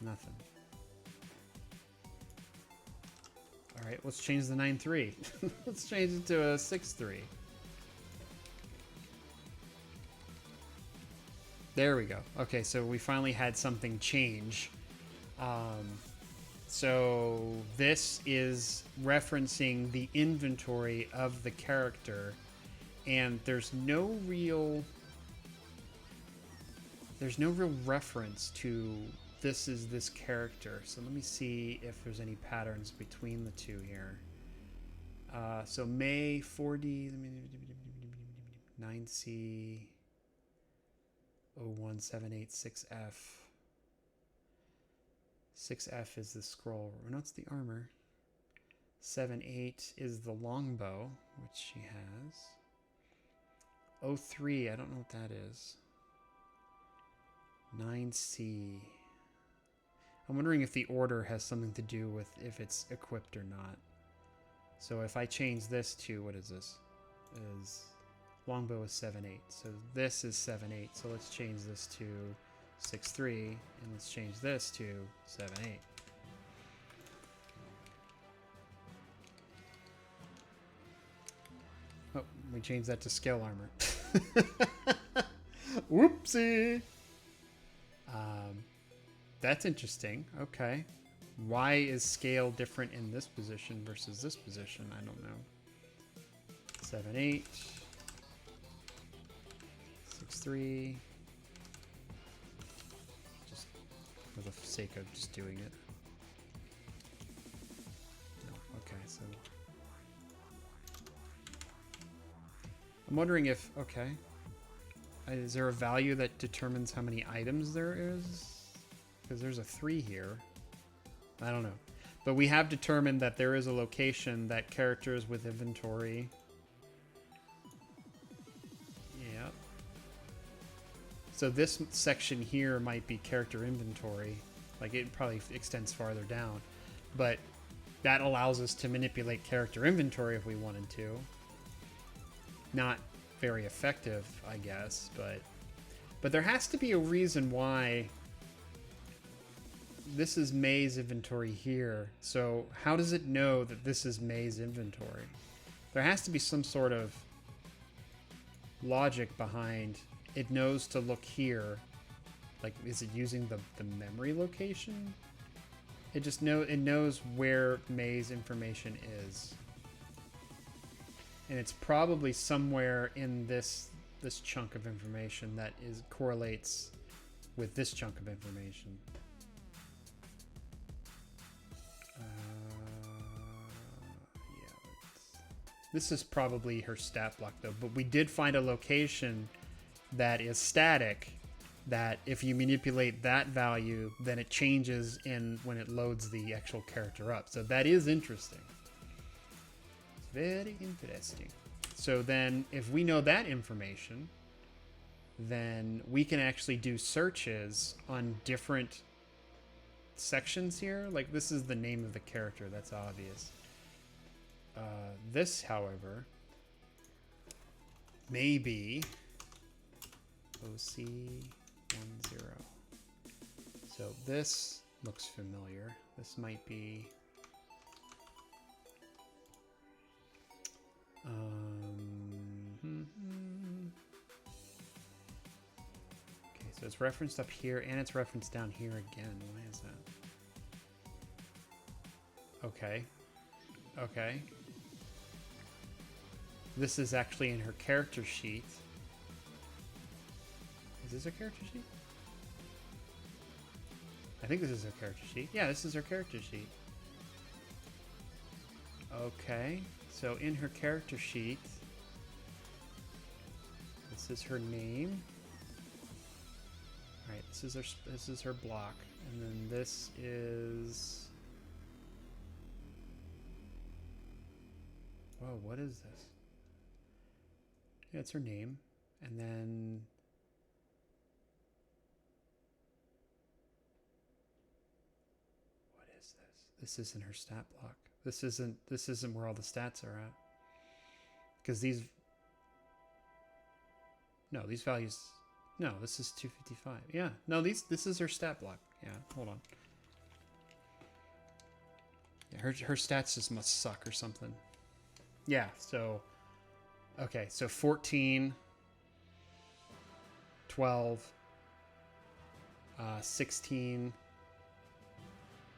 S1: Nothing. All right, let's change the 9-3. Let's change it to a 6-3. There we go. Okay, so we finally had something change. So this is referencing the inventory of the character, and there's no real reference to this is this character. So let me see if there's any patterns between the two here. So May 4D 9C 01786F. 6F is the scroll. No, it's the armor. 7-8 is the longbow, which she has. 03, I don't know what that is. 9C. I'm wondering if the order has something to do with if it's equipped or not. So if I change this to, what is this? Is longbow is 7-8. So this is 7-8. So let's change this to 6-3, and let's change this to 7-8. Oh, we changed that to scale armor. Whoopsie! That's interesting. Okay. Why is scale different in this position versus this position? I don't know. 7-8. 6-3. Just for the sake of just doing it. No. Okay, so I'm wondering if, okay. Is there a value that determines how many items there is? Because there's a 3 here. I don't know. But we have determined that there is a location that characters with inventory. Yep. So this section here might be character inventory. Like it probably extends farther down. But that allows us to manipulate character inventory if we wanted to. Not very effective, I guess, but there has to be a reason why this is May's inventory here. So how does it know that this is May's inventory? There has to be some sort of logic behind it knows to look here. Like, is it using the memory location? It just it knows where May's information is. And it's probably somewhere in this chunk of information that correlates with this chunk of information. This is probably her stat block though, but we did find a location that is static, that if you manipulate that value, then it changes when it loads the actual character up. So that is interesting. It's very interesting. So then if we know that information, then we can actually do searches on different sections here. Like this is the name of the character, that's obvious. This, however, may be OC10. So this looks familiar. This might be okay, so it's referenced up here and it's referenced down here again. Why is that? Okay. Okay. This is actually in her character sheet. Is this a character sheet? I think this is her character sheet. Yeah, this is her character sheet. Okay, so in her character sheet, this is her name. All right, this is her block, and then this is. Whoa, what is this? Yeah, it's her name, and then. What is this? This isn't her stat block. This isn't where all the stats are at. Because these. No, these values. No, this is 255. Yeah, no, this is her stat block. Yeah, hold on. Yeah, her stats just must suck or something. Yeah, so. Okay, so 14, 12, 16,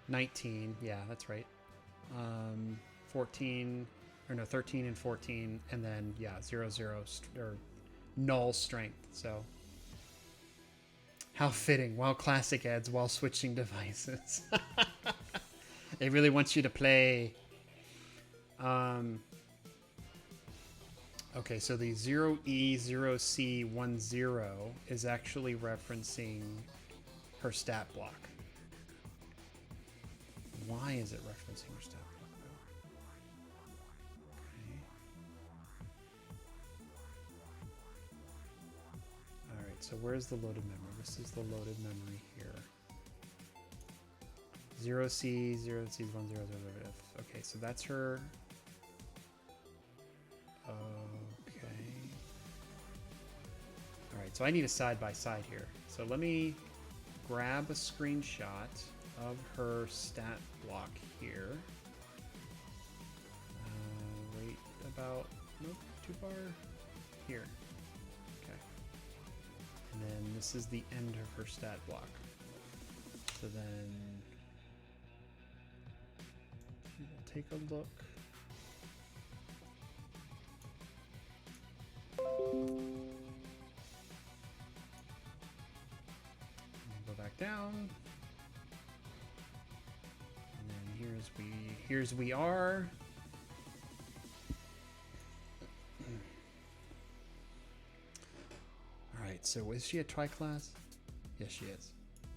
S1: 19. Yeah, that's right. 14, or no, 13 and 14, and then, yeah, 0, 0, or null strength, so. How fitting. While classic adds while switching devices. They really want you to play. Okay, so the 0E0C10 is actually referencing her stat block. Why is it referencing her stat block, though? Okay. Alright, so where's the loaded memory? This is the loaded memory here. 0C, 0C10, okay, so that's her. Okay. Alright, so I need a side-by-side here. So let me grab a screenshot of her stat block here. Right about, nope, too far. Here. Okay. And then this is the end of her stat block. So then we'll take a look. Go back down. And then here's we are. Alright, so is she a tri-class? Yes, she is.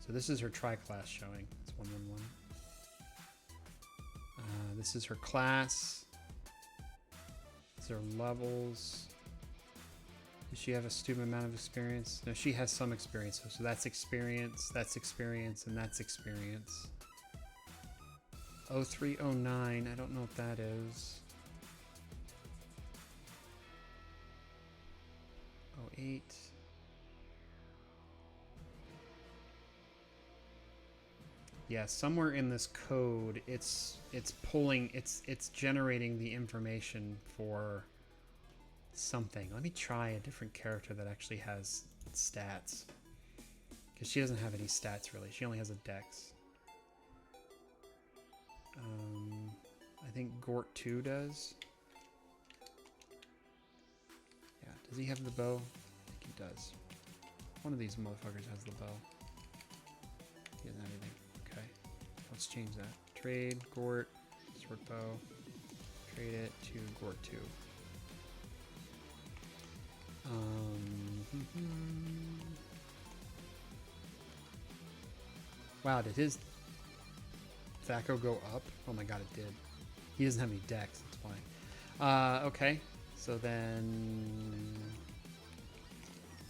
S1: So this is her tri-class showing. It's 111. This is her class. These are levels. Does she have a stupid amount of experience? No, she has some experience. So that's experience, and that's experience. 0309, I don't know what that is. 08. Yeah, somewhere in this code, it's generating the information for something. Let me try a different character that actually has stats, because she doesn't have any stats really. She only has a dex. I think Gort 2 does. Yeah, does he have the bow? I think he does. One of these motherfuckers has the bow. He doesn't have anything. Okay, let's change that. Trade Gort, sword bow. Trade it to Gort 2. Wow, did his Thaco go up? Oh my god, it did. He doesn't have any dex, that's why. Okay, so then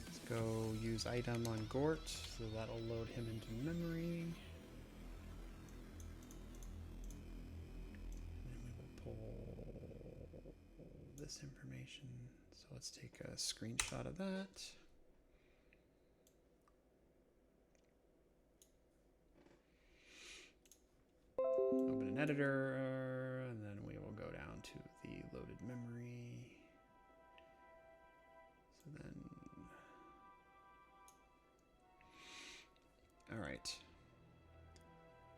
S1: let's go use item on Gort, so that'll load him into memory. And we will pull this information. So let's take a screenshot of that. Open an editor, and then we will go down to the loaded memory. So then, all right.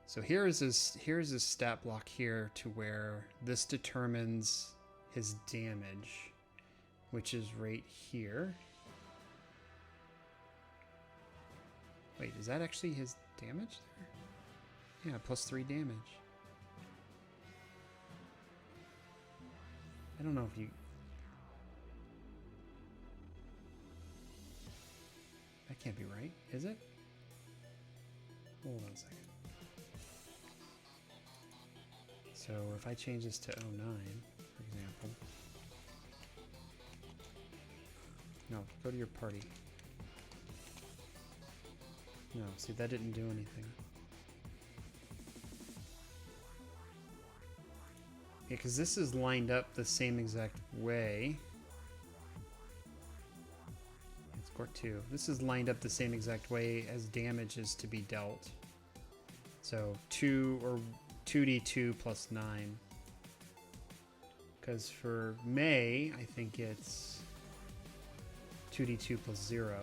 S1: So here's his stat block here, to where this determines his damage, which is right here. Wait, is that actually his damage there? Yeah, +3 damage. I don't know if you... That can't be right, is it? Hold on a second. So if I change this to 09, for example. No, go to your party. No, see, that didn't do anything. Yeah, because this is lined up the same exact way. It's Court 2. This is lined up the same exact way as damage is to be dealt. So 2 or 2d2 plus 9. Because for May, I think it's 2d2 plus 0.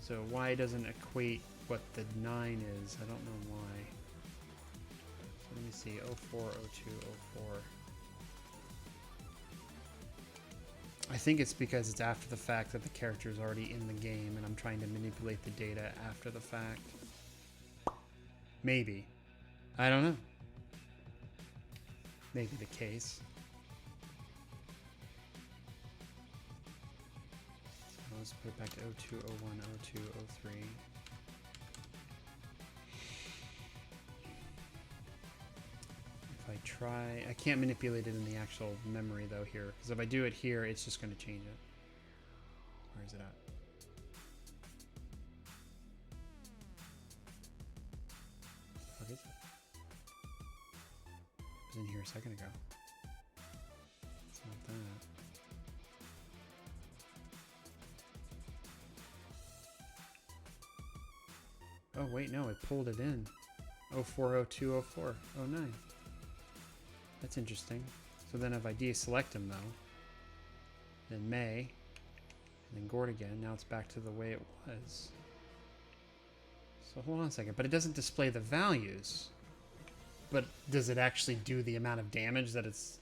S1: So why doesn't equate what the 9 is? I don't know why. So let me see. 04, 02, 04. I think it's because it's after the fact that the character is already in the game and I'm trying to manipulate the data after the fact. Maybe. I don't know. Maybe the case. So let's put it back to 02, 01, 02, 03. If I try... I can't manipulate it in the actual memory though here. Because if I do it here, it's just going to change it. Where is it at? What is it? It was in here a second ago. It's not that. Oh wait, no, it pulled it in. 04, 02, 04, 09. That's interesting. So then if I deselect him though, then May, and then Gord again, now it's back to the way it was. So hold on a second, but it doesn't display the values. But does it actually do the amount of damage that it's...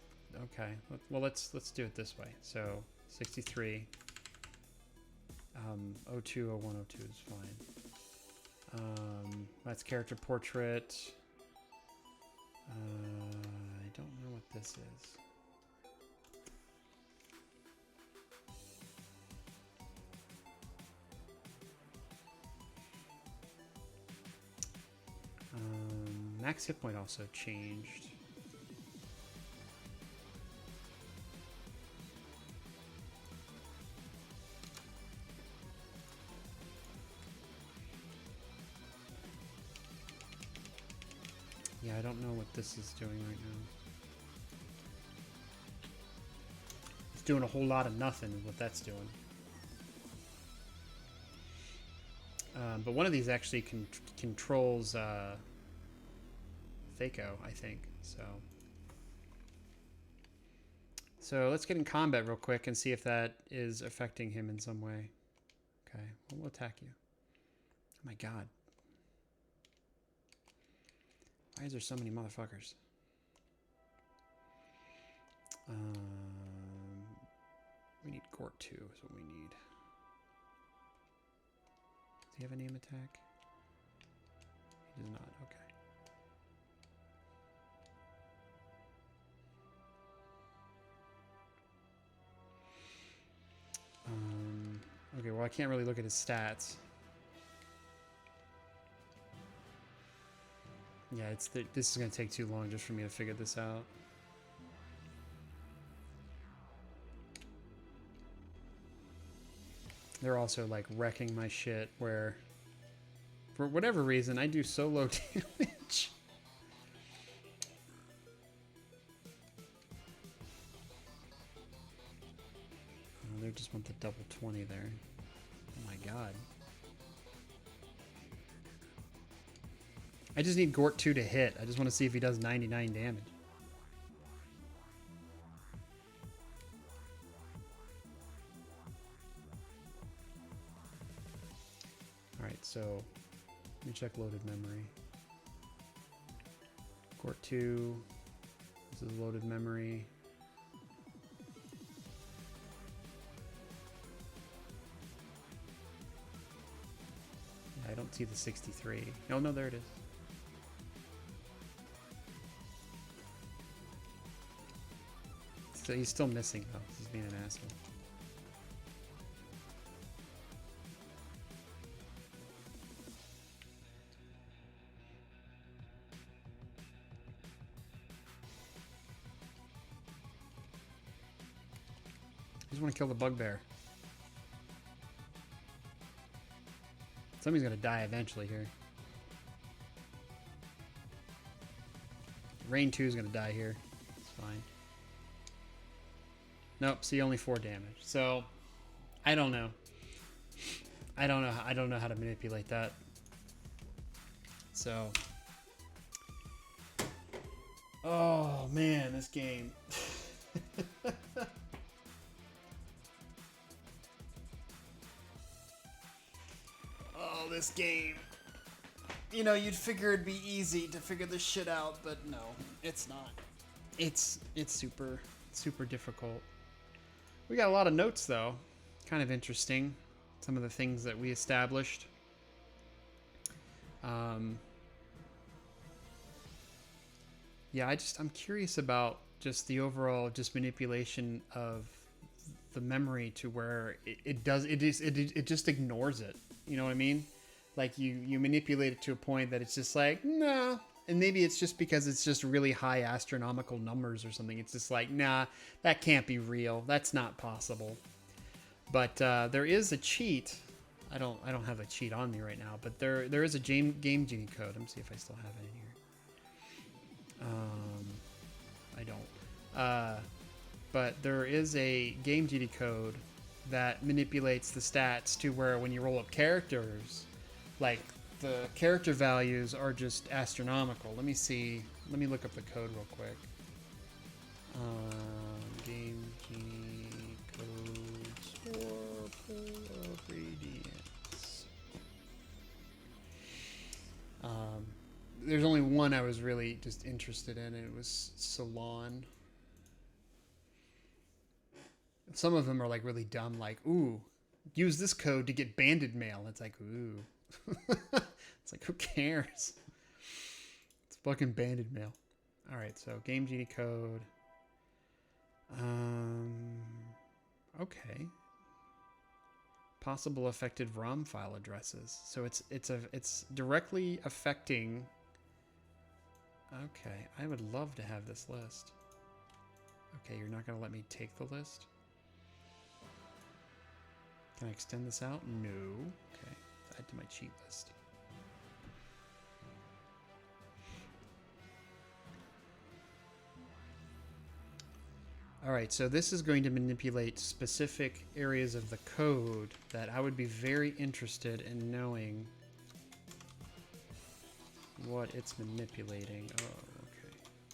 S1: Okay, well let's do it this way. So 63, 02, 01, 02 is fine. That's character portrait. I don't know what this is. Max hit point also changed. Yeah, I don't know what this is doing right now. It's doing a whole lot of nothing is what that's doing. But one of these actually controls Thaco, I think. So let's get in combat real quick and see if that is affecting him in some way. Okay, well, we'll attack you. Oh my god. Why is there so many motherfuckers? We need Gort 2 is what we need. Does he have a name attack? He does not, okay. Okay, well I can't really look at his stats. Yeah, this is going to take too long just for me to figure this out. They're also like wrecking my shit where for whatever reason I do so low damage. Oh, they just want the double 20 there. Oh my god. I just need Gort 2 to hit. I just want to see if he does 99 damage. Alright, so let me check loaded memory. Gort 2. This is loaded memory. I don't see the 63. No, there it is. He's still missing though. He's being an asshole. I just want to kill the bugbear. Somebody's gonna die eventually here. Rein 2 is gonna die here. It's fine. Nope. See, only 4 damage. So, I don't know. I don't know how to manipulate that. So, oh man, this game. Oh, this game. You know, you'd figure it'd be easy to figure this shit out, but no, it's not. It's super difficult. We got a lot of notes though. Kind of interesting. Some of the things that we established. Yeah, I'm curious about just the overall manipulation of the memory to where it just ignores it. You know what I mean? Like you manipulate it to a point that it's just like, nah. And maybe it's just because it's just really high astronomical numbers or something. It's just like, nah, that can't be real. That's not possible. But there is a cheat. I don't have a cheat on me right now, but there is a Game Genie code. Let me see if I still have it in here. I don't. But there is a Game Genie code that manipulates the stats to where when you roll up characters, like the character values are just astronomical. Let me see. Let me look up the code real quick. Game Genie codes for Pull of Radiance. There's only one I was really just interested in, and it was Salon. Some of them are like really dumb, like, ooh, use this code to get banded mail. It's like, ooh. It's like, who cares? It's fucking banded mail. Alright, so Game Genie code. Okay. Possible affected ROM file addresses. So it's directly affecting. Okay, I would love to have this list. Okay, you're not gonna let me take the list? Can I extend this out? No. Okay, add to my cheat list. Alright, so this is going to manipulate specific areas of the code that I would be very interested in knowing what it's manipulating. Oh,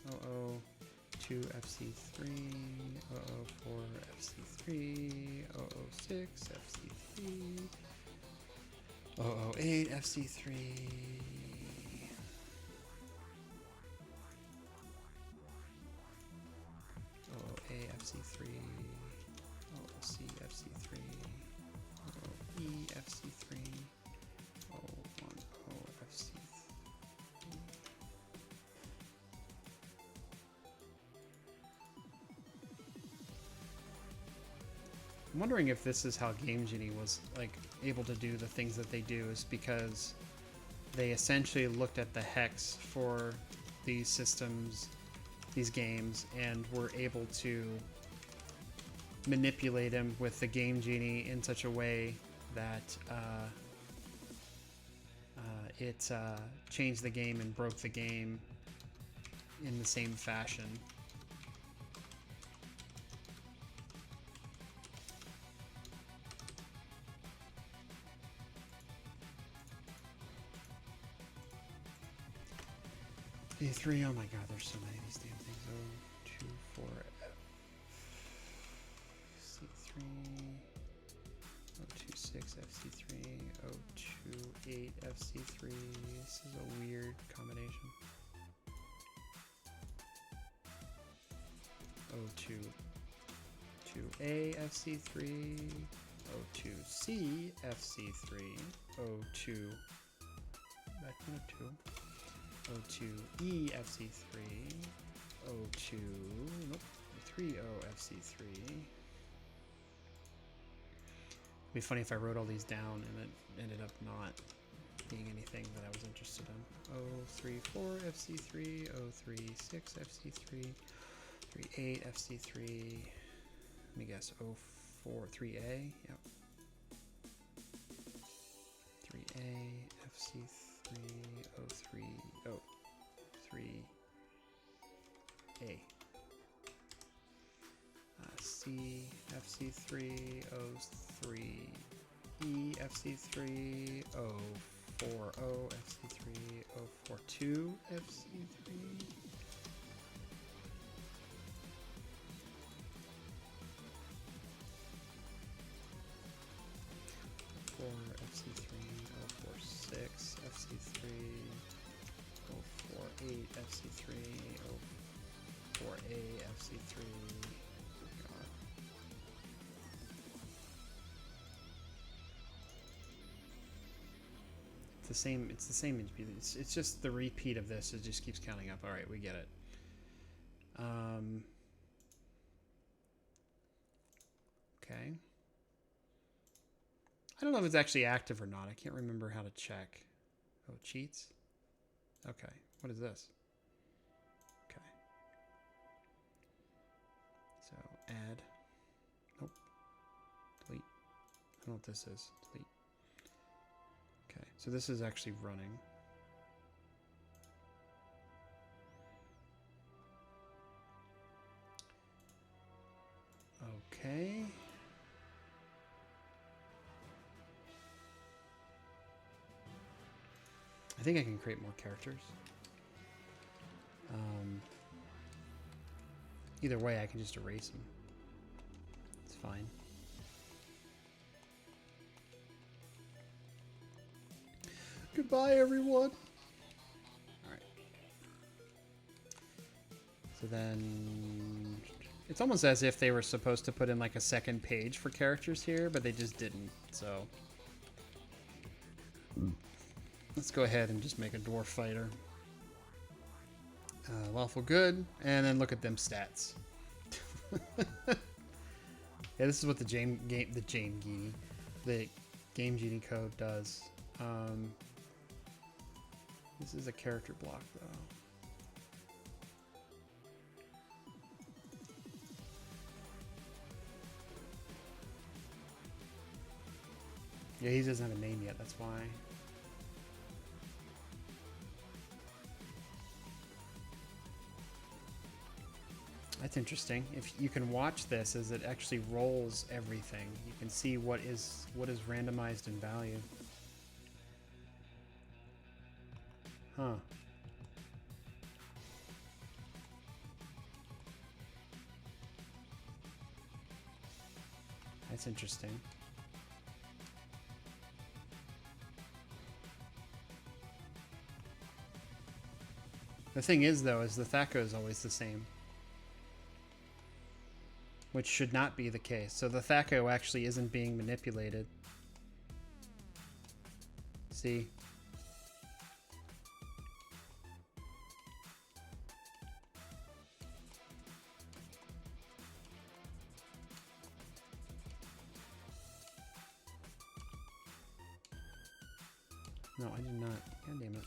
S1: okay. 2 FC3, 4 FC3, 6 FC3, 8 FC3. FC3, C FC3, E FC3, 10 FC3. I'm wondering if this is how Game Genie was like able to do the things that they do, is because they essentially looked at the hex for these systems, these games, and were able to manipulate them with the Game Genie in such a way that it changed the game and broke the game in the same fashion. E3, oh my god, there's so many of these damn things. 2, 4, FC3, 6, FC3, 8, FC3. This is a weird combination. 2A, FC3, 2C, FC3, 2, back to 2. 2E FC3, 2, nope, 30FC3. It'd be funny if I wrote all these down and it ended up not being anything that I was interested in. 034FC3, 036FC3, 38FC3. Let me guess, 043A. Yep. 3A, FC3, 03, oh, 3A. C, FC3, 03, E, FC3, 040, FC3, 042, FC3. FC3, 046, FC3, 048, FC3, 04A, FC3. God. It's the same. It's just the repeat of this. It just keeps counting up. All right, we get it. Okay. I don't know if it's actually active or not. I can't remember how to check. Oh, cheats? Okay. What is this? Okay. So, add. Nope. Delete. I don't know what this is. Delete. Okay. So this is actually running. Okay. I think I can create more characters. Either way, I can just erase them. It's fine. Goodbye, everyone. All right. So then, it's almost as if they were supposed to put in like a second page for characters here, but they just didn't. So. Let's go ahead and just make a dwarf fighter. Lawful good, and then look at them stats. Yeah, this is what the Game Genie code does. This is a character block though. Yeah, he doesn't have a name yet. That's why. That's interesting. If you can watch this as it actually rolls everything, you can see what is randomized in value. Huh. That's interesting. The thing is, though, is the THACO is always the same. Which should not be the case. So the THACO actually isn't being manipulated. See? No, I did not. God damn it.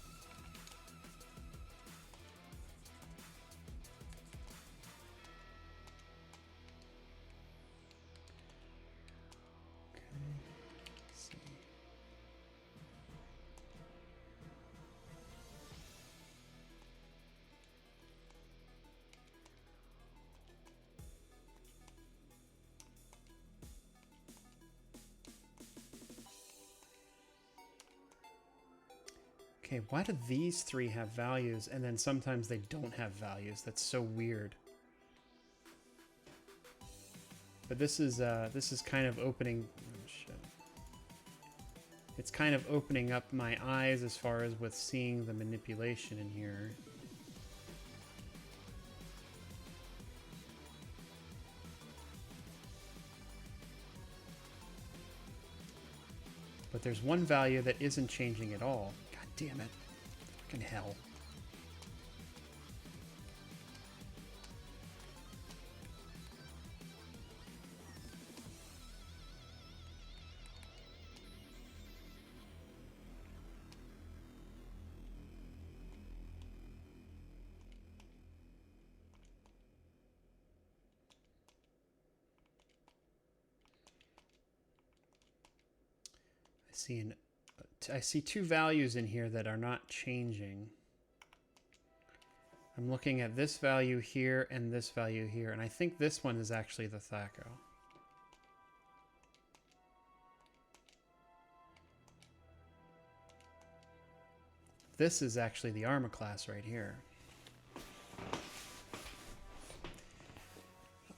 S1: Okay, why do these three have values and then sometimes they don't have values? That's so weird. But this is kind of opening. Oh, shit. It's kind of opening up my eyes as far as with seeing the manipulation in here. But there's one value that isn't changing at all. God damn it. Fucking hell. I see two values in here that are not changing. I'm looking at this value here and this value here, and I think this one is actually the Thaco. This is actually the armor class right here.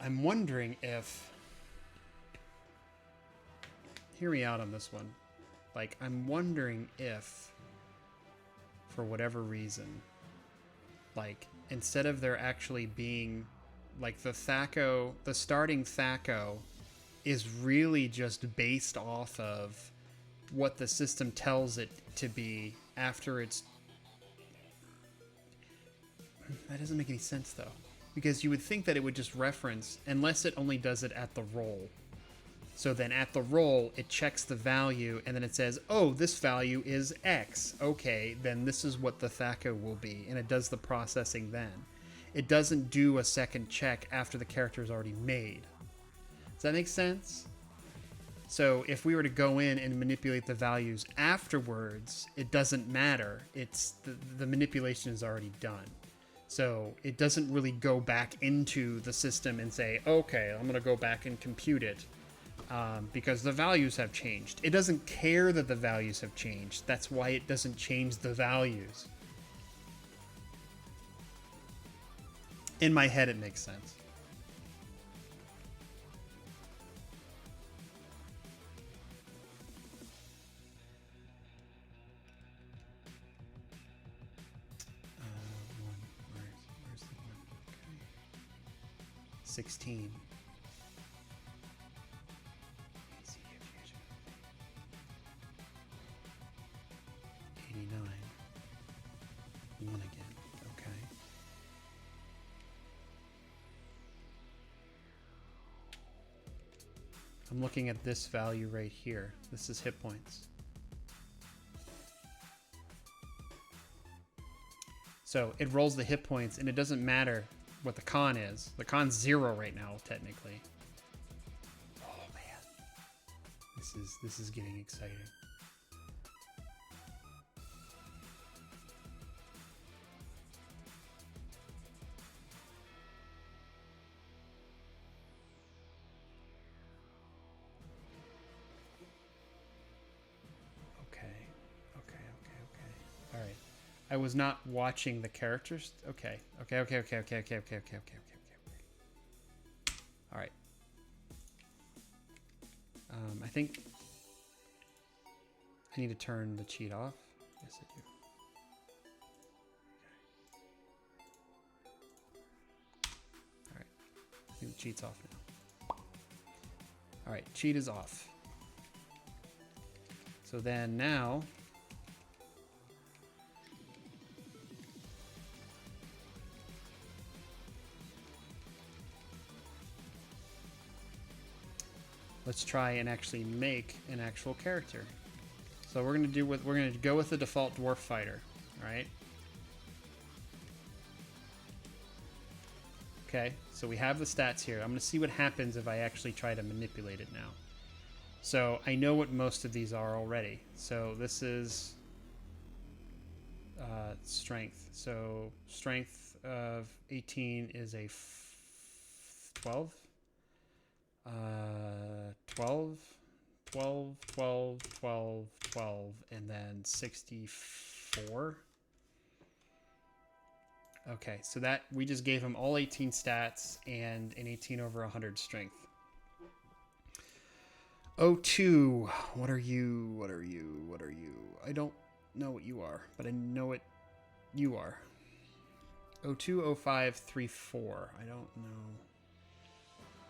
S1: I'm wondering if... Hear me out on this one. Like, I'm wondering if, for whatever reason, like, instead of there actually being, like, the Thaco, the starting Thaco is really just based off of what the system tells it to be after it's... That doesn't make any sense, though. Because you would think that it would just reference, unless it only does it at the roll. So then at the roll, it checks the value, and then it says, oh, this value is X. Okay, then this is what the Thaco will be, and it does the processing then. It doesn't do a second check after the character is already made. Does that make sense? So if we were to go in and manipulate the values afterwards, it doesn't matter. It's the manipulation is already done. So it doesn't really go back into the system and say, okay, I'm going to go back and compute it. Because the values have changed. It doesn't care that the values have changed. That's why it doesn't change the values. In my head, it makes sense. Where's the one? Okay. 16. 1 again. Okay. I'm looking at this value right here. This is hit points. So it rolls the hit points, and it doesn't matter what the con is. The con's 0 right now, technically. Oh man, this is getting exciting. I was not watching the characters. Okay. All right. I think I need to turn the cheat off. Yes, I do. Okay. All right. I think the cheat's off now. All right. Cheat is off. So then now... let's try and actually make an actual character. So we're gonna go with the default dwarf fighter, right? Okay, so we have the stats here. I'm gonna see what happens if I actually try to manipulate it now. So I know what most of these are already. So this is strength. So strength of 18 is a 12. 12, 12, 12, 12, 12, and then 64. Okay, so that we just gave him all 18 stats and an 18 over 100 strength. O2, what are you? What are you? What are you? I don't know what you are, but I know what you are. O2, 05, 34. I don't know.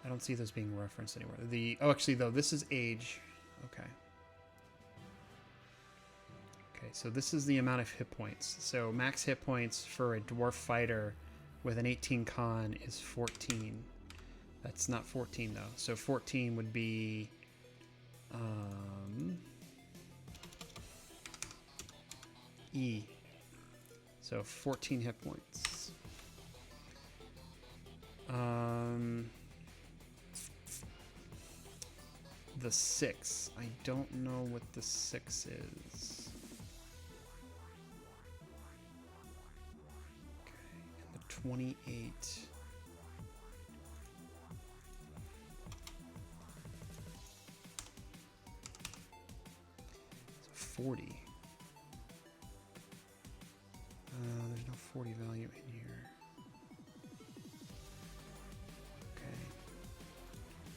S1: I don't see those being referenced anywhere. Oh, actually, though, this is age. Okay. Okay, so this is the amount of hit points. So max hit points for a dwarf fighter with an 18 con is 14. That's not 14, though. So 14 would be... E. So 14 hit points. the 6. I don't know what the 6 is. Okay, and the 28. So 40. There's no 40 value in here. Okay.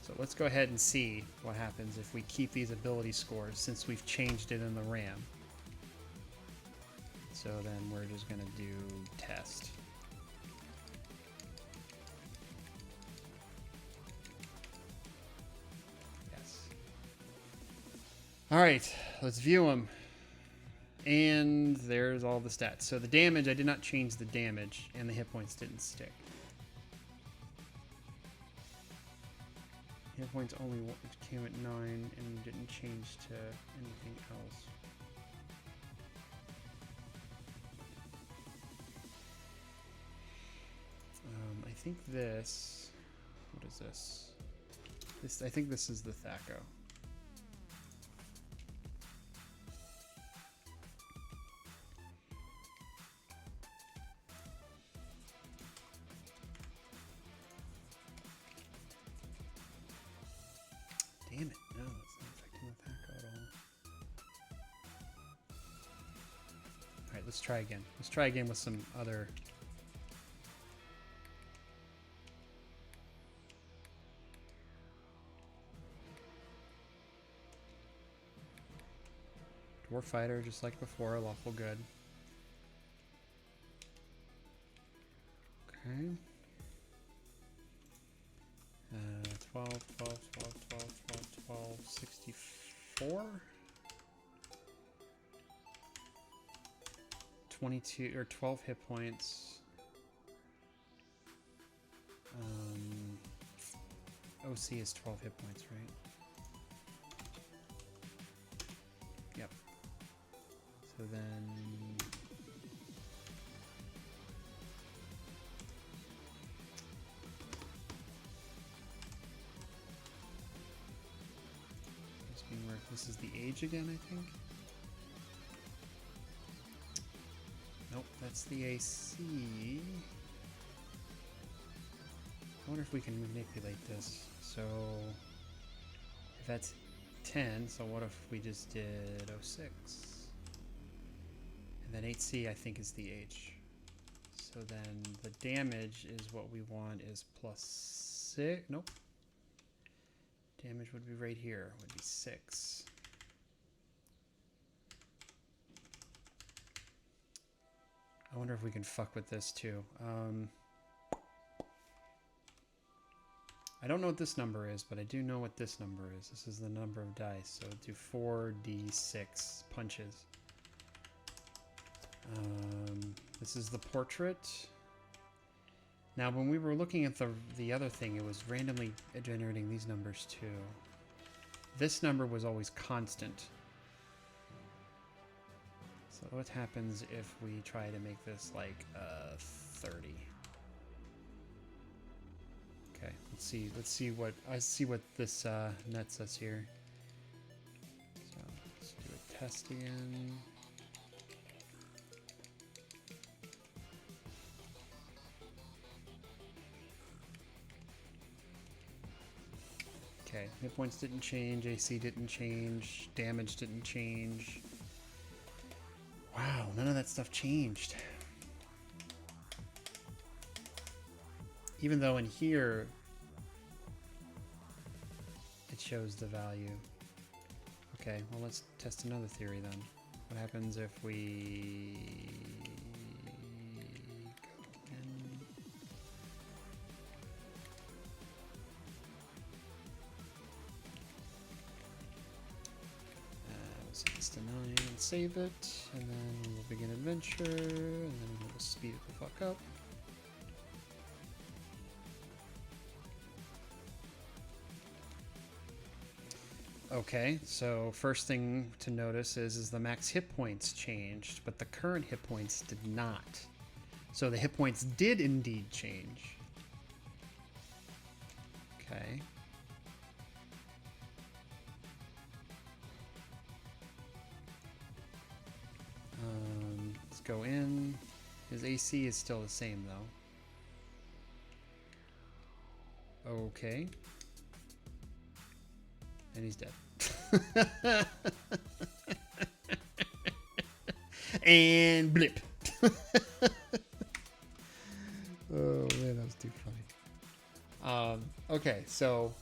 S1: So let's go ahead and see what happens if we keep these ability scores since we've changed it in the RAM. So then we're just going to do test. Yes. All right, let's view them. And there's all the stats. So the damage, I did not change the damage, and the hit points didn't stick. Hit points only came at 9 and didn't change to anything else. I think this... What is this? I think this is the Thaco. Damn it, no, it's not affecting the Thaco at all. Alright, let's try again. Let's try again with some other... Dwarf Fighter, just like before, lawful good. Okay. 12, 12, 12, 12, 12, 12, 64? 22, or 12 hit points. OC is 12 hit points, right? Yep. So then... This is the age again, I think. Nope, that's the AC. I wonder if we can manipulate this. So, if that's 10, so what if we just did 06? And then 8C, I think, is the H. So then the damage is what we want is +6. Nope. Damage would be right here, would be 6. I wonder if we can fuck with this too. I don't know what this number is, but I do know what this number is. This is the number of dice, so do 4d6 punches. This is the portrait. Now, when we were looking at the other thing, it was randomly generating these numbers too. This number was always constant. So what happens if we try to make this like 30? Okay, let's see what this nets us here. So let's do a test again. Okay, hit points didn't change, AC didn't change, damage didn't change. Wow, none of that stuff changed. Even though in here it shows the value. Okay, well let's test another theory then. What happens if we go in? We'll set this to 9 and save it, and then we'll begin adventure, and then we'll speed it the fuck up. Okay, so first thing to notice is the max hit points changed, but the current hit points did not. So the hit points did indeed change. Okay. go in. His AC is still the same, though. Okay. And he's dead. And blip. Oh man, that was too funny. Okay, so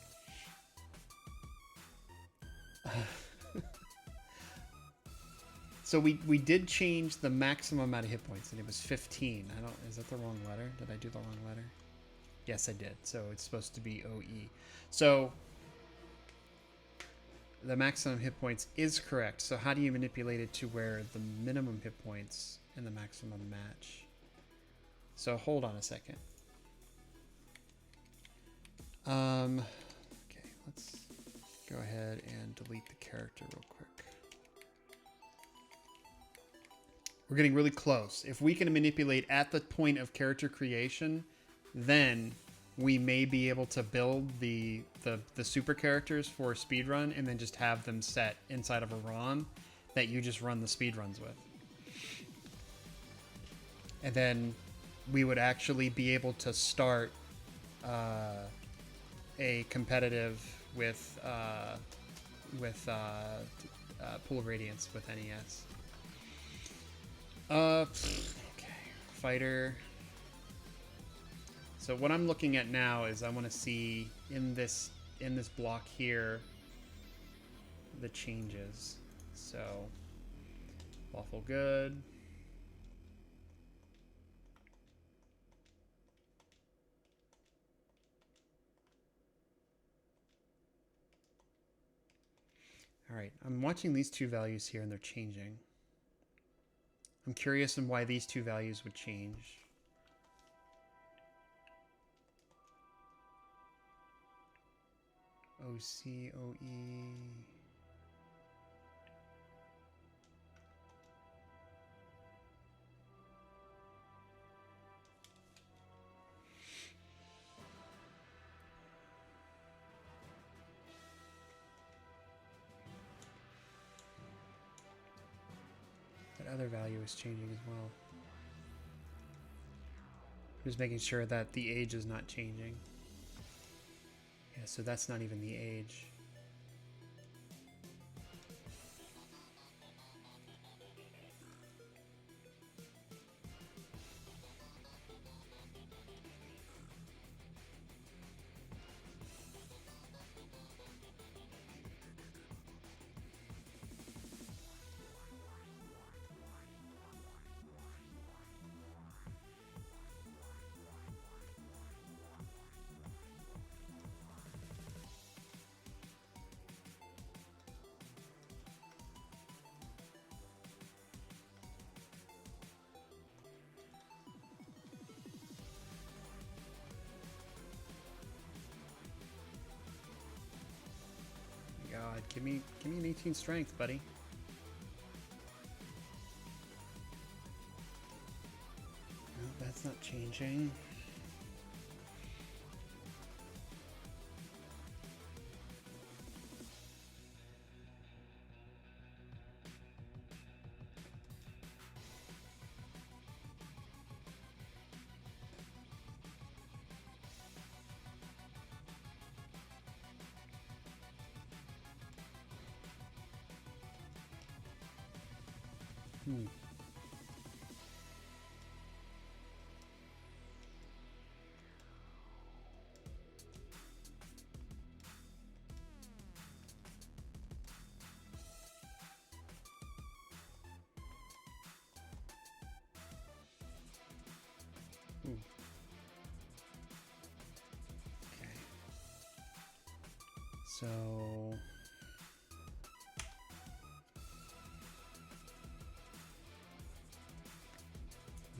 S1: so we did change the maximum amount of hit points, and it was 15. Is that the wrong letter? Did I do the wrong letter? Yes, I did. So it's supposed to be OE. So the maximum hit points is correct. So how do you manipulate it to where the minimum hit points and the maximum match? So hold on a second. Okay, let's go ahead and delete the character real quick. We're getting really close. If we can manipulate at the point of character creation, then we may be able to build the super characters for speedrun and then just have them set inside of a ROM that you just run the speedruns with. And then we would actually be able to start a competitive with Pool of Radiance with NES. Okay, fighter. So what I'm looking at now is I want to see in this block here the changes. So lawful good. All right, I'm watching these two values here and they're changing. I'm curious on why these two values would change. OC, OE. That other value is changing as well. Just making sure that the age is not changing. Yeah, so that's not even the age. God, give me an 18 strength, buddy. No, that's not changing. Okay. So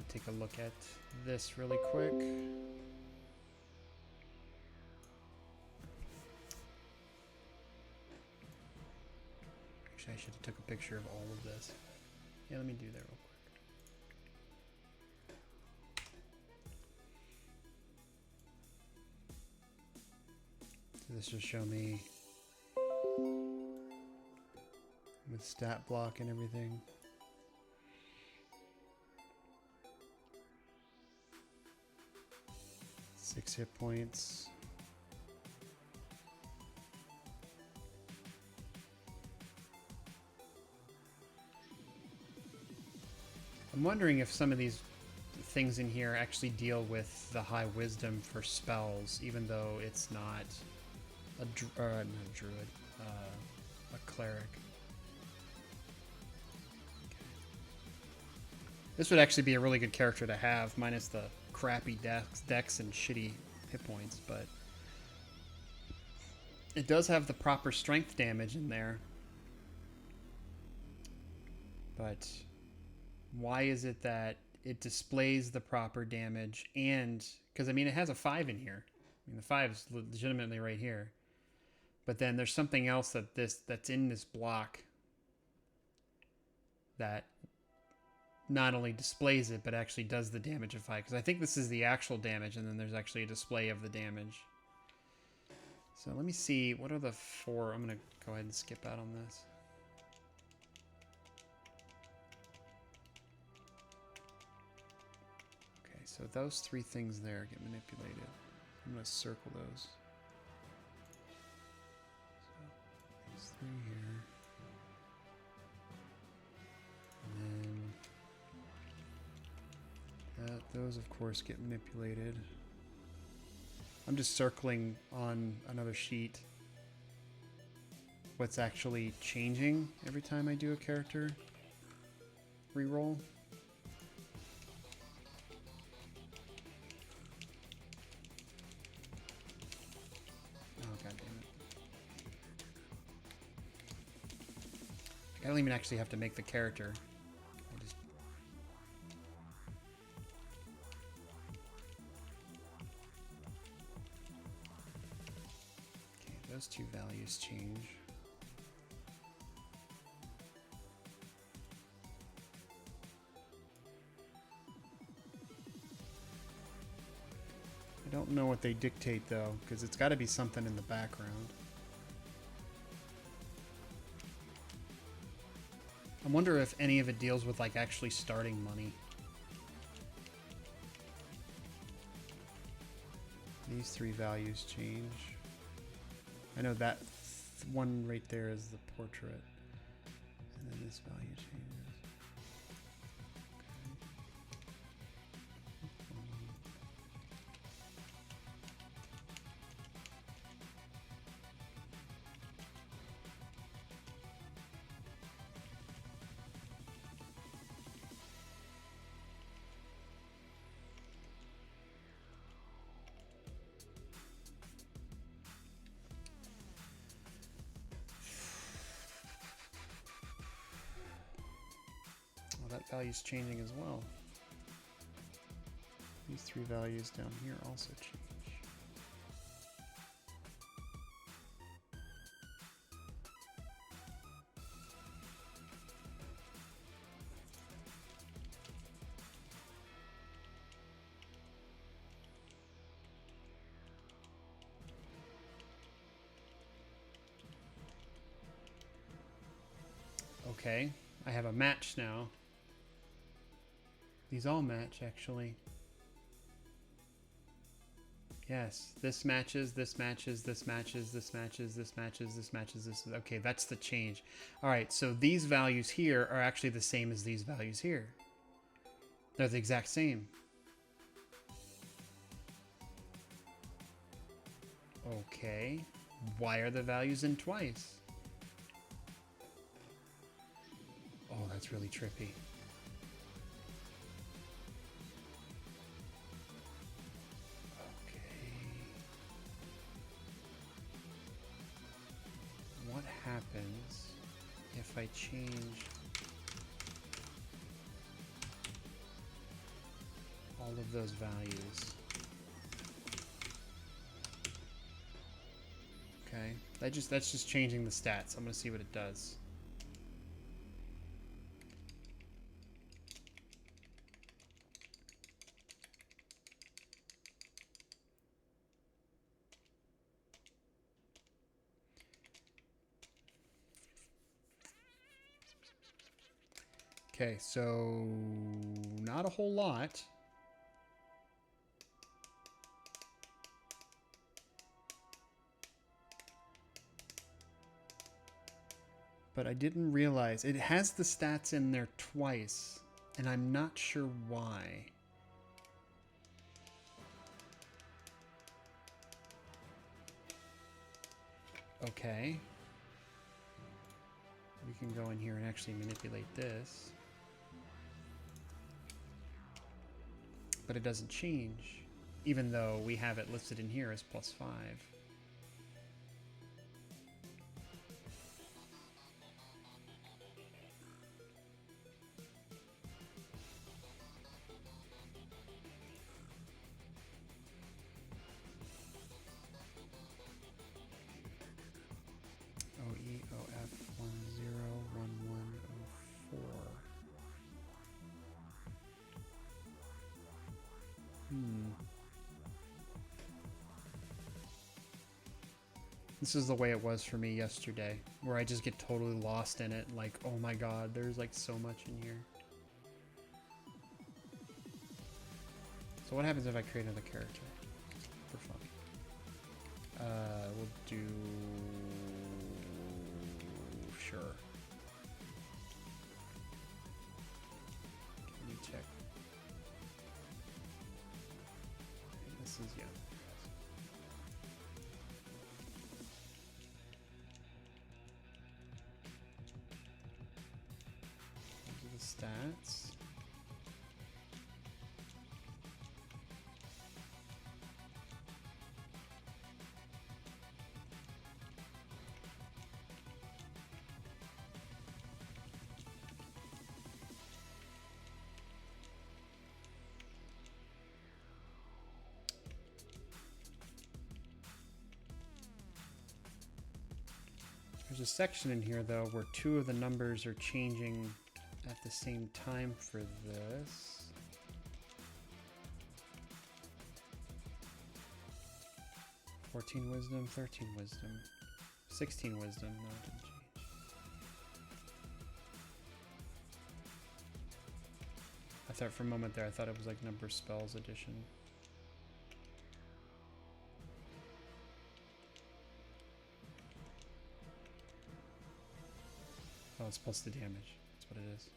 S1: take a look at this really quick. Actually, I should have took a picture of all of this. Yeah, let me do that real quick. So this will show me with stat block and everything. 6 hit points. I'm wondering if some of these things in here actually deal with the high wisdom for spells, even though it's not a not a druid, a cleric. Okay. This would actually be a really good character to have, minus the crappy dex and shitty hit points, but it does have the proper strength damage in there. But why is it that it displays the proper damage? And because I mean it has a 5 in here. I mean the 5 is legitimately right here. But then there's something else that's in this block that not only displays it but actually does the damage of 5. Because I think this is the actual damage, and then there's actually a display of the damage. So let me see, what are the 4? I'm gonna go ahead and skip out on this. So those 3 things there get manipulated. I'm going to circle those. So these 3 here. And then those, of course, get manipulated. I'm just circling on another sheet what's actually changing every time I do a character reroll. I don't even actually have to make the character. Okay, those 2 values change. I don't know what they dictate though, because it's got to be something in the background. I wonder if any of it deals with like actually starting money. These 3 values change. I know that one right there is the portrait. And then this value changes. That value's changing as well. These 3 values down here also change. Okay, I have a match now. These all match, actually. Yes, this matches, this matches, this matches, this matches, this matches, this matches, this. Okay, that's the change. All right, so these values here are actually the same as these values here. They're the exact same. Okay, why are the values in twice? Oh, that's really trippy. What happens if I change all of those values? Okay, that's just changing the stats. I'm gonna see what it does. Okay, so not a whole lot. but I didn't realize it has the stats in there twice, and I'm not sure why. Okay. We can go in here and actually manipulate this. But it doesn't change, even though we have it listed in here as +5. OEOF101104. This is the way it was for me yesterday, where I just get totally lost in it. Like, oh my god, there's like so much in here. So what happens if I create another character? For fun. We'll do... Sure. Let me check. This is, yeah. Stats. There's a section in here though where 2 of the numbers are changing at the same time for this. "14 wisdom, 13 wisdom, 16 wisdom." No, it didn't change. I thought for a moment there, I thought it was like number spells edition. Oh, it's plus the damage. That's what it is.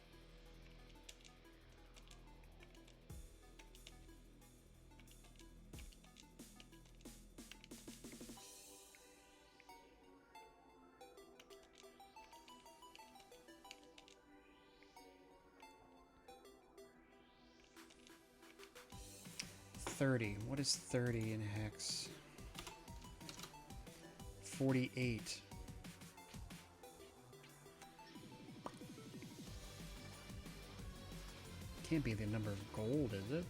S1: What is 30 in Hex? 48. Can't be the number of gold, is it?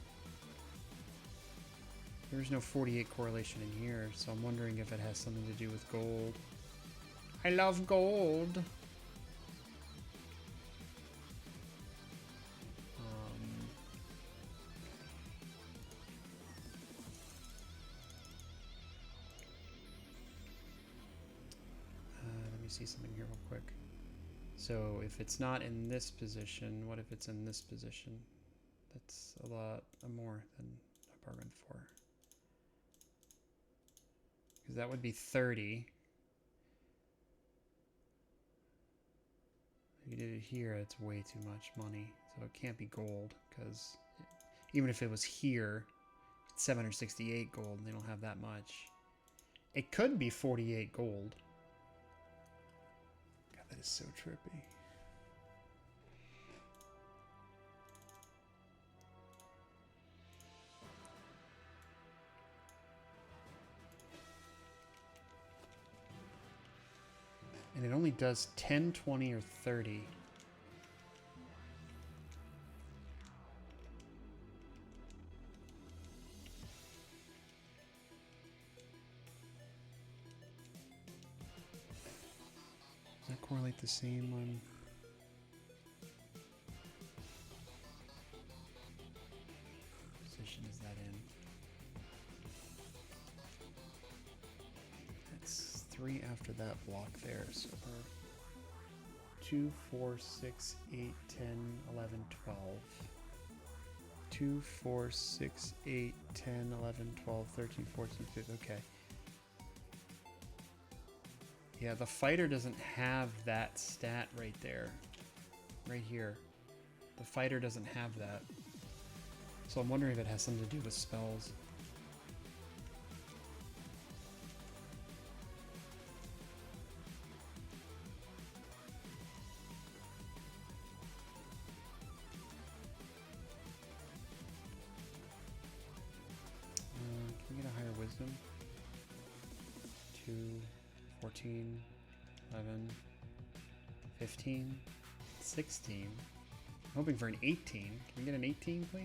S1: There's no 48 correlation in here, so I'm wondering if it has something to do with gold. I love gold! Let me see something here real quick. So if it's not in this position, what if it's in this position? That's a lot more than I bargained for. Because that would be 30. If you did it here, it's way too much money. So it can't be gold, because even if it was here, it's 768 gold, and they don't have that much. It could be 48 gold. God, that is so trippy. And it only does 10, 20, or 30. Does that correlate the same on... What position is that in? That's 3 after that block there, so we're 2, 4, 6, 8, 10, 11, 12. 2, 4, 6, 8, 10, 11, 12, 13, 14, 15. Okay. Yeah, the fighter doesn't have that stat right there. Right here. The fighter doesn't have that. So I'm wondering if it has something to do with spells. Can we get a higher wisdom? 2, 14, 11, 15, 16. I'm hoping for an 18. Can we get an 18, please?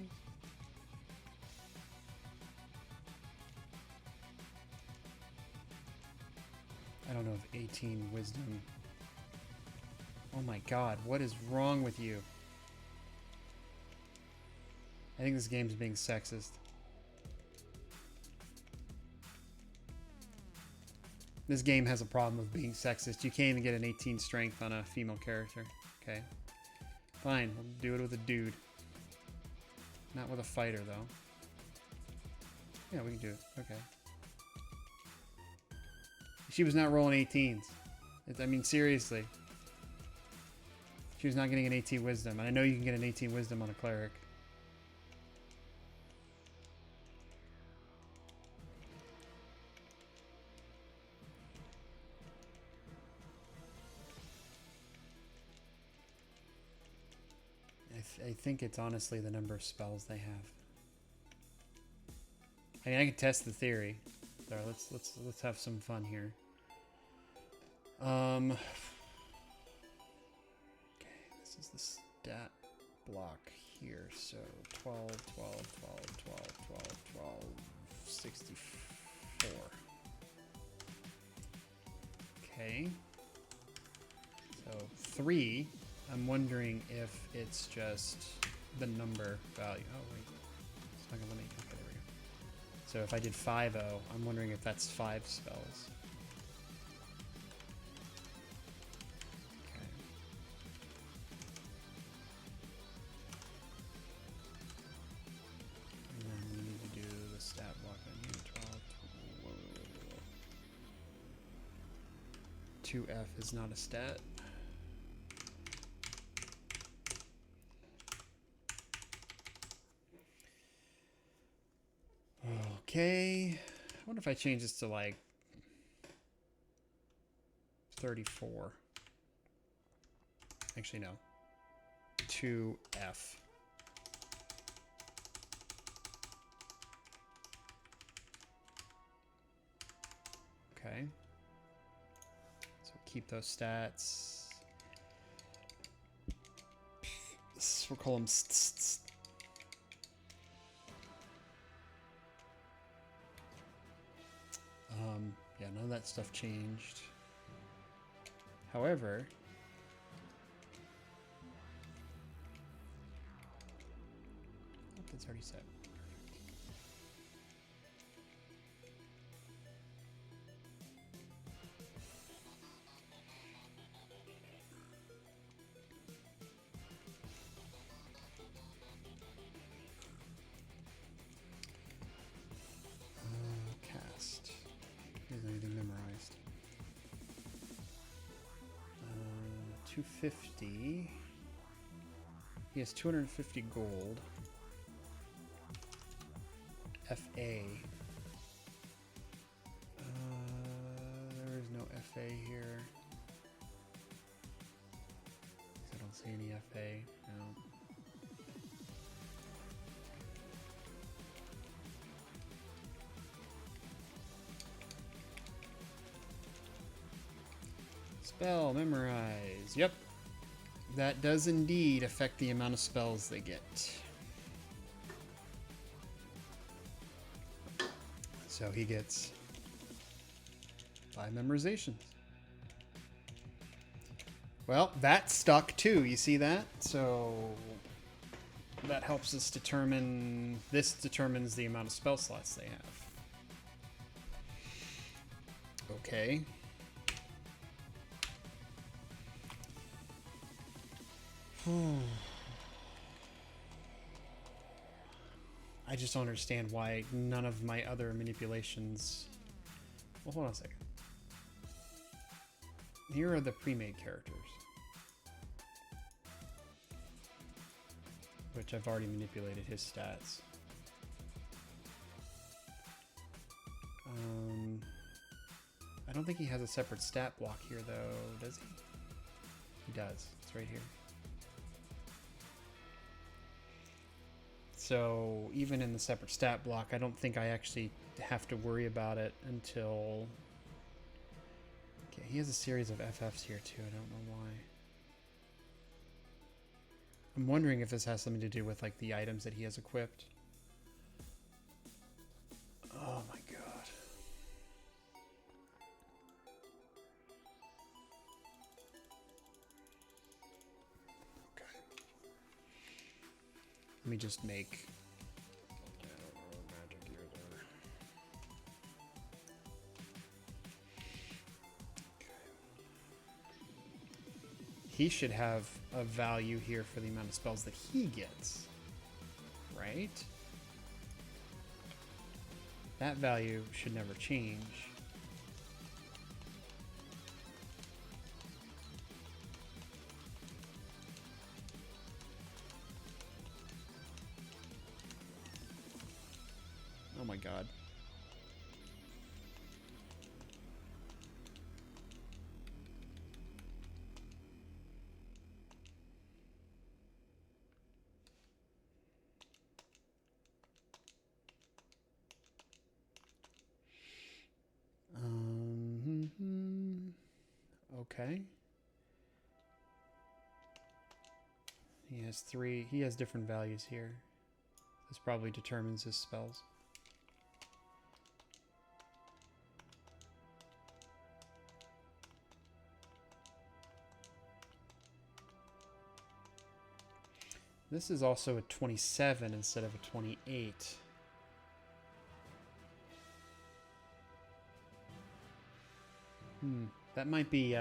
S1: I don't know if 18 wisdom. Oh my god, what is wrong with you? I think this game's being sexist. This game has a problem with being sexist. You can't even get an 18 strength on a female character. Okay. Fine, we'll do it with a dude. Not with a fighter, though. Yeah, we can do it. Okay. She was not rolling 18s. I mean, seriously. She was not getting an 18 wisdom. And I know you can get an 18 wisdom on a cleric. I think it's honestly the number of spells they have. I mean, I can test the theory. So let's have some fun here. Okay, this is the stat block here. So 12, 12, 12, 12, 12, 12, 64. Okay. So 3. I'm wondering if it's just the number value. Oh, wait. It's not going to let me. Okay, there we go. So if I did 5-0, I'm wondering if that's 5 spells. Okay. And then we need to do the stat block on here. 12. 2F is not a stat. Okay, I wonder if I change this to like 34. Actually, no. 2F. Okay. So keep those stats. We'll call them yeah, none of that stuff changed. However, oh, that's already set. Cast. Isn't anything memorized. 250. He has 250 gold. FA. There is no FA here. I don't see any FA. No. Spell, memorize. Yep. That does indeed affect the amount of spells they get. So he gets 5 memorizations. Well, that stuck too. You see that? So that helps us determine... This determines the amount of spell slots they have. Okay. I just don't understand why none of my other manipulations... Well, hold on a second. here are the pre-made characters, which I've already manipulated his stats. I don't think he has a separate stat block here, though, does he? He does. It's right here. So even in the separate stat block, I don't think I actually have to worry about it until... Okay, he has a series of FFs here, too. I don't know why. I'm wondering if this has something to do with, like, the items that he has equipped. Oh, my God. Let me just make... I don't know what magic gears are. Okay. He should have a value here for the amount of spells that he gets. Right? That value should never change. Oh my God. Okay. He has different values here. This probably determines his spells. This is also a 27 instead of a 28. That might be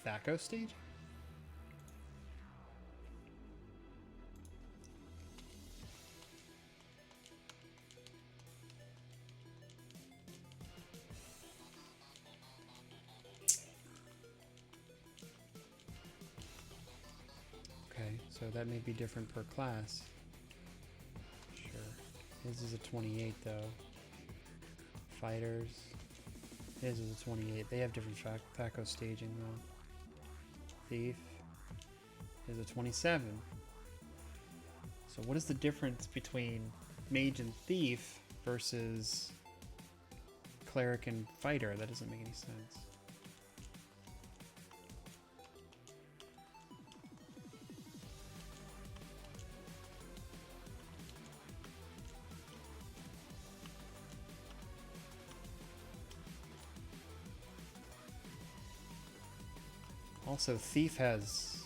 S1: Thaco stage? Okay, so that may be different per class. Sure. His is a 28 though. Fighters. His is a 28. They have different Thaco staging though. Thief is a 27. So what is the difference between Mage and Thief versus Cleric and Fighter? That doesn't make any sense. Also, Thief has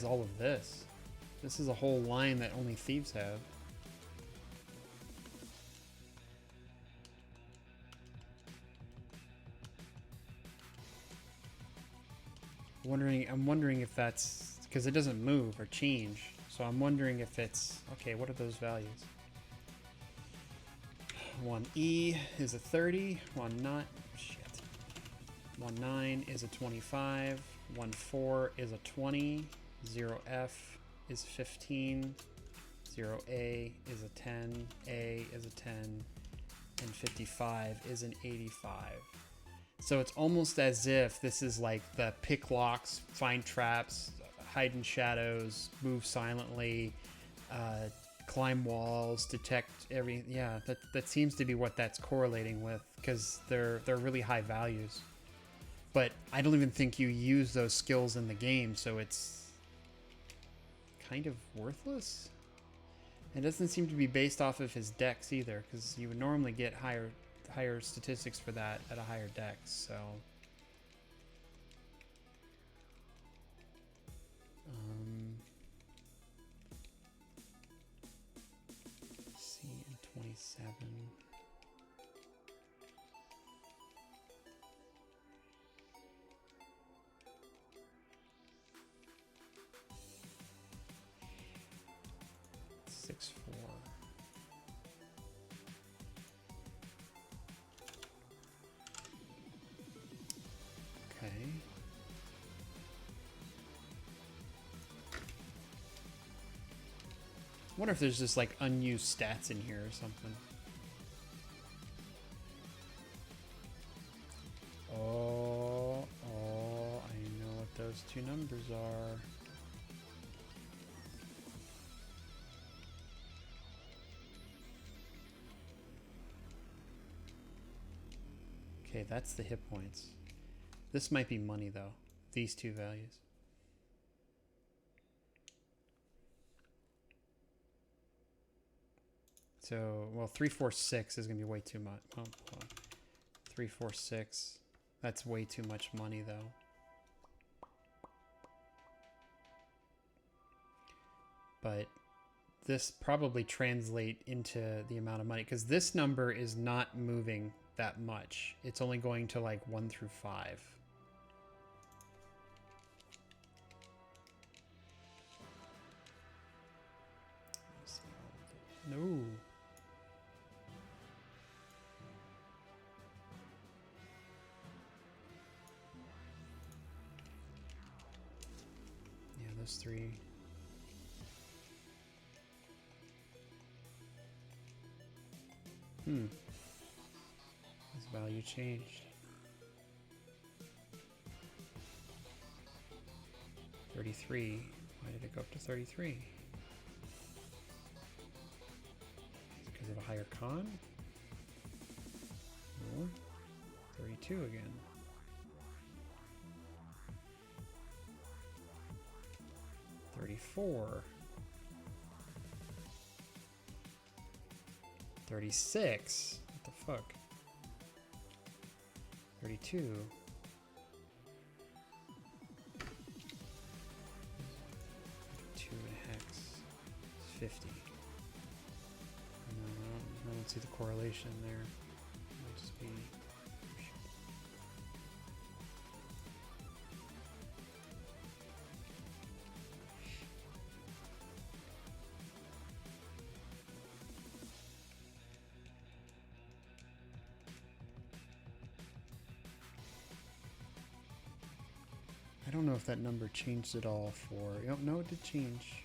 S1: all of this. This is a whole line that only thieves have. I'm wondering if that's because it doesn't move or change. So I'm wondering if it's okay. What are those values? 1E is a 30. 19 is a 25. 14 is a 20. 0F is 15. 0A is a 10. A is a 10. And 55 is an 85. So it's almost as if this is like the pick locks, find traps, hide in shadows, move silently, climb walls, detect every... Yeah, that seems to be what that's correlating with, because they're really high values. But I don't even think you use those skills in the game, so it's kind of worthless. It doesn't seem to be based off of his dex either, because you would normally get higher statistics for that at a higher dex, so... C and 27... I wonder if there's just like unused stats in here or something. Oh, I know what those two numbers are. Okay, that's the hit points. This might be money though, these two values. So, well, 346 is going to be way too much. Oh, 346. That's way too much money, though. But this probably translate into the amount of money, because this number is not moving that much. It's only going to like 1 through 5. No. Yeah, those three. This value changed. 33. Why did it go up to 33? Because of a higher con? No. 32 again. $34. 36. What the fuck? 32. 2 in hex. 50. No, I don't see the correlation there. It might just be. I don't know if that number changed at all for... Oh, no, it did change.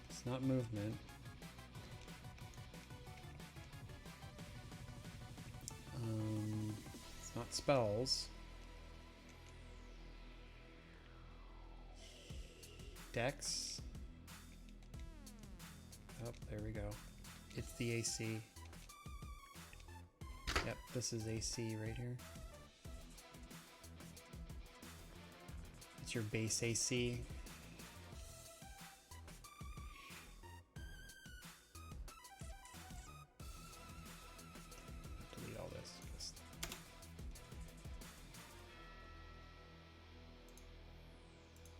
S1: It's not movement. It's not spells. Dex. Oh, there we go. It's the AC. Yep, this is AC right here. It's your base AC. Delete all this.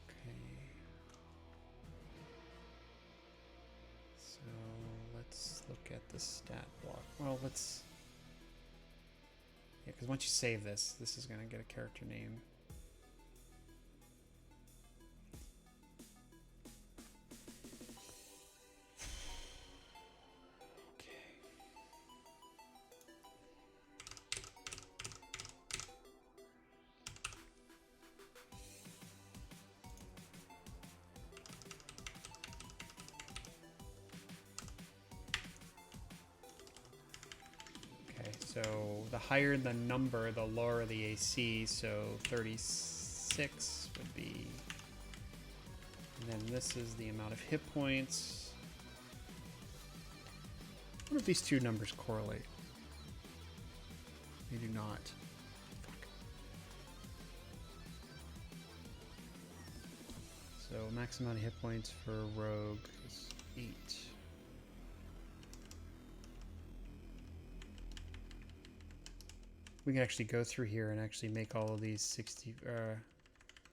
S1: Okay. So let's look at the stat block. Well, let's... Yeah, because once you save this, this is going to get a character name. So the higher the number, the lower the AC, so 36 would be... And then this is the amount of hit points. I wonder if these two numbers correlate. They do not. Fuck. So max amount of hit points for Rogue is 8. We can actually go through here and actually make all of these 60,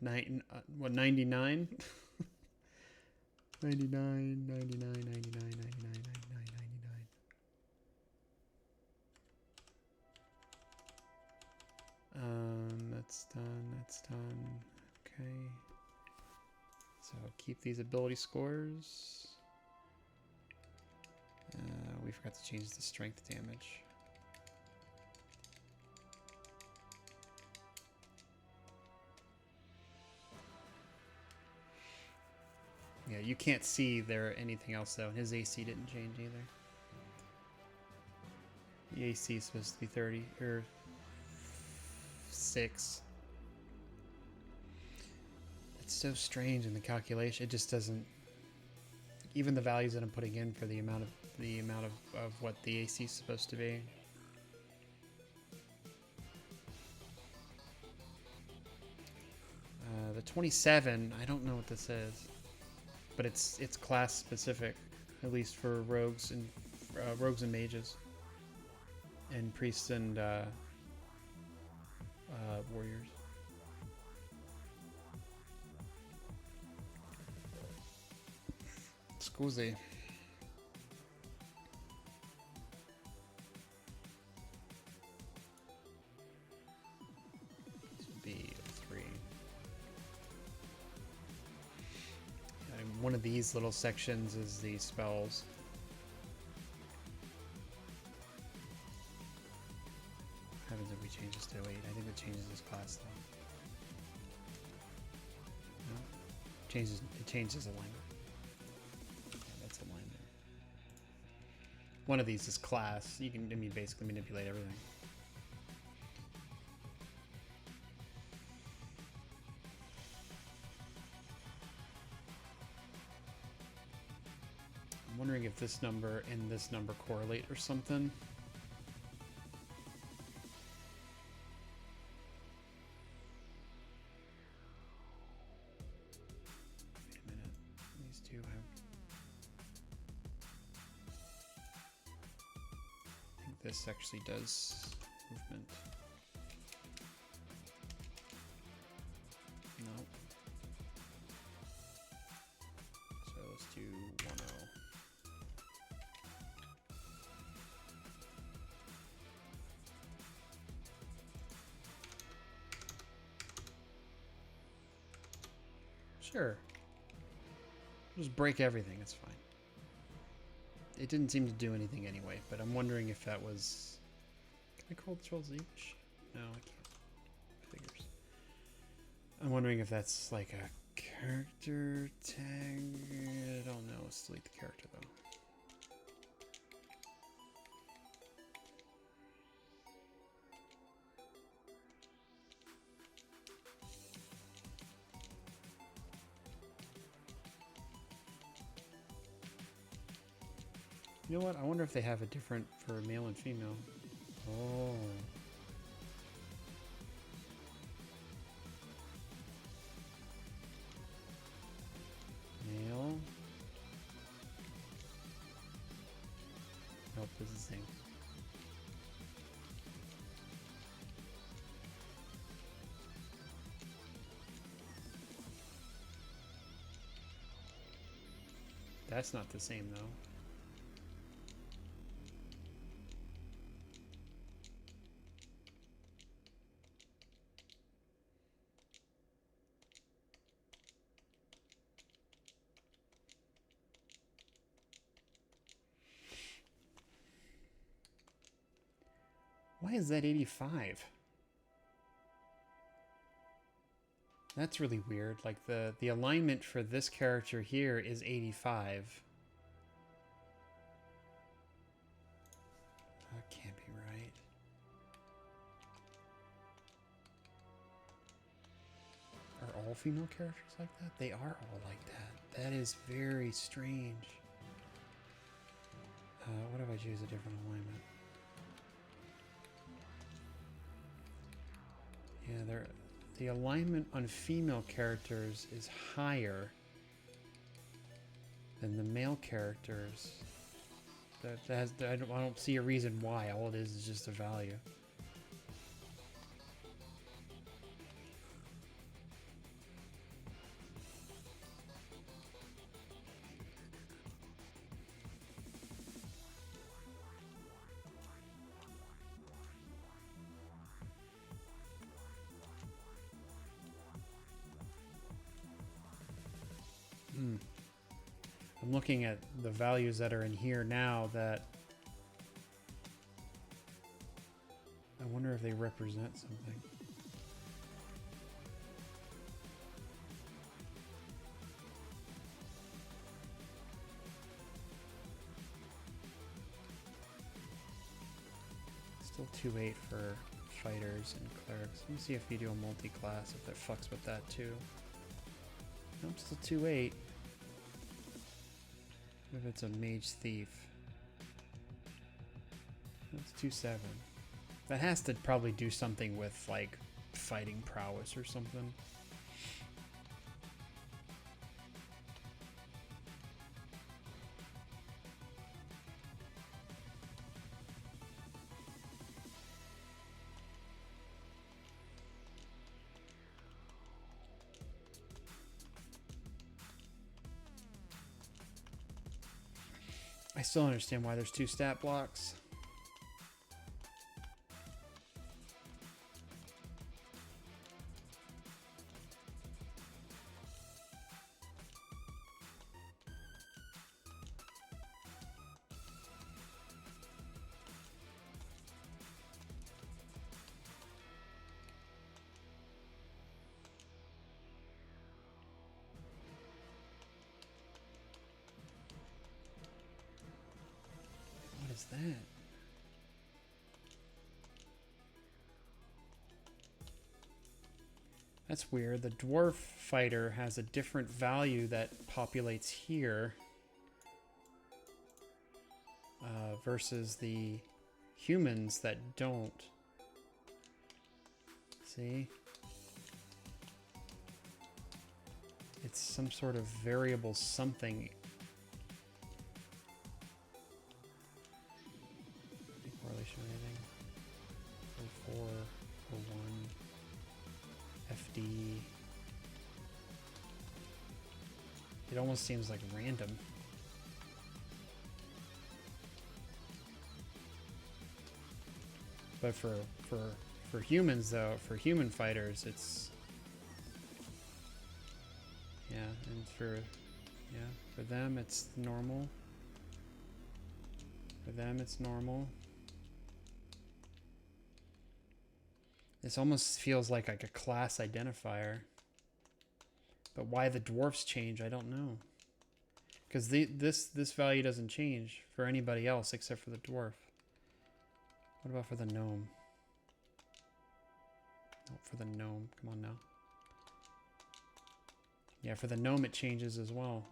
S1: 99? 99, 99, 99, 99, 99, 99. That's done. Okay. So keep these ability scores. We forgot to change the strength damage. Yeah, you can't see there anything else though. His AC didn't change either. The AC is supposed to be 30 or 6. It's so strange in the calculation. It just doesn't. Even the values that I'm putting in for the amount of what the AC is supposed to be. The 27. I don't know what this is, but it's class specific, at least for rogues and mages, and priests and warriors. Scusi. This would be 3. And one of these little sections is the spells. What happens if we change this to 8? I think it changes this class though. No? It changes alignment. One of these is class. You can, basically manipulate everything. I'm wondering if this number and this number correlate or something. Wait a minute. These two have... This actually does movement. No. So let's do 1-0. Sure. Just break everything, it's fine. It didn't seem to do anything anyway, but I'm wondering if that was... Can I control Z? No, I can't. Figures. I'm wondering if that's like a character tag. I don't know. Let's delete the character though. You know what? I wonder if they have a different for male and female. Oh. Male. Nope, this is the same. That's not the same though. Why is that 85? That's really weird. Like the alignment for this character here is 85. That can't be right. Are all female characters like that? They are all like that. That is very strange. What if I choose a different alignment? Yeah, the alignment on female characters is higher than the male characters. I don't see a reason why. All it is just a value. I'm looking at the values that are in here now that I wonder if they represent something. Still 2-8 for fighters and clerics. Let me see if you do a multi-class, if that fucks with that too. Nope, still 2-8. If it's a mage thief. That's 2-7. That has to probably do something with like fighting prowess or something. I still don't understand why there's 2 stat blocks. What is that? That's weird. The dwarf fighter has a different value that populates here versus the humans that don't. See? It's some sort of variable something. Correlation or anything. 4, 1. FD. It almost seems like random. But for humans though, for human fighters, it's and for them it's normal. For them it's normal. This almost feels like a class identifier. But why the dwarfs change, I don't know. Because this value doesn't change for anybody else except for the dwarf. What about for the gnome? Nope, for the gnome. Come on now. Yeah, for the gnome it changes as well.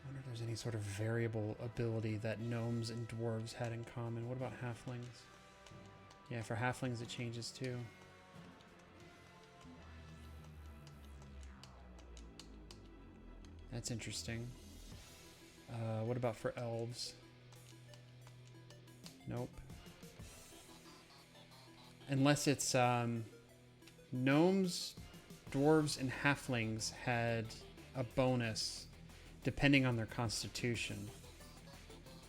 S1: I wonder if there's any sort of variable ability that gnomes and dwarves had in common. What about halflings? Yeah, for halflings it changes too. That's interesting. What about for elves? Nope. Unless it's gnomes, dwarves, and halflings had a bonus depending on their constitution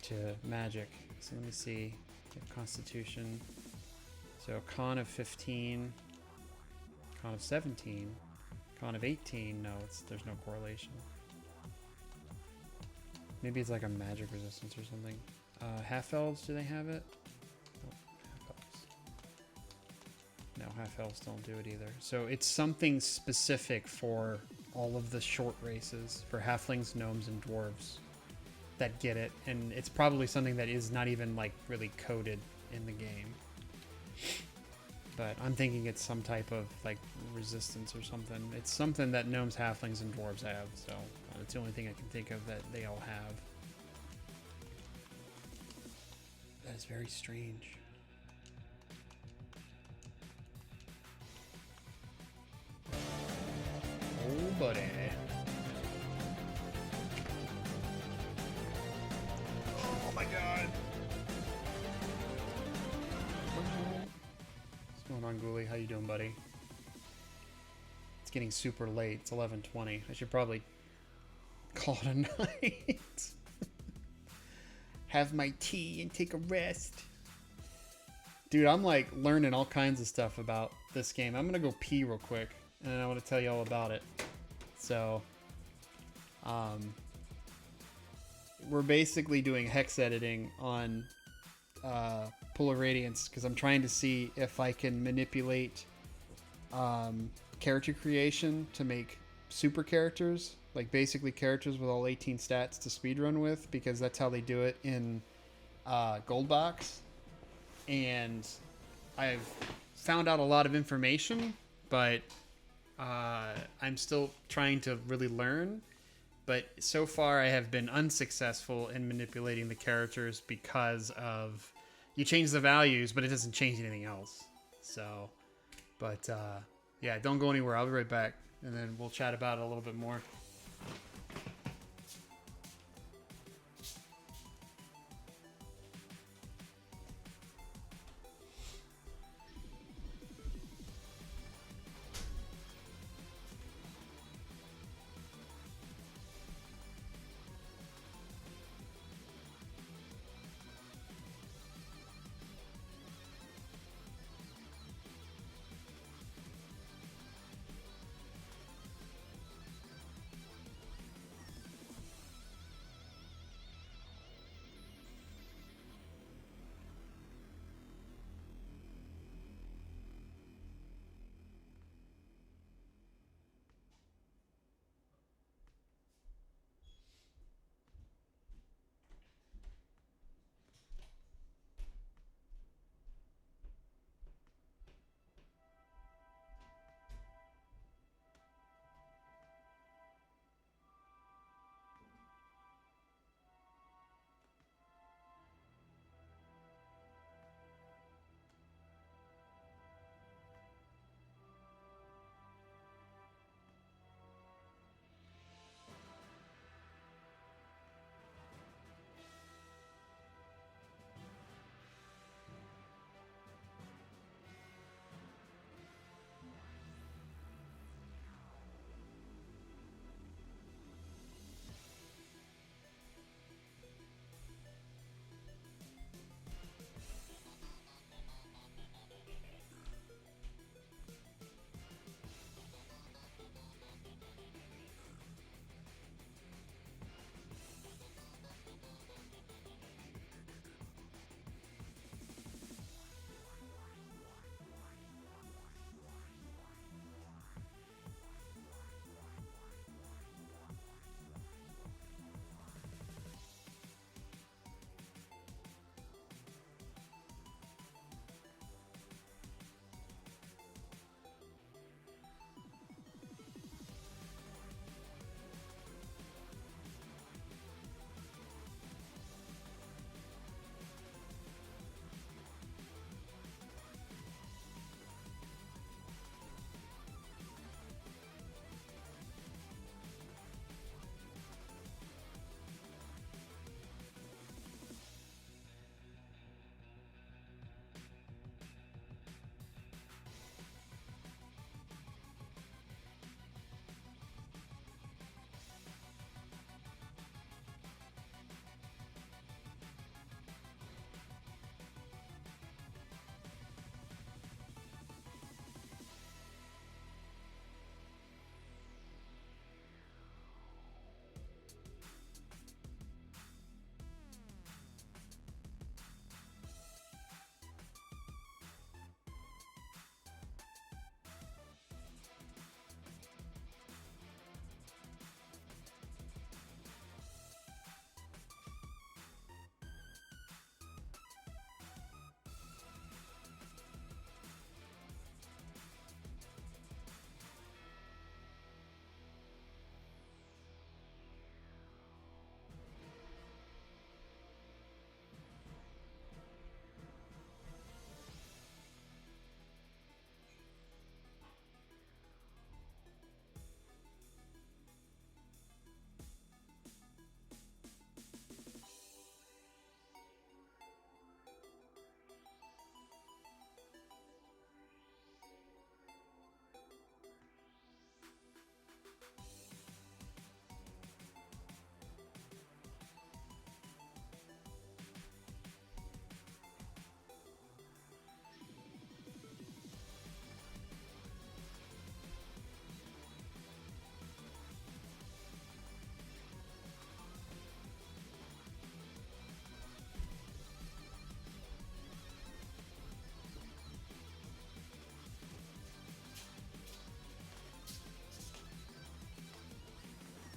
S1: to magic. So let me see. Constitution. So con of 15, con of 17, con of 18. No, there's no correlation. Maybe it's like a magic resistance or something. Half-elves, do they have it? Nope, half-elves. No, half-elves don't do it either. So it's something specific for all of the short races, for halflings, gnomes, and dwarves that get it. And it's probably something that is not even like really coded in the game. But I'm thinking it's some type of like resistance or something. It's something that gnomes, halflings, and dwarves have. So it's the only thing I can think of that they all have. That is very strange. Oh, buddy. Oh my god. What's going on, Ghoulie? How you doing, buddy? It's getting super late. It's 11:20. I should probably call it a night. Have my tea and take a rest. Dude, I'm like learning all kinds of stuff about this game. I'm gonna go pee real quick and then I want to tell you all about it. So we're basically doing hex editing on Pool of Radiance because I'm trying to see if I can manipulate character creation to make super characters, like basically characters with all 18 stats to speedrun with, because that's how they do it in Gold Box. And I've found out a lot of information, but I'm still trying to really learn. But so far, I have been unsuccessful in manipulating the characters because of you change the values, but it doesn't change anything else. So, but yeah, don't go anywhere. I'll be right back, and then we'll chat about it a little bit more.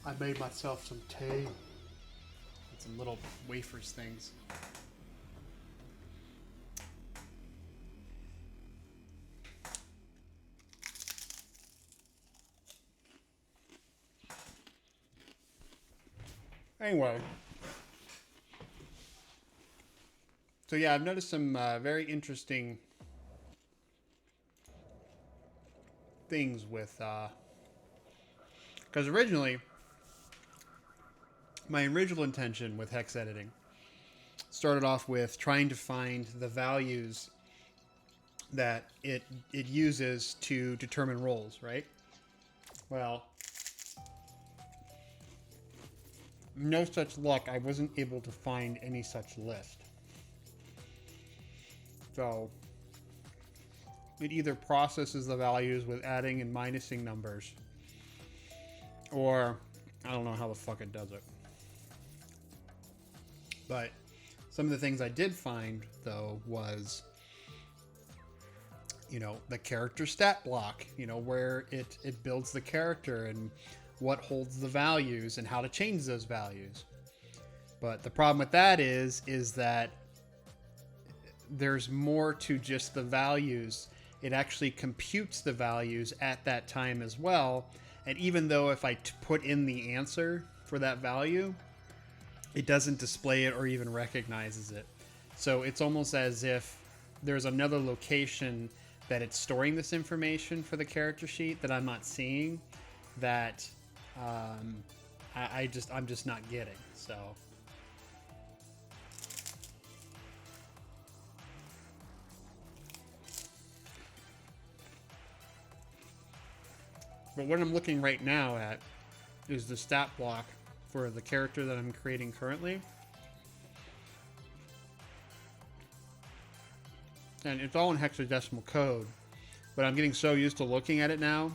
S1: I made myself some tea. And some little wafers things. Anyway. So yeah, I've noticed some very interesting things with... Because originally, my original intention with hex editing started off with trying to find the values that it uses to determine roles, right? Well, no such luck. I wasn't able to find any such list. So it either processes the values with adding and minusing numbers, or I don't know how the fuck it does it. But some of the things I did find, though, was, you know, the character stat block, you know, where it builds the character and what holds the values and how to change those values. But the problem with that is that there's more to just the values. It actually computes the values at that time as well. And even though if I put in the answer for that value, it doesn't display it or even recognizes it. So it's almost as if there's another location that it's storing this information for the character sheet that I'm not seeing, that I'm just not getting. So but what I'm looking right now at is the stat block for the character that I'm creating currently. And it's all in hexadecimal code, but I'm getting so used to looking at it now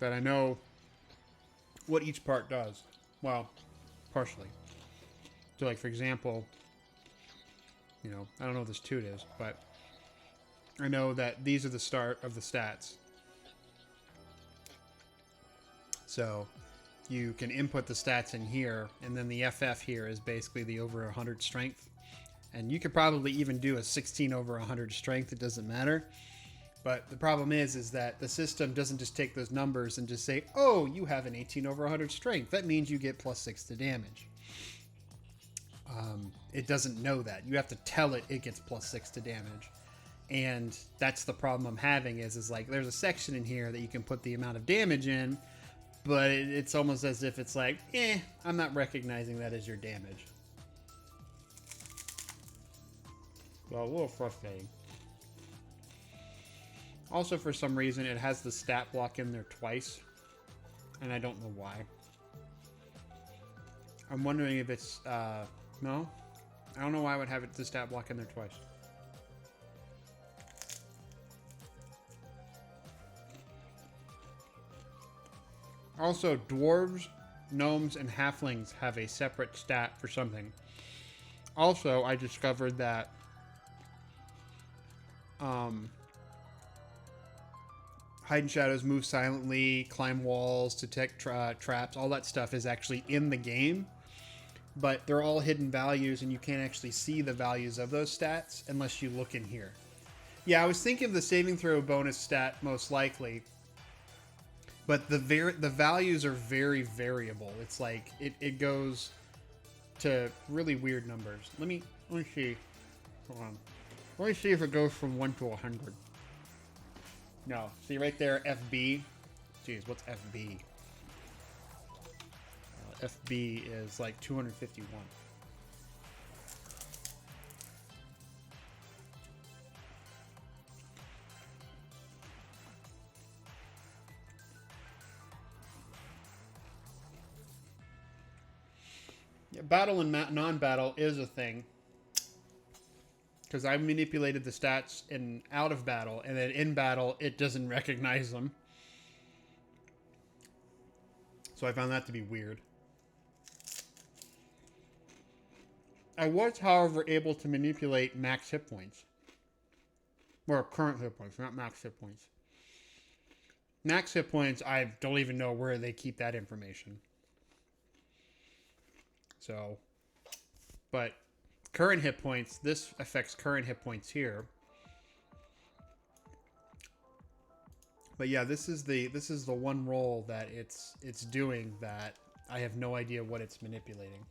S1: that I know what each part does. Well, partially. So like, for example, you know, I don't know what this toot is, but I know that these are the start of the stats. So you can input the stats in here, and then the FF here is basically the over 100 strength. And you could probably even do a 16 over 100 strength, it doesn't matter. But the problem is that the system doesn't just take those numbers and just say, oh, you have an 18 over 100 strength. That means you get +6 to damage. It doesn't know that. You have to tell it gets +6 to damage. And that's the problem I'm having is like there's a section in here that you can put the amount of damage in, but it's almost as if it's like, I'm not recognizing that as your damage. Well, a little frustrating. Also, for some reason, it has the stat block in there twice, and I don't know why. I'm wondering if it's, no? I don't know why I would have the stat block in there twice. Also, dwarves, gnomes, and halflings have a separate stat for something. Also, I discovered that hide and shadows, move silently, climb walls, detect traps, all that stuff is actually in the game, but they're all hidden values and you can't actually see the values of those stats unless you look in here. Yeah, I was thinking of the saving throw bonus stat most likely, but the values are very variable. It's like it goes to really weird numbers. Let me see. Hold on. Let me see if it goes from 1 to 100. No. See right there, FB. Jeez, what's FB? FB is like 251. Yeah, battle and non-battle is a thing. Because I manipulated the stats in out of battle, and then in battle, it doesn't recognize them. So I found that to be weird. I was, however, able to manipulate max hit points. Or current hit points, not max hit points. Max hit points, I don't even know where they keep that information. So, but current hit points, this affects current hit points here. But yeah, this is the one roll that it's doing that I have no idea what it's manipulating.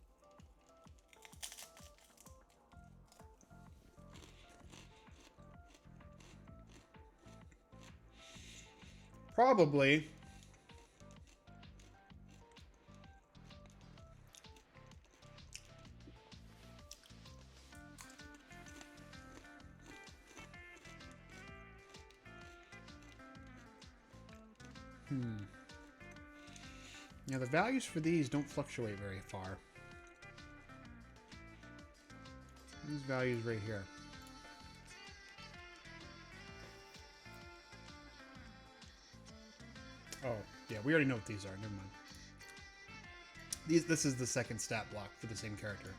S1: Probably. Now the values for these don't fluctuate very far. These values right here. Oh, yeah, we already know what these are. Never mind. This is the second stat block for the same character.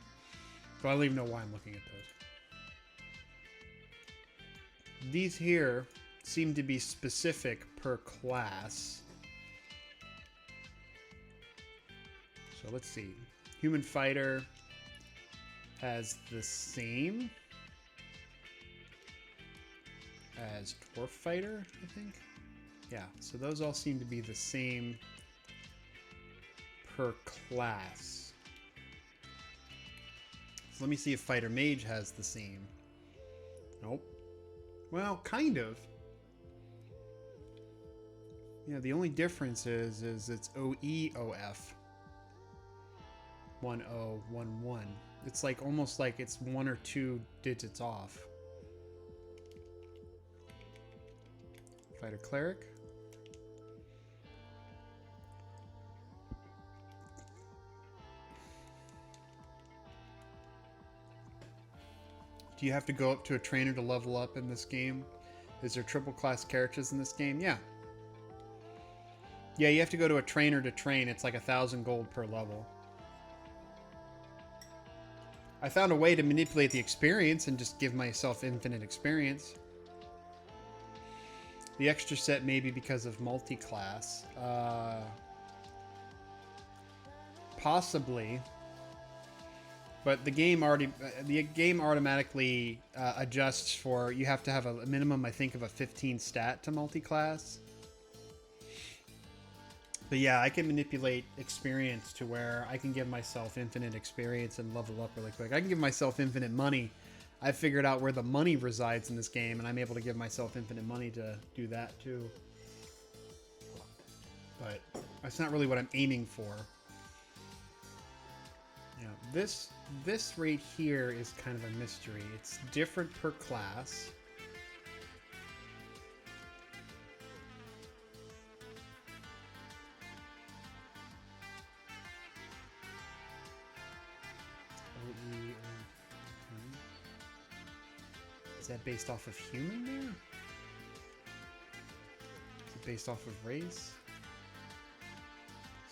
S1: So I don't even know why I'm looking at those. These here seem to be specific per class. So let's see. Human Fighter has the same as Dwarf Fighter, I think. Yeah, so those all seem to be the same per class. So let me see if Fighter Mage has the same. Nope. Well, kind of. Yeah, the only difference is it's OEOF. 1011. It's like almost like it's 1 or 2 digits off. Fighter Cleric. Do you have to go up to a trainer to level up in this game? Is there triple class characters in this game? Yeah. Yeah, you have to go to a trainer to train. It's like 1,000 gold per level. I found a way to manipulate the experience and just give myself infinite experience. The extra set may be because of multi-class. Possibly. But the game automatically adjusts for, you have to have a minimum, I think, of a 15 stat to multi-class. But yeah, I can manipulate experience to where I can give myself infinite experience and level up really quick. I can give myself infinite money. I've figured out where the money resides in this game, and I'm able to give myself infinite money to do that too. But that's not really what I'm aiming for. Yeah, this right here is kind of a mystery. It's different per class. Is that based off of human there? Is it based off of race?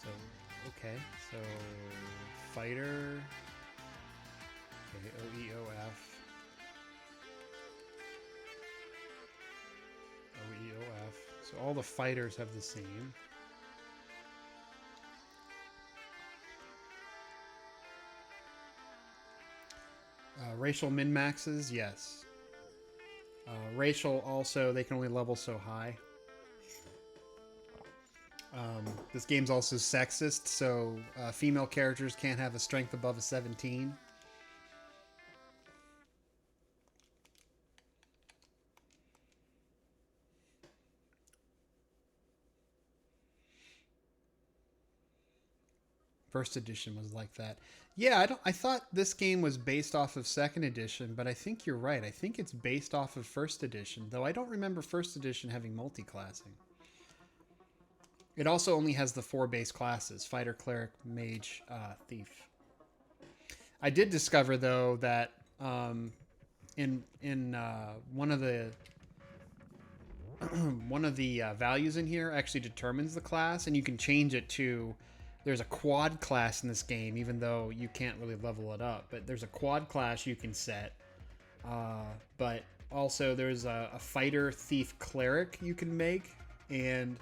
S1: So, okay, so fighter. Okay, OEOF. OEOF. So all the fighters have the same. Racial min-maxes, yes. Racial also, they can only level so high. This game's also sexist, so female characters can't have a strength above a 17. First edition was like that. Yeah, I thought this game was based off of second edition, but I think you're right. I think it's based off of first edition, though I don't remember first edition having multi-classing. It also only has the 4 base classes: Fighter, Cleric, Mage, Thief. I did discover, though, that in one of the values in here actually determines the class, and you can change it to... There's a quad class in this game, even though you can't really level it up. But there's a quad class you can set. But also there's a fighter, thief, cleric you can make. And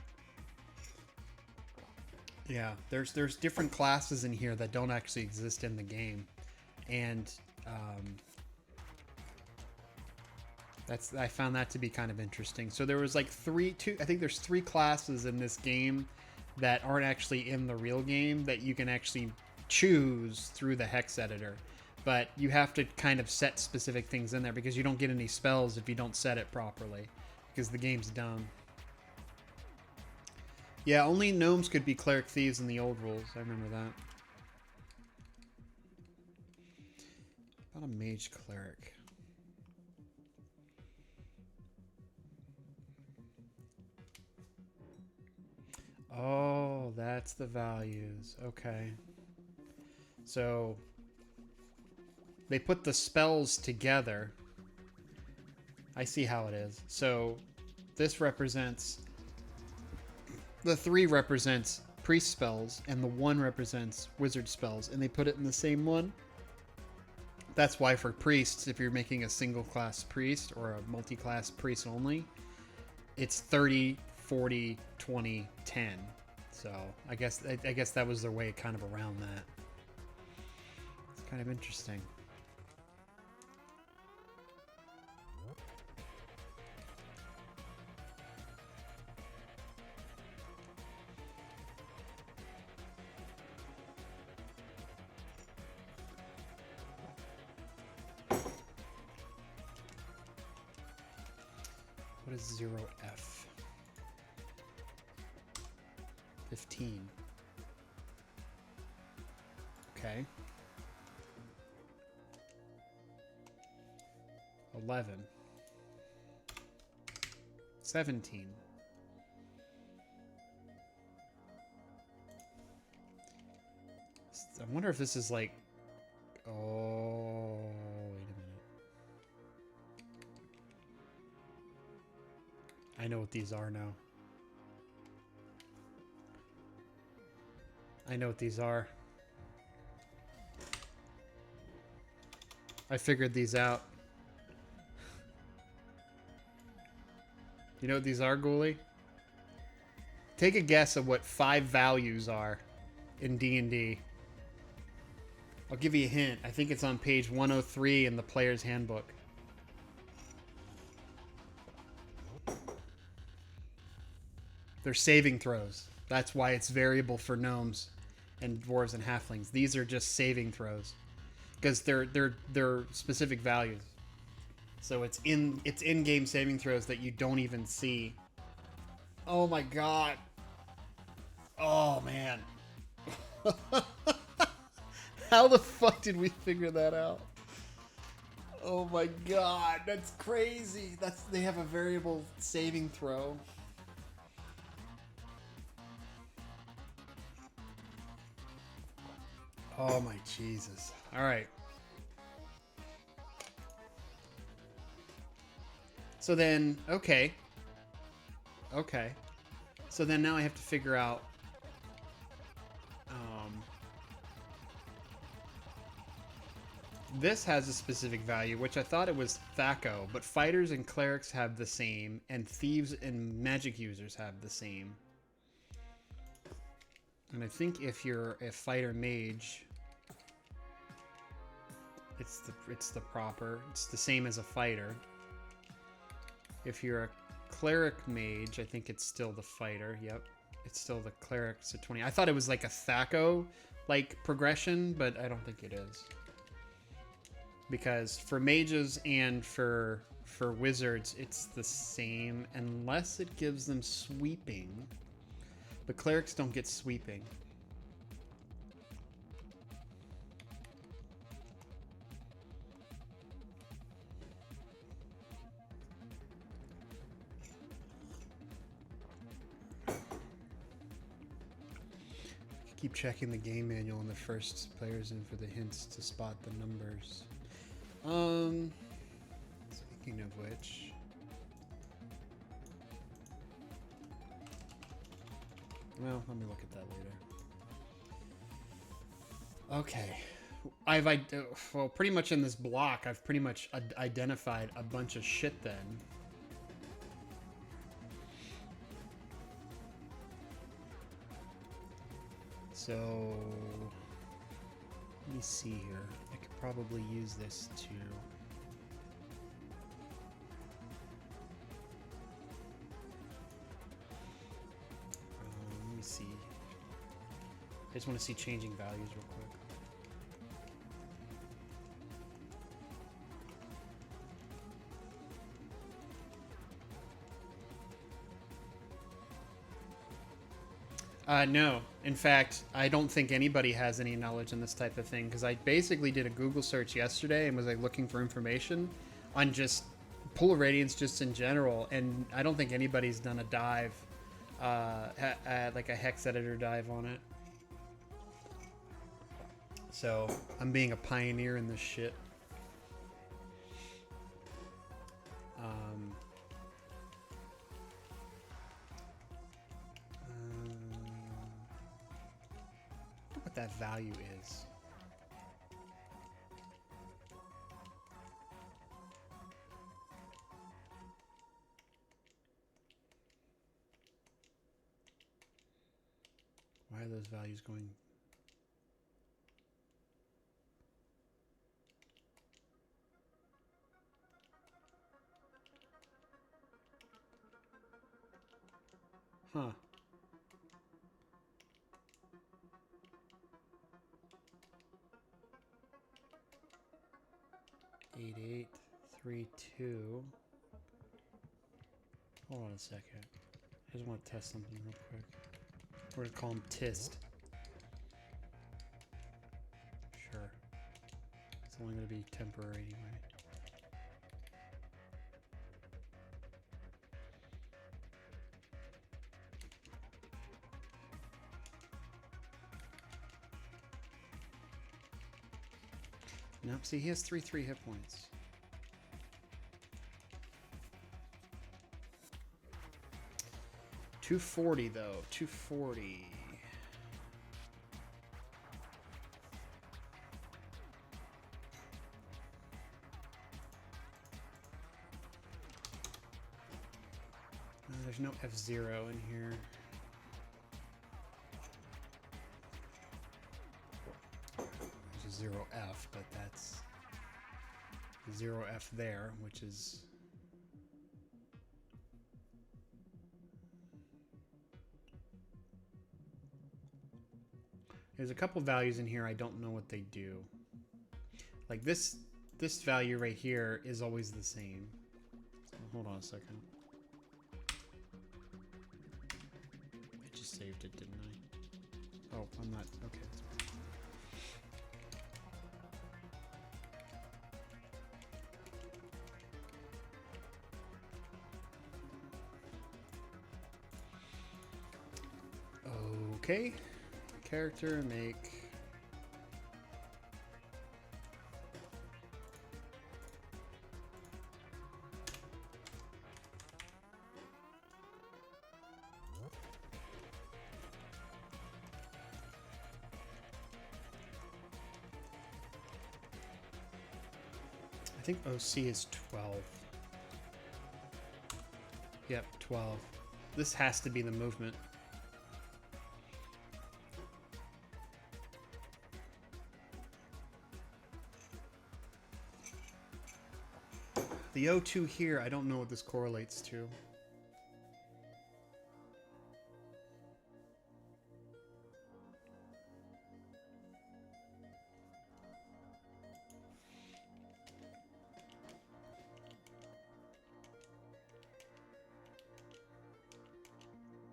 S1: Yeah, there's different classes in here that don't actually exist in the game, and I found that to be kind of interesting. So there was like I think there's three classes in this game that aren't actually in the real game that you can actually choose through the Hex Editor, but you have to kind of set specific things in there because you don't get any spells if you don't set it properly, because the game's dumb. Yeah, only gnomes could be cleric thieves in the old rules. I remember that. About a mage cleric. Oh, that's the values. Okay. So they put the spells together. I see how it is. So this represents... The 3 represents priest spells, and the 1 represents wizard spells, and they put it in the same one. That's why for priests, if you're making a single class priest or a multi-class priest only, it's 30, 40, 20, 10. So I guess that was their way kind of around that. It's kind of interesting. What is 0F? 15. Okay. 11. 17. I wonder if this is like... Oh, wait a minute. I know what these are now. I know what these are. I figured these out. You know what these are, Ghoulie? Take a guess of what 5 values are in D&D. I'll give you a hint. I think it's on page 103 in the player's handbook. They're saving throws. That's why it's variable for gnomes and dwarves and halflings. These are just saving throws because they're specific values. So it's in-game saving throws that you don't even see. Oh my god. Oh man. How the fuck did we figure that out? Oh my god, that's crazy. They have a variable saving throw. Oh my Jesus. All right. So then, okay. Okay. So then now I have to figure out this has a specific value, which I thought it was Thaco, but fighters and clerics have the same, and thieves and magic users have the same. And I think if you're a fighter mage, it's the same as a fighter. If you're a cleric mage, I think it's still the fighter. Yep, it's still the cleric. So 20. I thought it was like a Thaco like progression, but I don't think it is. Because for mages and for wizards, it's the same unless it gives them sweeping. But clerics don't get sweeping. Keep checking the game manual when the first player's in for the hints to spot the numbers. Speaking of which, well, let me look at that later. Okay, well, pretty much in this block, I've pretty much identified a bunch of shit then. So let me see here. I could probably use this to let me see. I just want to see changing values real quick. No. In fact, I don't think anybody has any knowledge on this type of thing, because I basically did a Google search yesterday and was like looking for information on just Pool of Radiance just in general, and I don't think anybody's done a dive, like a hex editor dive on it. So I'm being a pioneer in this shit. What that value is. Why are those values going? Huh. 8832. Hold on a second. I just want to test something real quick. We're gonna call him Tist. Sure. It's only gonna be temporary anyway. Nope, see, he has 3 hit points. $240 though, $240. There's no F0 in here. There's a 0F, but that's 0F there, which is there's a couple values in here I don't know what they do. Like this value right here is always the same. Hold on a second. I just saved it, didn't I? Oh, I'm not. Okay. Okay. Character, make. I think OC is 12. Yep, 12. This has to be the movement. The O2 here, I don't know what this correlates to.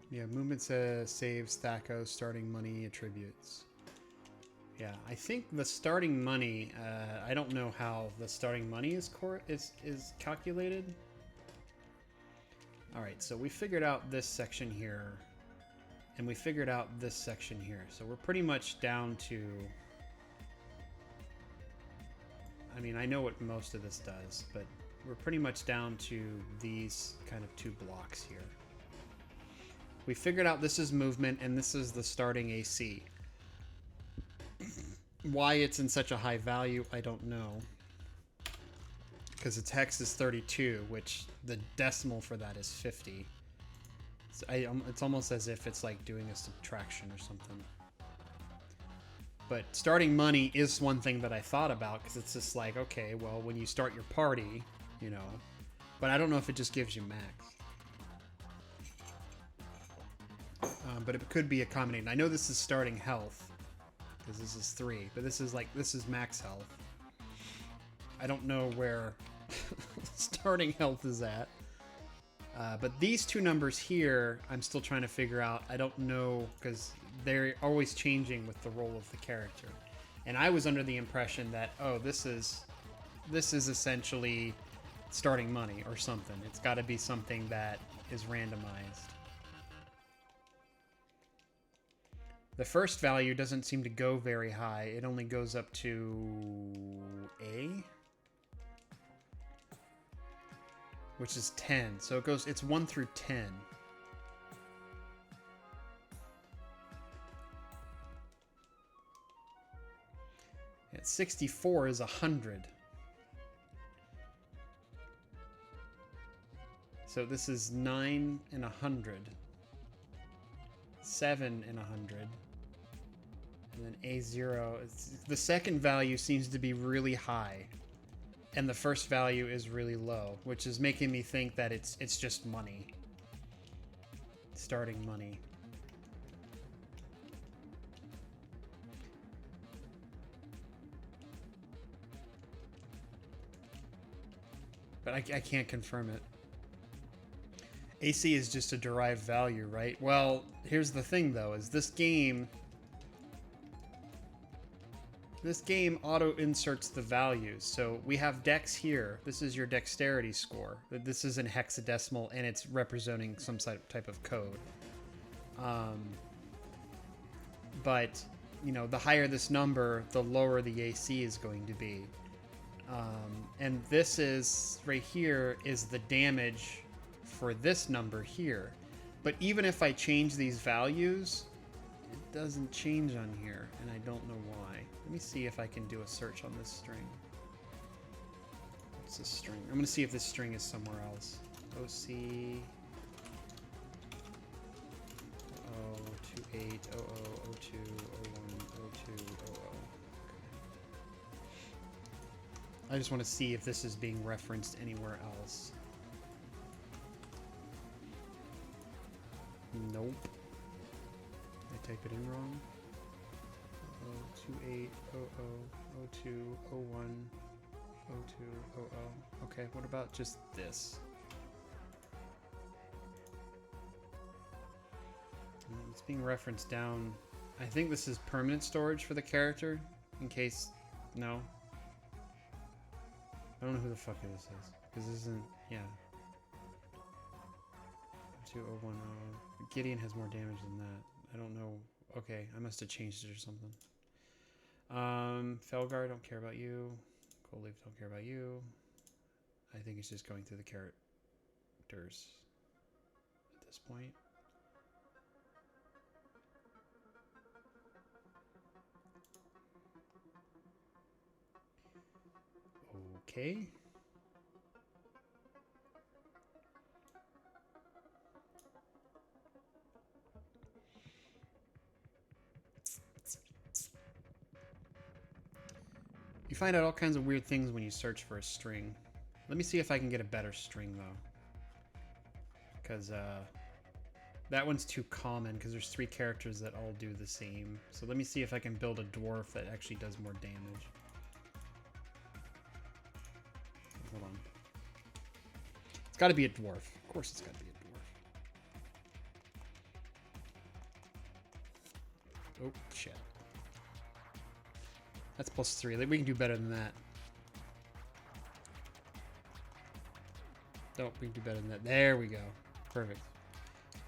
S1: Yeah, movement says saves Thacko starting money attributes. Yeah, I think the starting money, I don't know how the starting money is calculated. All right, so we figured out this section here, and we figured out this section here. So we're pretty much down to, I mean, I know what most of this does, but we're pretty much down to these kind of 2 blocks here. We figured out this is movement, and this is the starting AC. Why it's in such a high value, I don't know. Because its hex is 32, which the decimal for that is 50. So it's almost as if it's like doing a subtraction or something. But starting money is one thing that I thought about, because it's just like, okay, well, when you start your party, you know, but I don't know if it just gives you max. But it could be a combination. I know this is starting health, because this is 3, but this is max health. I don't know where starting health is at. But these two numbers here, I'm still trying to figure out. I don't know, because they're always changing with the role of the character. And I was under the impression that, oh, this is essentially starting money or something. It's got to be something that is randomized. The first value doesn't seem to go very high. It only goes up to A, which is 10. So it's 1 through 10. At 64 is 100. So this is 9 and 100. 7 and 100. And then A0, the second value seems to be really high. And the first value is really low, which is making me think that it's just money. Starting money. But I can't confirm it. AC is just a derived value, right? Well, here's the thing though, is this game auto-inserts the values. So we have dex here. This is your dexterity score. This is in hexadecimal, and it's representing some type of code. But, you know, the higher this number, the lower the AC is going to be. And this is, right here, is the damage for this number here. But even if I change these values, it doesn't change on here, and I don't know why. Let me see if I can do a search on this string. What's this string? I'm going to see if this string is somewhere else. OC 28 00 02 01 02 00. I just want to see if this is being referenced anywhere else. Nope. Did I type it in wrong? 28 00 02 01 02 00. Okay, what about just this? It's being referenced down. I think this is permanent storage for the character, in case. No. I don't know who the fuck this is, because this isn't. Yeah. 2010. Gideon has more damage than that. I don't know. Okay, I must have changed it or something. Felgar, don't care about you. Cold Leaf, don't care about you. I think it's just going through the characters at this point. Okay. You find out all kinds of weird things when you search for a string. Let me see if I can get a better string, though. Because, that one's too common, because there's 3 characters that all do the same. So let me see if I can build a dwarf that actually does more damage. Hold on. It's got to be a dwarf. Of course it's got to be a dwarf. Oh, shit. That's +3. We can do better than that. Nope, we can do better than that. There we go. Perfect.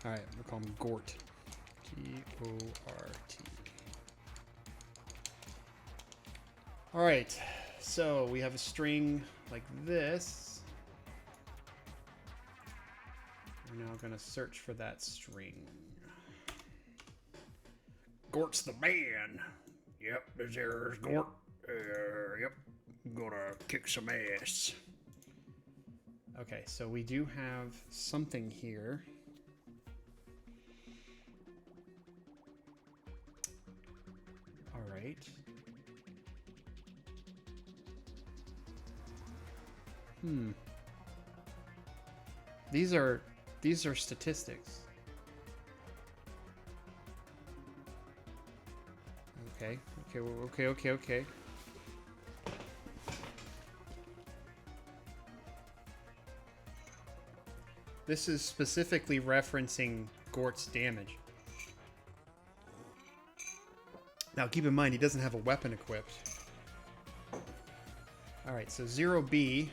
S1: Alright, we'll call him Gort. G-O-R-T. Alright, so we have a string like this. We're now going to search for that string. Gort's the man. Yep, there's Gort. Yep, gonna kick some ass. Okay, so we do have something here. Alright. right. These are statistics. Okay. This is specifically referencing Gort's damage. Now, keep in mind, he doesn't have a weapon equipped. Alright, so 0B.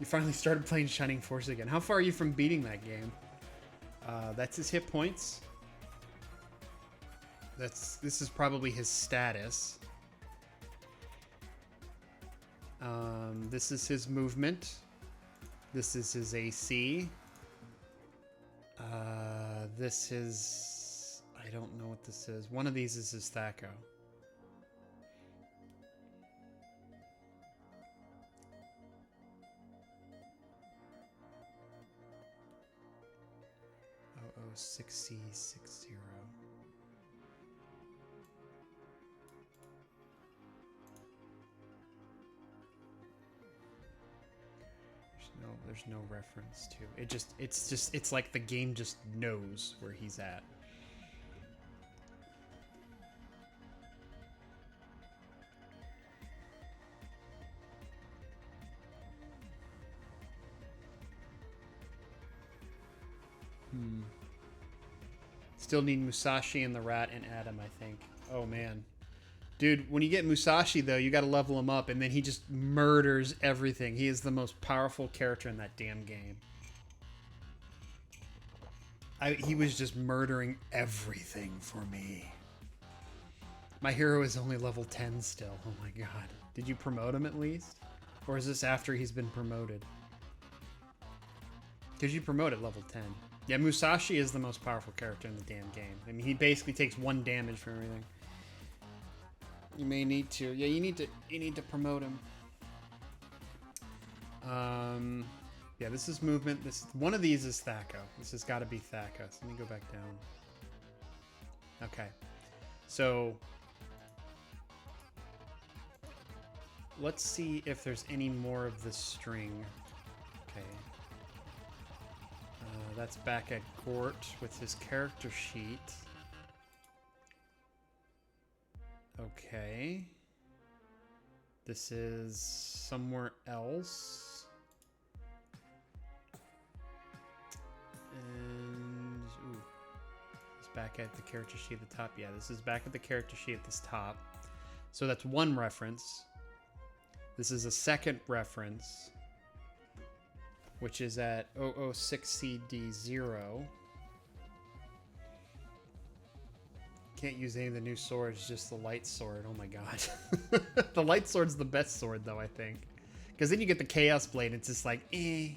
S1: You finally started playing Shining Force again. How far are you from beating that game? That's his hit points. This is probably his status. This is his movement. This is his AC. This is... I don't know what this is. One of these is his Thaco. Oh, 6C60. There's no reference to it. It's like the game just knows where he's at. Still need Musashi and the Rat and Adam, I think. Oh man. Dude, when you get Musashi, though, you gotta level him up, and then he just murders everything. He is the most powerful character in that damn game. He was just murdering everything for me. My hero is only level 10 still. Oh my god. Did you promote him at least? Or is this after he's been promoted? Because you promote at level 10. Yeah, Musashi is the most powerful character in the damn game. I mean, he basically takes 1 damage from everything. You may need to. Yeah, you need to promote him. Yeah, this is movement. One of these is Thaco. This has got to be Thaco. So let me go back down. Okay. So let's see if there's any more of this string. Okay. That's back at Gort with his character sheet. Okay. This is somewhere else. And ooh, it's back at the character sheet at the top. Yeah, this is back at the character sheet at this top. So that's one reference. This is a second reference, which is at 006CD0. Can't use any of the new swords, just the light sword. Oh my god. The light sword's the best sword, though, I think. Because then you get the Chaos Blade, it's just like, eh.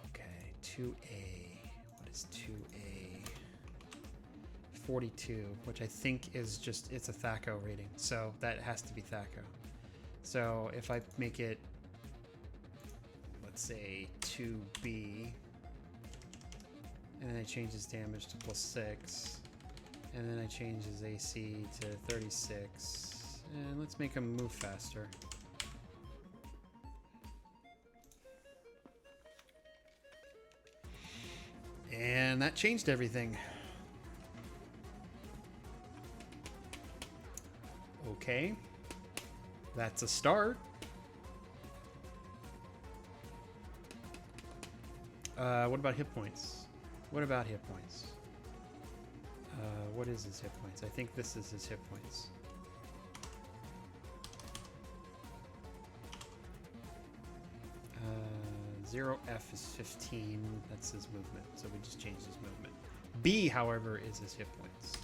S1: Okay, 2A. What is 2A? 42, which I think is just, it's a Thaco rating. So that has to be Thaco. So if I make it, let's say 2B, and then I change his damage to +6, and then I change his AC to 36, and let's make him move faster. And that changed everything. Okay. That's a start. What about hit points? What about hit points? What is his hit points? I think this is his hit points. Zero F is 15. That's his movement. So we just changed his movement. B, however, is his hit points.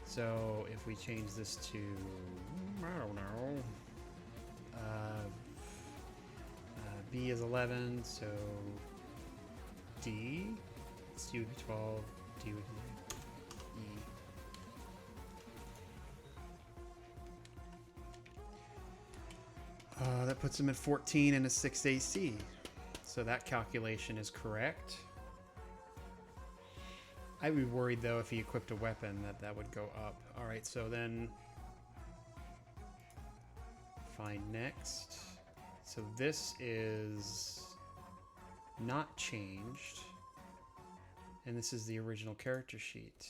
S1: So if we change this to, I don't know, B is 11, so D, C would be 12, D would be E. That puts him at 14 and a 6 AC. So that calculation is correct. I'd be worried though if he equipped a weapon that would go up. All right, so then find next. So this is not changed, and this is the original character sheet.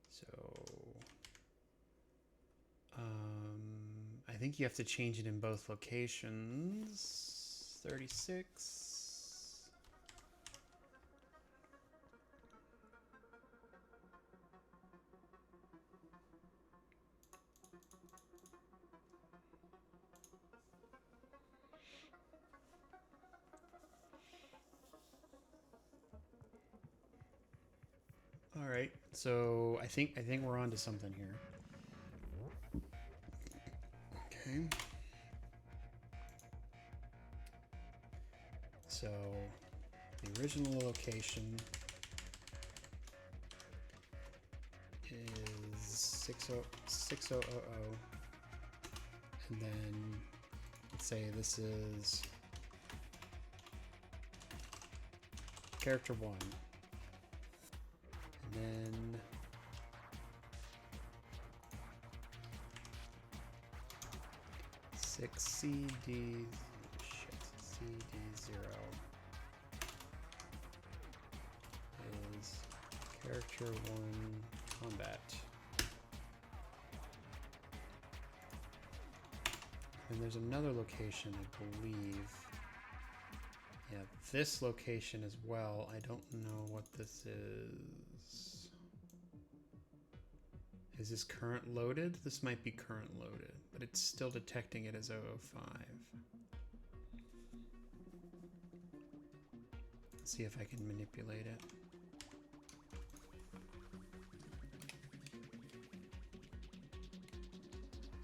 S1: So I think you have to change it in both locations. 36. All right, so I think we're on to something here. Okay. So the original location is 6000, and then let's say this is character 1. And then CD0 is character 1 combat. And there's another location, I believe. Yeah, this location as well. I don't know what this is. Is this current loaded? This might be current loaded, but it's still detecting it as 005. Let's see if I can manipulate it.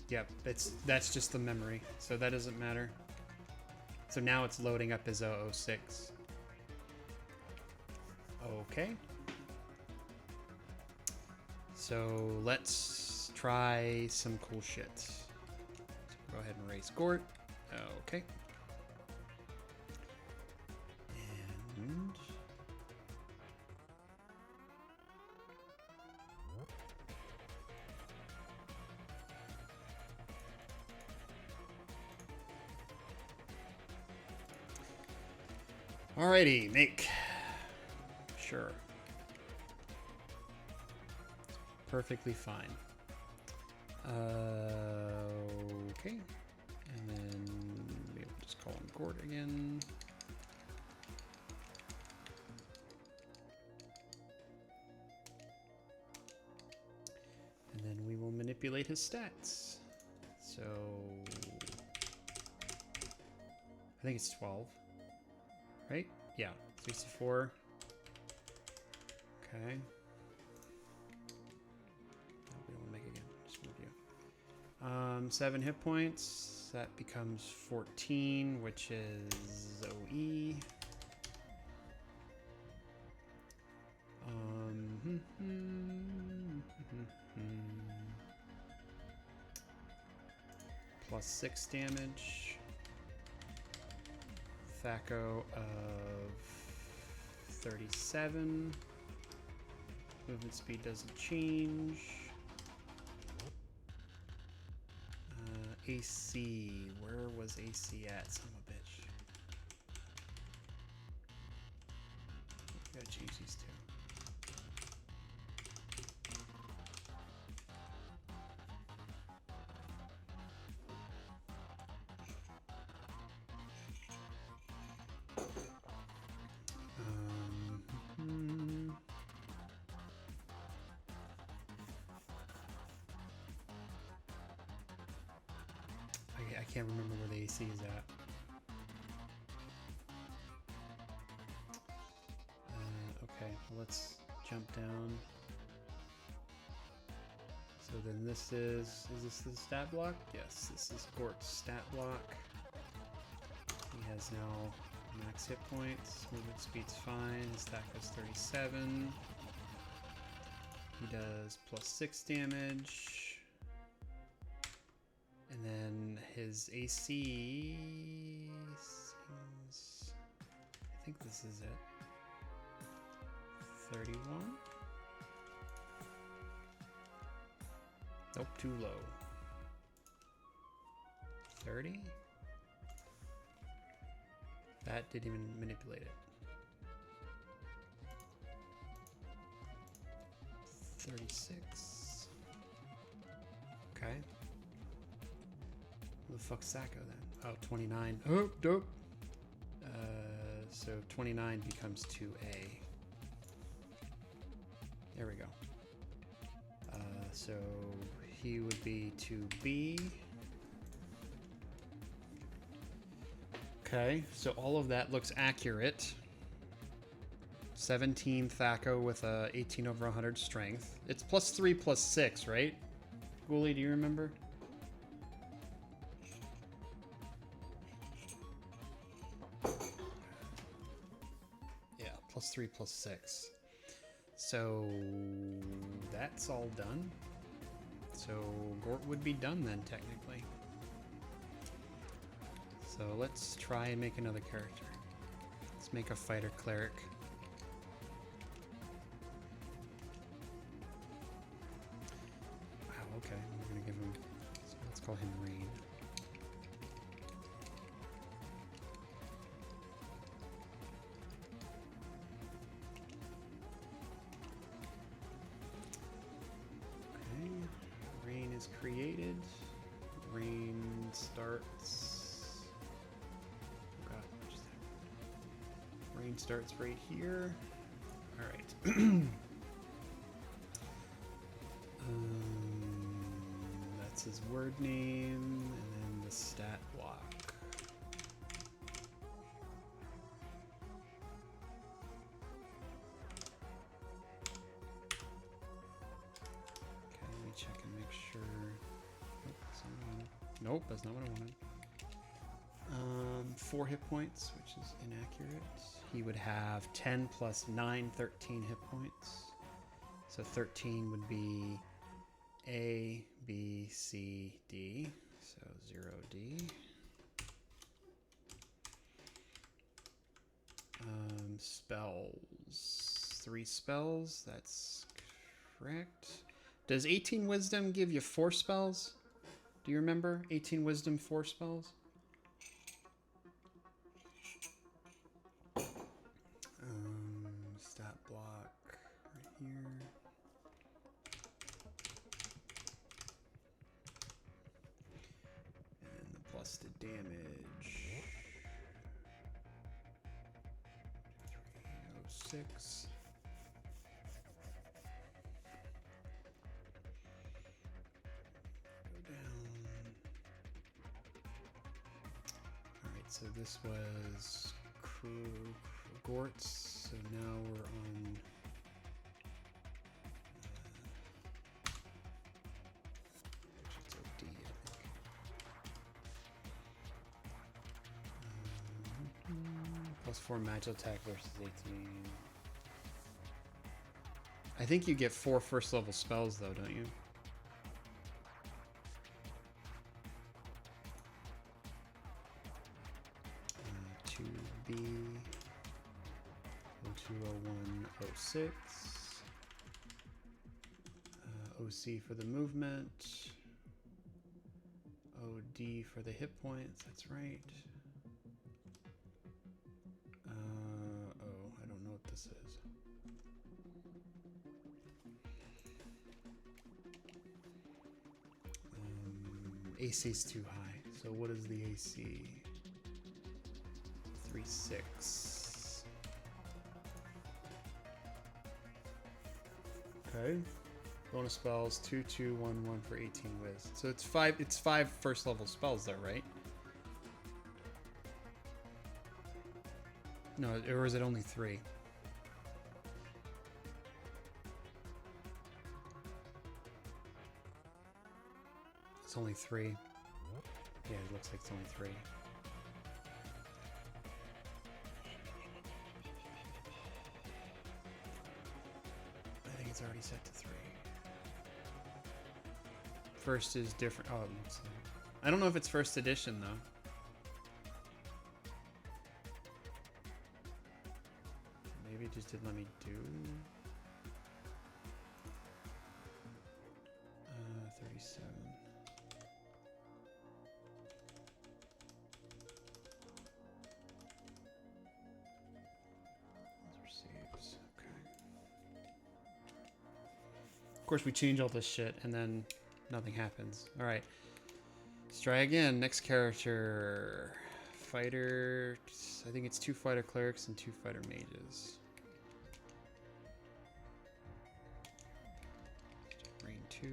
S1: Yep, that's just the memory, so that doesn't matter. So now it's loading up as 006. Okay. So let's try some cool shit. So go ahead and raise Gort. Okay. And alrighty, make. Sure. Perfectly fine. Okay. And then maybe we'll just call him Gort again. And then we will manipulate his stats. So I think it's 12. Right? Yeah. 64. Okay. We don't want to make again. Just move you. 7 hit points. That becomes 14, which is OE. Plus 6 damage. Thaco of 37. Movement speed doesn't change. AC. Where was AC at? Son of a bitch. Gotta change these two. I can't remember where the AC is at. Okay, well, let's jump down. So then this is this the stat block? Yes, this is Gort's stat block. He has now max hit points. Movement speed's fine. His attack is 37. He does plus 6 damage. And then his AC seems... I think this is it. 31. Nope, too low. 30. That didn't even manipulate it. 36. Okay. Who the fuck's Sacco then? Oh, 29. Oh, dope. So 29 becomes 2A. There we go. So he would be 2B. Okay, so all of that looks accurate. 17 Thaco with a 18 over 100 strength. It's +3 +6, right? Ghoulie, do you remember? Yeah, +3 +6. So that's all done. So Gort would be done then, technically. So let's try and make another character. Let's make a fighter cleric. Wow, okay. We're gonna give him, so let's call him Rein. Okay, Rein is created. Rein starts. Rein starts right here. All right. That's his word name, and then the stat block. Okay, let me check and make sure. Nope, that's not what I wanted. 4 hit points, which is inaccurate. He would have 10 plus 9, 13 hit points. So 13 would be A, B, C, D. So 0D. Spells. 3 spells. That's correct. Does 18 Wisdom give you 4 spells? Do you remember? 18 Wisdom, 4 spells? Stat block right here. And the plus to damage. 306. Go down. Alright, so this was Gort's, so now we're on it's OD, I think. +4 magic attack versus 18. I think you get 4 first level spells though, don't you? B 020106. OC for the movement. OD for the hit points. That's right. Oh, I don't know what this is. AC's too high. So what is the AC? 3-6. Okay. Bonus spells 2-2-1-1 for 18 whiz. So it's 5. It's 5 first level spells, though, right? No, or is it only 3? It's only 3. Yeah, it looks like it's only 3. I think it's already set to 3. First is different. Oh, I don't know if it's first edition though. Maybe it just didn't let me do. 37. Those are saves. Okay. Of course, we change all this shit and then nothing happens. All right. Let's try again. Next character. Fighter. I think it's 2 fighter clerics and 2 fighter mages. Rein 2.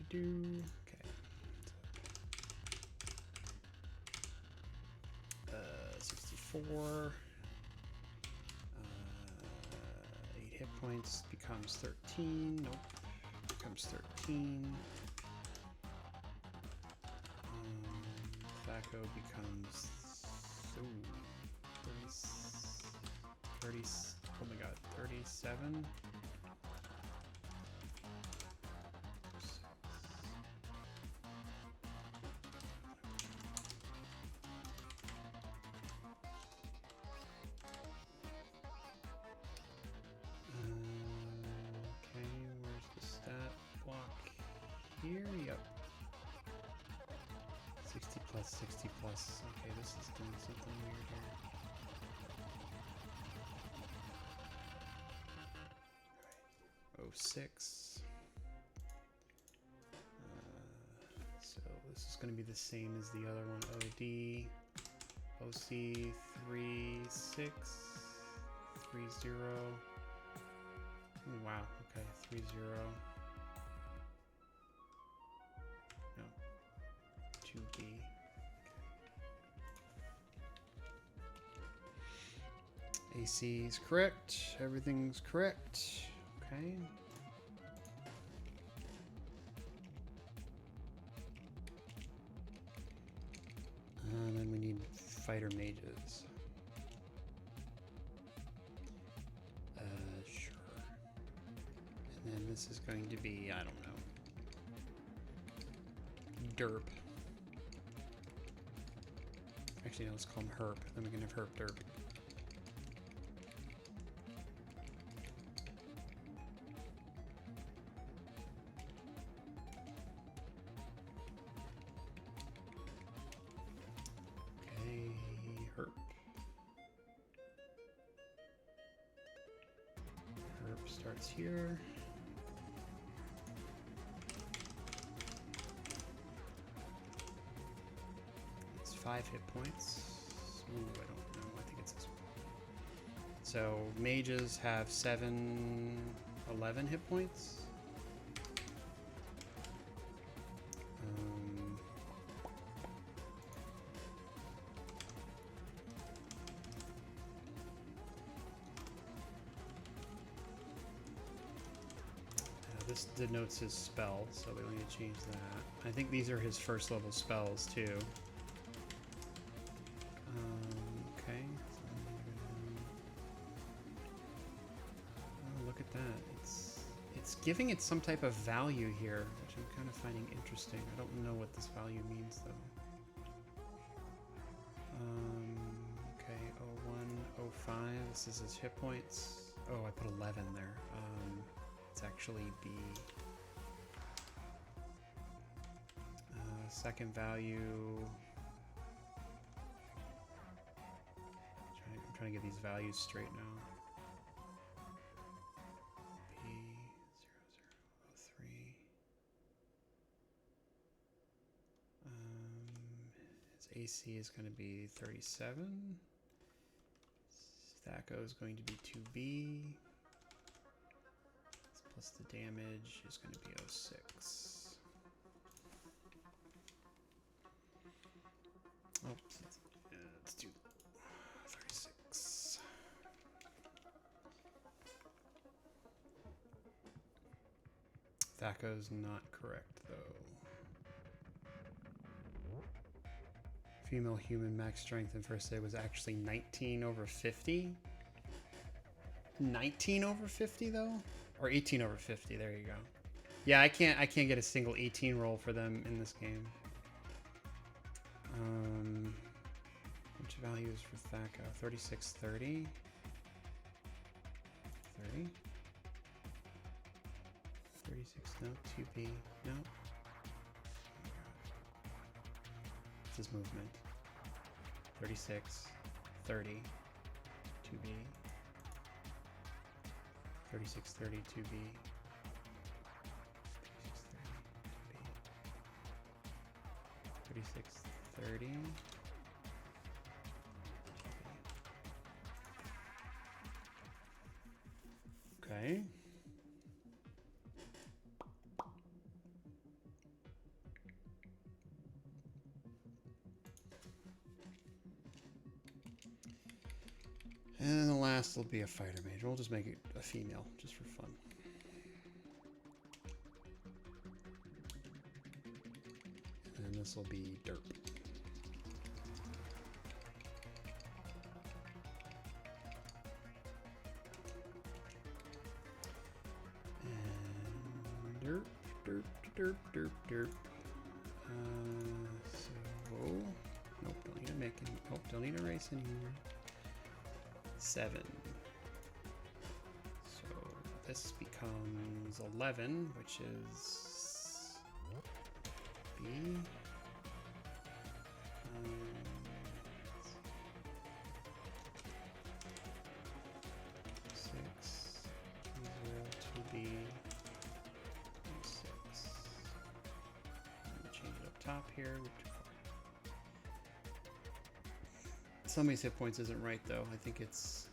S1: Okay. 64. 8 hit points becomes 13. Nope. Becomes 13. Thaco becomes 30. Oh my god, 37. Here, yep. 60 plus, 60 plus. Okay, this is doing something weird here. Right. 06. So this is going to be the same as the other one. OD. OC 36. 30. Oh, wow. Okay, 30. No. 2B. AC is correct. Everything's correct. Okay. And then we need fighter mages. Sure. And then this is going to be, I don't know. Derp. Actually, no, let's call him Herp. Then we can have Herp Derp. Okay, Herp. Herp starts here. It's 5 hit points. Ooh, I don't know. I think it's this one. So mages have 11 hit points. This denotes his spell, so we need to change that. I think these are his first level spells too. Okay. Oh, look at that. It's giving it some type of value here, which I'm kind of finding interesting. I don't know what this value means though. Okay, 01, 05. This is his hit points. Oh, I put 11 there. It's actually the second value. I'm trying to get these values straight now. P0003. His AC is going to be 37. Thaco is going to be 2B. Plus the damage is going to be 06. Oh, let's do 36. Thaco's not correct, though. Female human max strength in first aid was actually 19 over 50. 19 over 50 though, or 18 over 50. There you go. Yeah, I can't get a single 18 roll for them in this game. Which value is for Thaco? 36, 30. 30. 36, no, 2B, no. What's his movement? 36, 30, 2B. 36, 30, 2B. 36, 30, 2B. 36, 30. Okay. And then the last will be a fighter mage. We'll just make it a female, just for fun. And this will be derp. And derp, derp, derp, derp, derp. So, nope, don't need to make any. Oh, don't need to erase anymore. 7. So this becomes 11, which is B. 6, 0, 2B, 6. I'm gonna change it up top here. Some of these hit points isn't right though. I think it's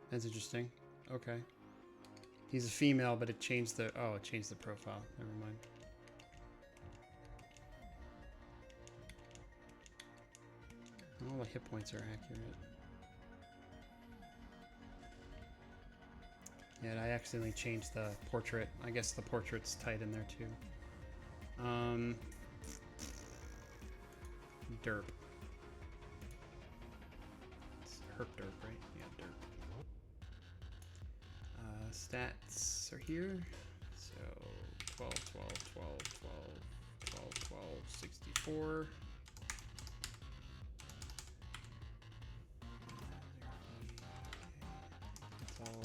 S1: that's interesting. Okay. He's a female, but it changed the... Oh, it changed the profile. Never mind. All the hit points are accurate. Yeah, I accidentally changed the portrait. I guess the portrait's tight in there, too. Derp. It's herp derp, right? Yeah, derp. Stats are here. So 12, 12, 12, 12, 12, 12, 64. That's all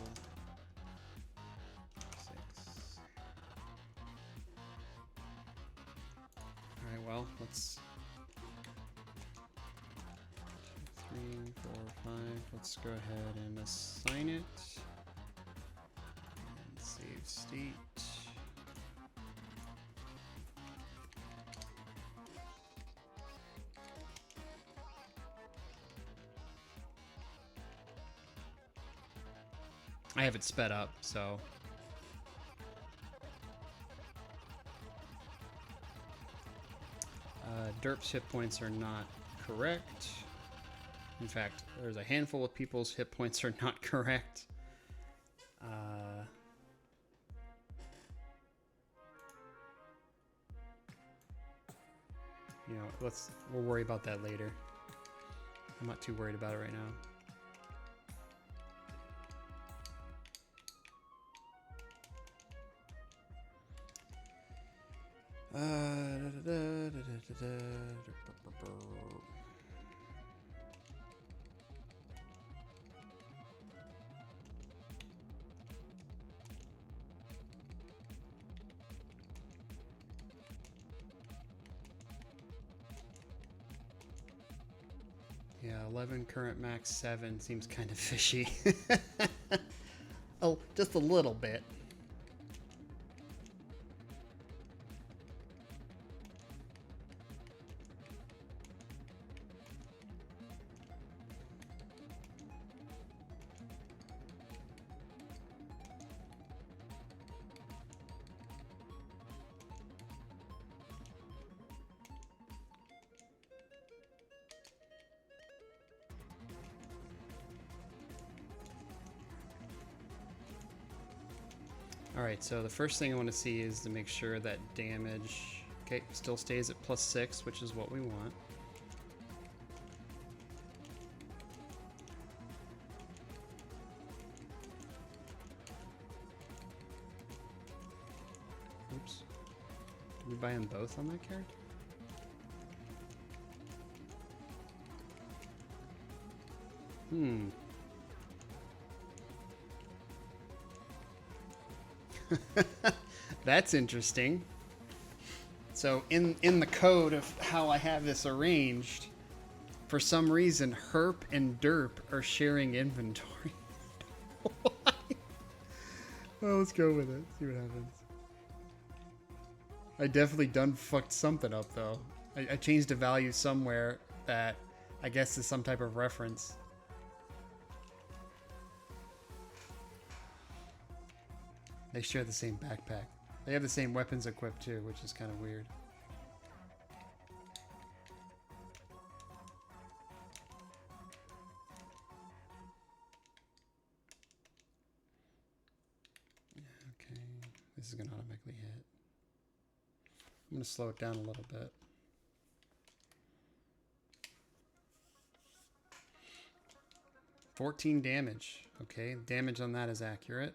S1: 6. Alright, well, let's 3, 4, 5. Let's go ahead and assign it. Save state. I have it sped up, so Derp's hit points are not correct. In fact, there's a handful of people's hit points are not correct. You know, we'll worry about that later. I'm not too worried about it right now. Yeah, 11 current max 7 seems kind of fishy. Oh, just a little bit. Alright, so the first thing I want to see is to make sure that damage... Okay, still stays at +6, which is what we want. Oops. Did we buy them both on that character? That's interesting. So in the code of how I have this arranged, for some reason, Herp and Derp are sharing inventory. Why? Well, let's go with it. See what happens. I definitely done fucked something up, though. I changed a value somewhere that I guess is some type of reference. They share the same backpack. They have the same weapons equipped too, which is kind of weird. Okay, this is gonna automatically hit. I'm gonna slow it down a little bit. $14 damage. Okay, damage on that is accurate.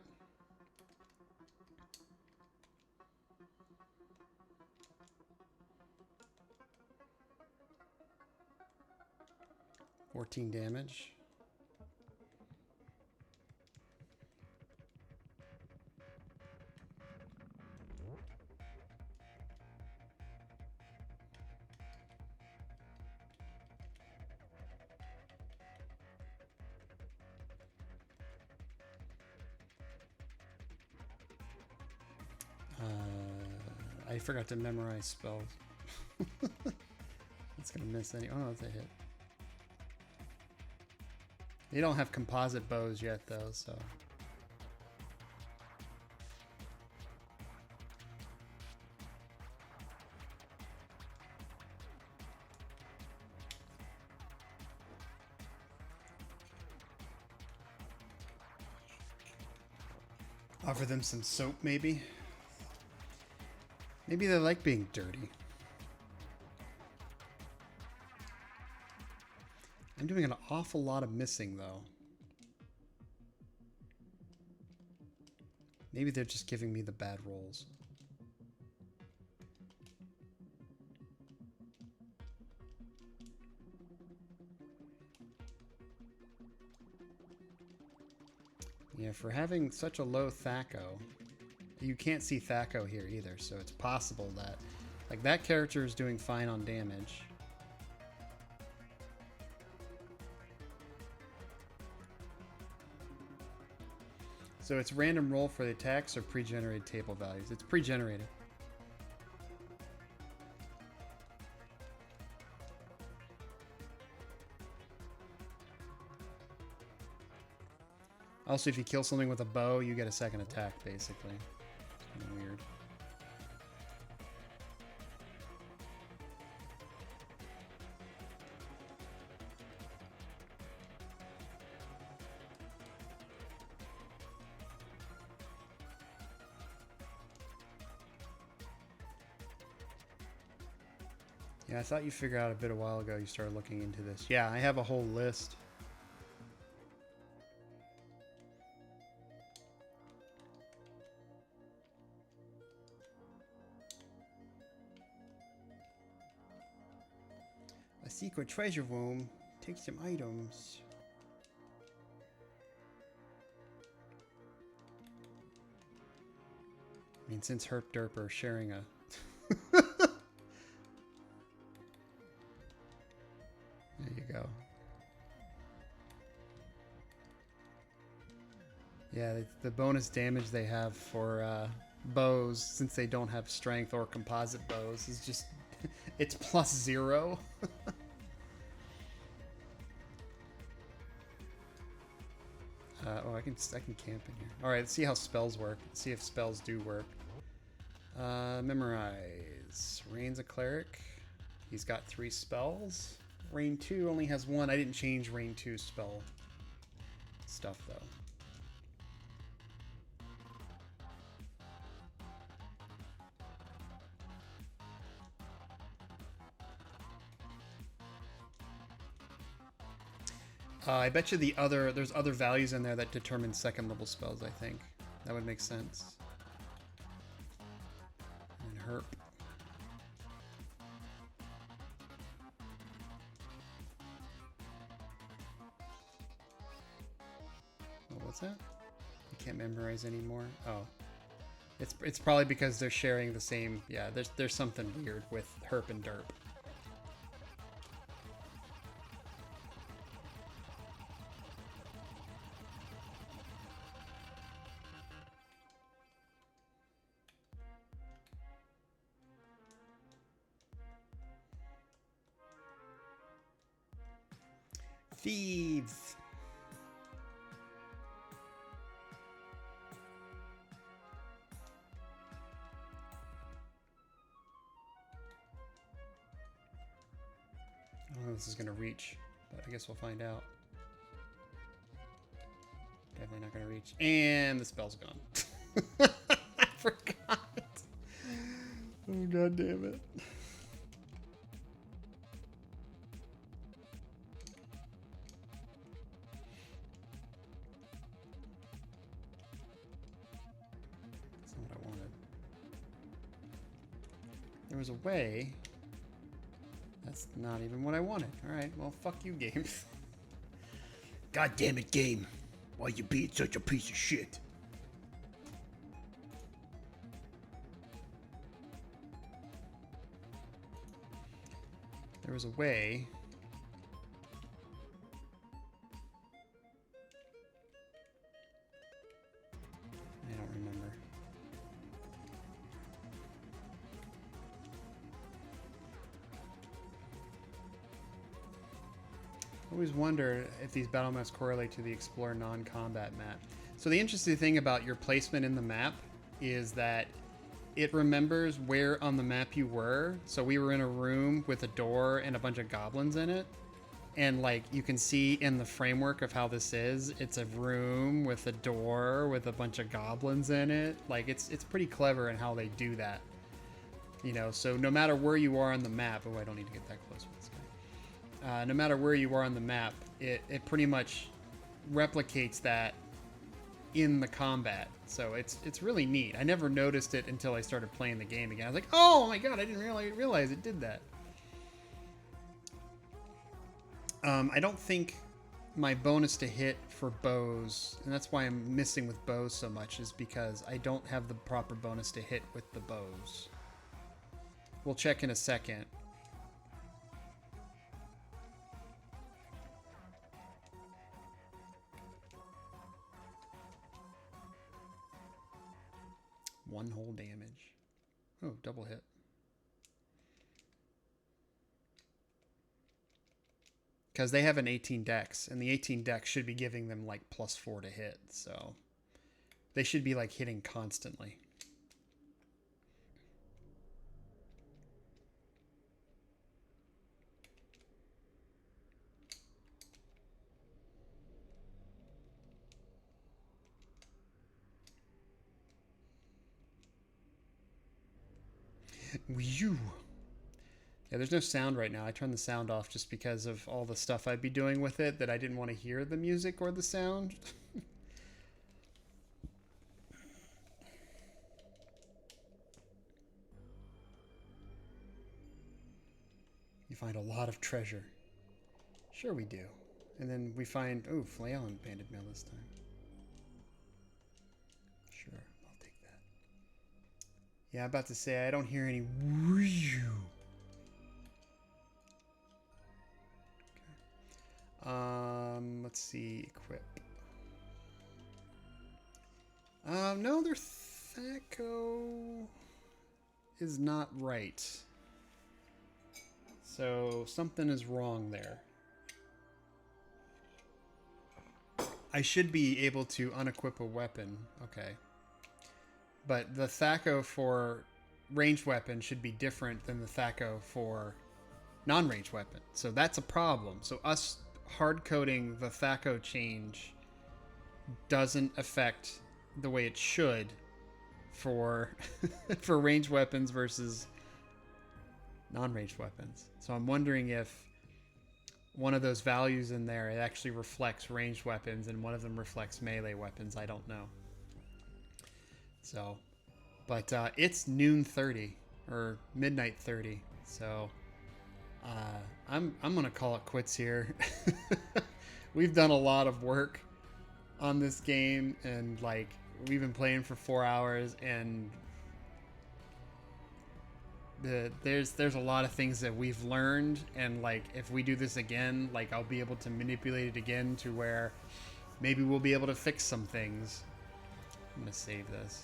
S1: $14 damage. I forgot to memorize spells. It's gonna miss any. Oh, that's a hit. They don't have composite bows yet, though, so. Offer them some soap, maybe? Maybe they like being dirty. I'm doing an awful lot of missing, though. Maybe they're just giving me the bad rolls. Yeah, for having such a low Thaco, you can't see Thaco here either, so it's possible that, like, that character is doing fine on damage. So it's random roll for the attacks or pre-generated table values? It's pre-generated. Also, if you kill something with a bow, you get a second attack, basically. It's kind of weird. Yeah, I thought you figured out a bit a while ago you started looking into this. Yeah, I have a whole list. A secret treasure room. Take some items. I mean, since Herp Derp are sharing a... There you go. Yeah, the bonus damage they have for bows, since they don't have strength or composite bows, is just... it's +0. Oh, I can camp in here. All right, let's see how spells work. Let's see if spells do work. Memorize. Rein's a cleric. He's got 3 spells. Rein 2 only has 1. I didn't change Rein 2's spell stuff though. I bet you there's other values in there that determine second level spells, I think. That would make sense. And herp. Oh, what's that? I can't memorize anymore. Oh. It's probably because they're sharing the same. Yeah, there's something weird with herp and derp. Thieves. I don't know if this is going to reach, but I guess we'll find out. Definitely not going to reach. And the spell's gone. I forgot. Oh, God damn it. That's not what I wanted. There was a way. That's not even what I wanted. Alright, well, fuck you, game. God damn it, game. Why you being such a piece of shit? There was a way. I don't remember. I always wonder if these battle maps correlate to the explore non-combat map. So the interesting thing about your placement in the map is that it remembers where on the map you were. So we were in a room with a door and a bunch of goblins in it. And like you can see in the framework of how this is, it's a room with a door with a bunch of goblins in it. Like it's pretty clever in how they do that. You know, so no matter where you are on the map, oh, I don't need to get that close with this guy. No matter where you are on the map, it pretty much replicates that in the combat. So it's really neat. I never noticed it until I started playing the game again. I was like, oh my god, I didn't realize it did that. I don't think my bonus to hit for bows, and that's why I'm missing with bows so much, is because I don't have the proper bonus to hit with the bows. We'll check in a second. One whole damage. Oh, double hit. Because they have an 18 dex, and the 18 dex should be giving them like +4 to hit, so they should be like hitting constantly. Whew. Yeah, there's no sound right now. I turned the sound off just because of all the stuff I'd be doing with it that I didn't want to hear the music or the sound. You find a lot of treasure. Sure we do. And then we find, oh, flail and banded mail this time. Sure, I'll take that. Yeah, I'm about to say, I don't hear any whew. Let's see, equip. No, their Thaco is not right. So something is wrong there. I should be able to unequip a weapon. Okay. But the Thaco for ranged weapon should be different than the Thaco for non-ranged weapon. So that's a problem. So us hard-coding the Thaco change doesn't affect the way it should for for ranged weapons versus non-ranged weapons. So I'm wondering if one of those values in there, it actually reflects ranged weapons, and one of them reflects melee weapons. I don't know. So, but it's noon 30 or midnight 30. So I'm gonna call it quits here. We've done a lot of work on this game, and like we've been playing for 4 hours, and there's a lot of things that we've learned, and like if we do this again, like I'll be able to manipulate it again to where maybe we'll be able to fix some things. I'm gonna save this.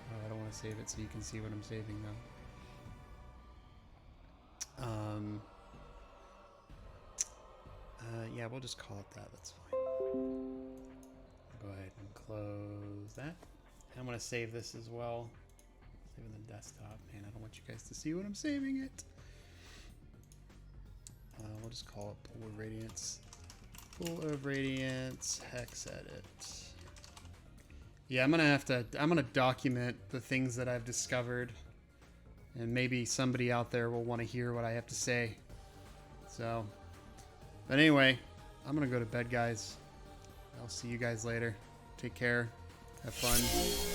S1: Oh, I don't want to save it so you can see what I'm saving though. Yeah, we'll just call it that. That's fine. Go ahead and close that. I'm gonna save this as well. Save the desktop. Man, I don't want you guys to see when I'm saving it. We'll just call it Pool of Radiance. Pool of Radiance, Hex Edit. Yeah, I'm gonna document the things that I've discovered, and maybe somebody out there will want to hear what I have to say. So, but anyway, I'm gonna go to bed, guys. I'll see you guys later. Take care. Have fun.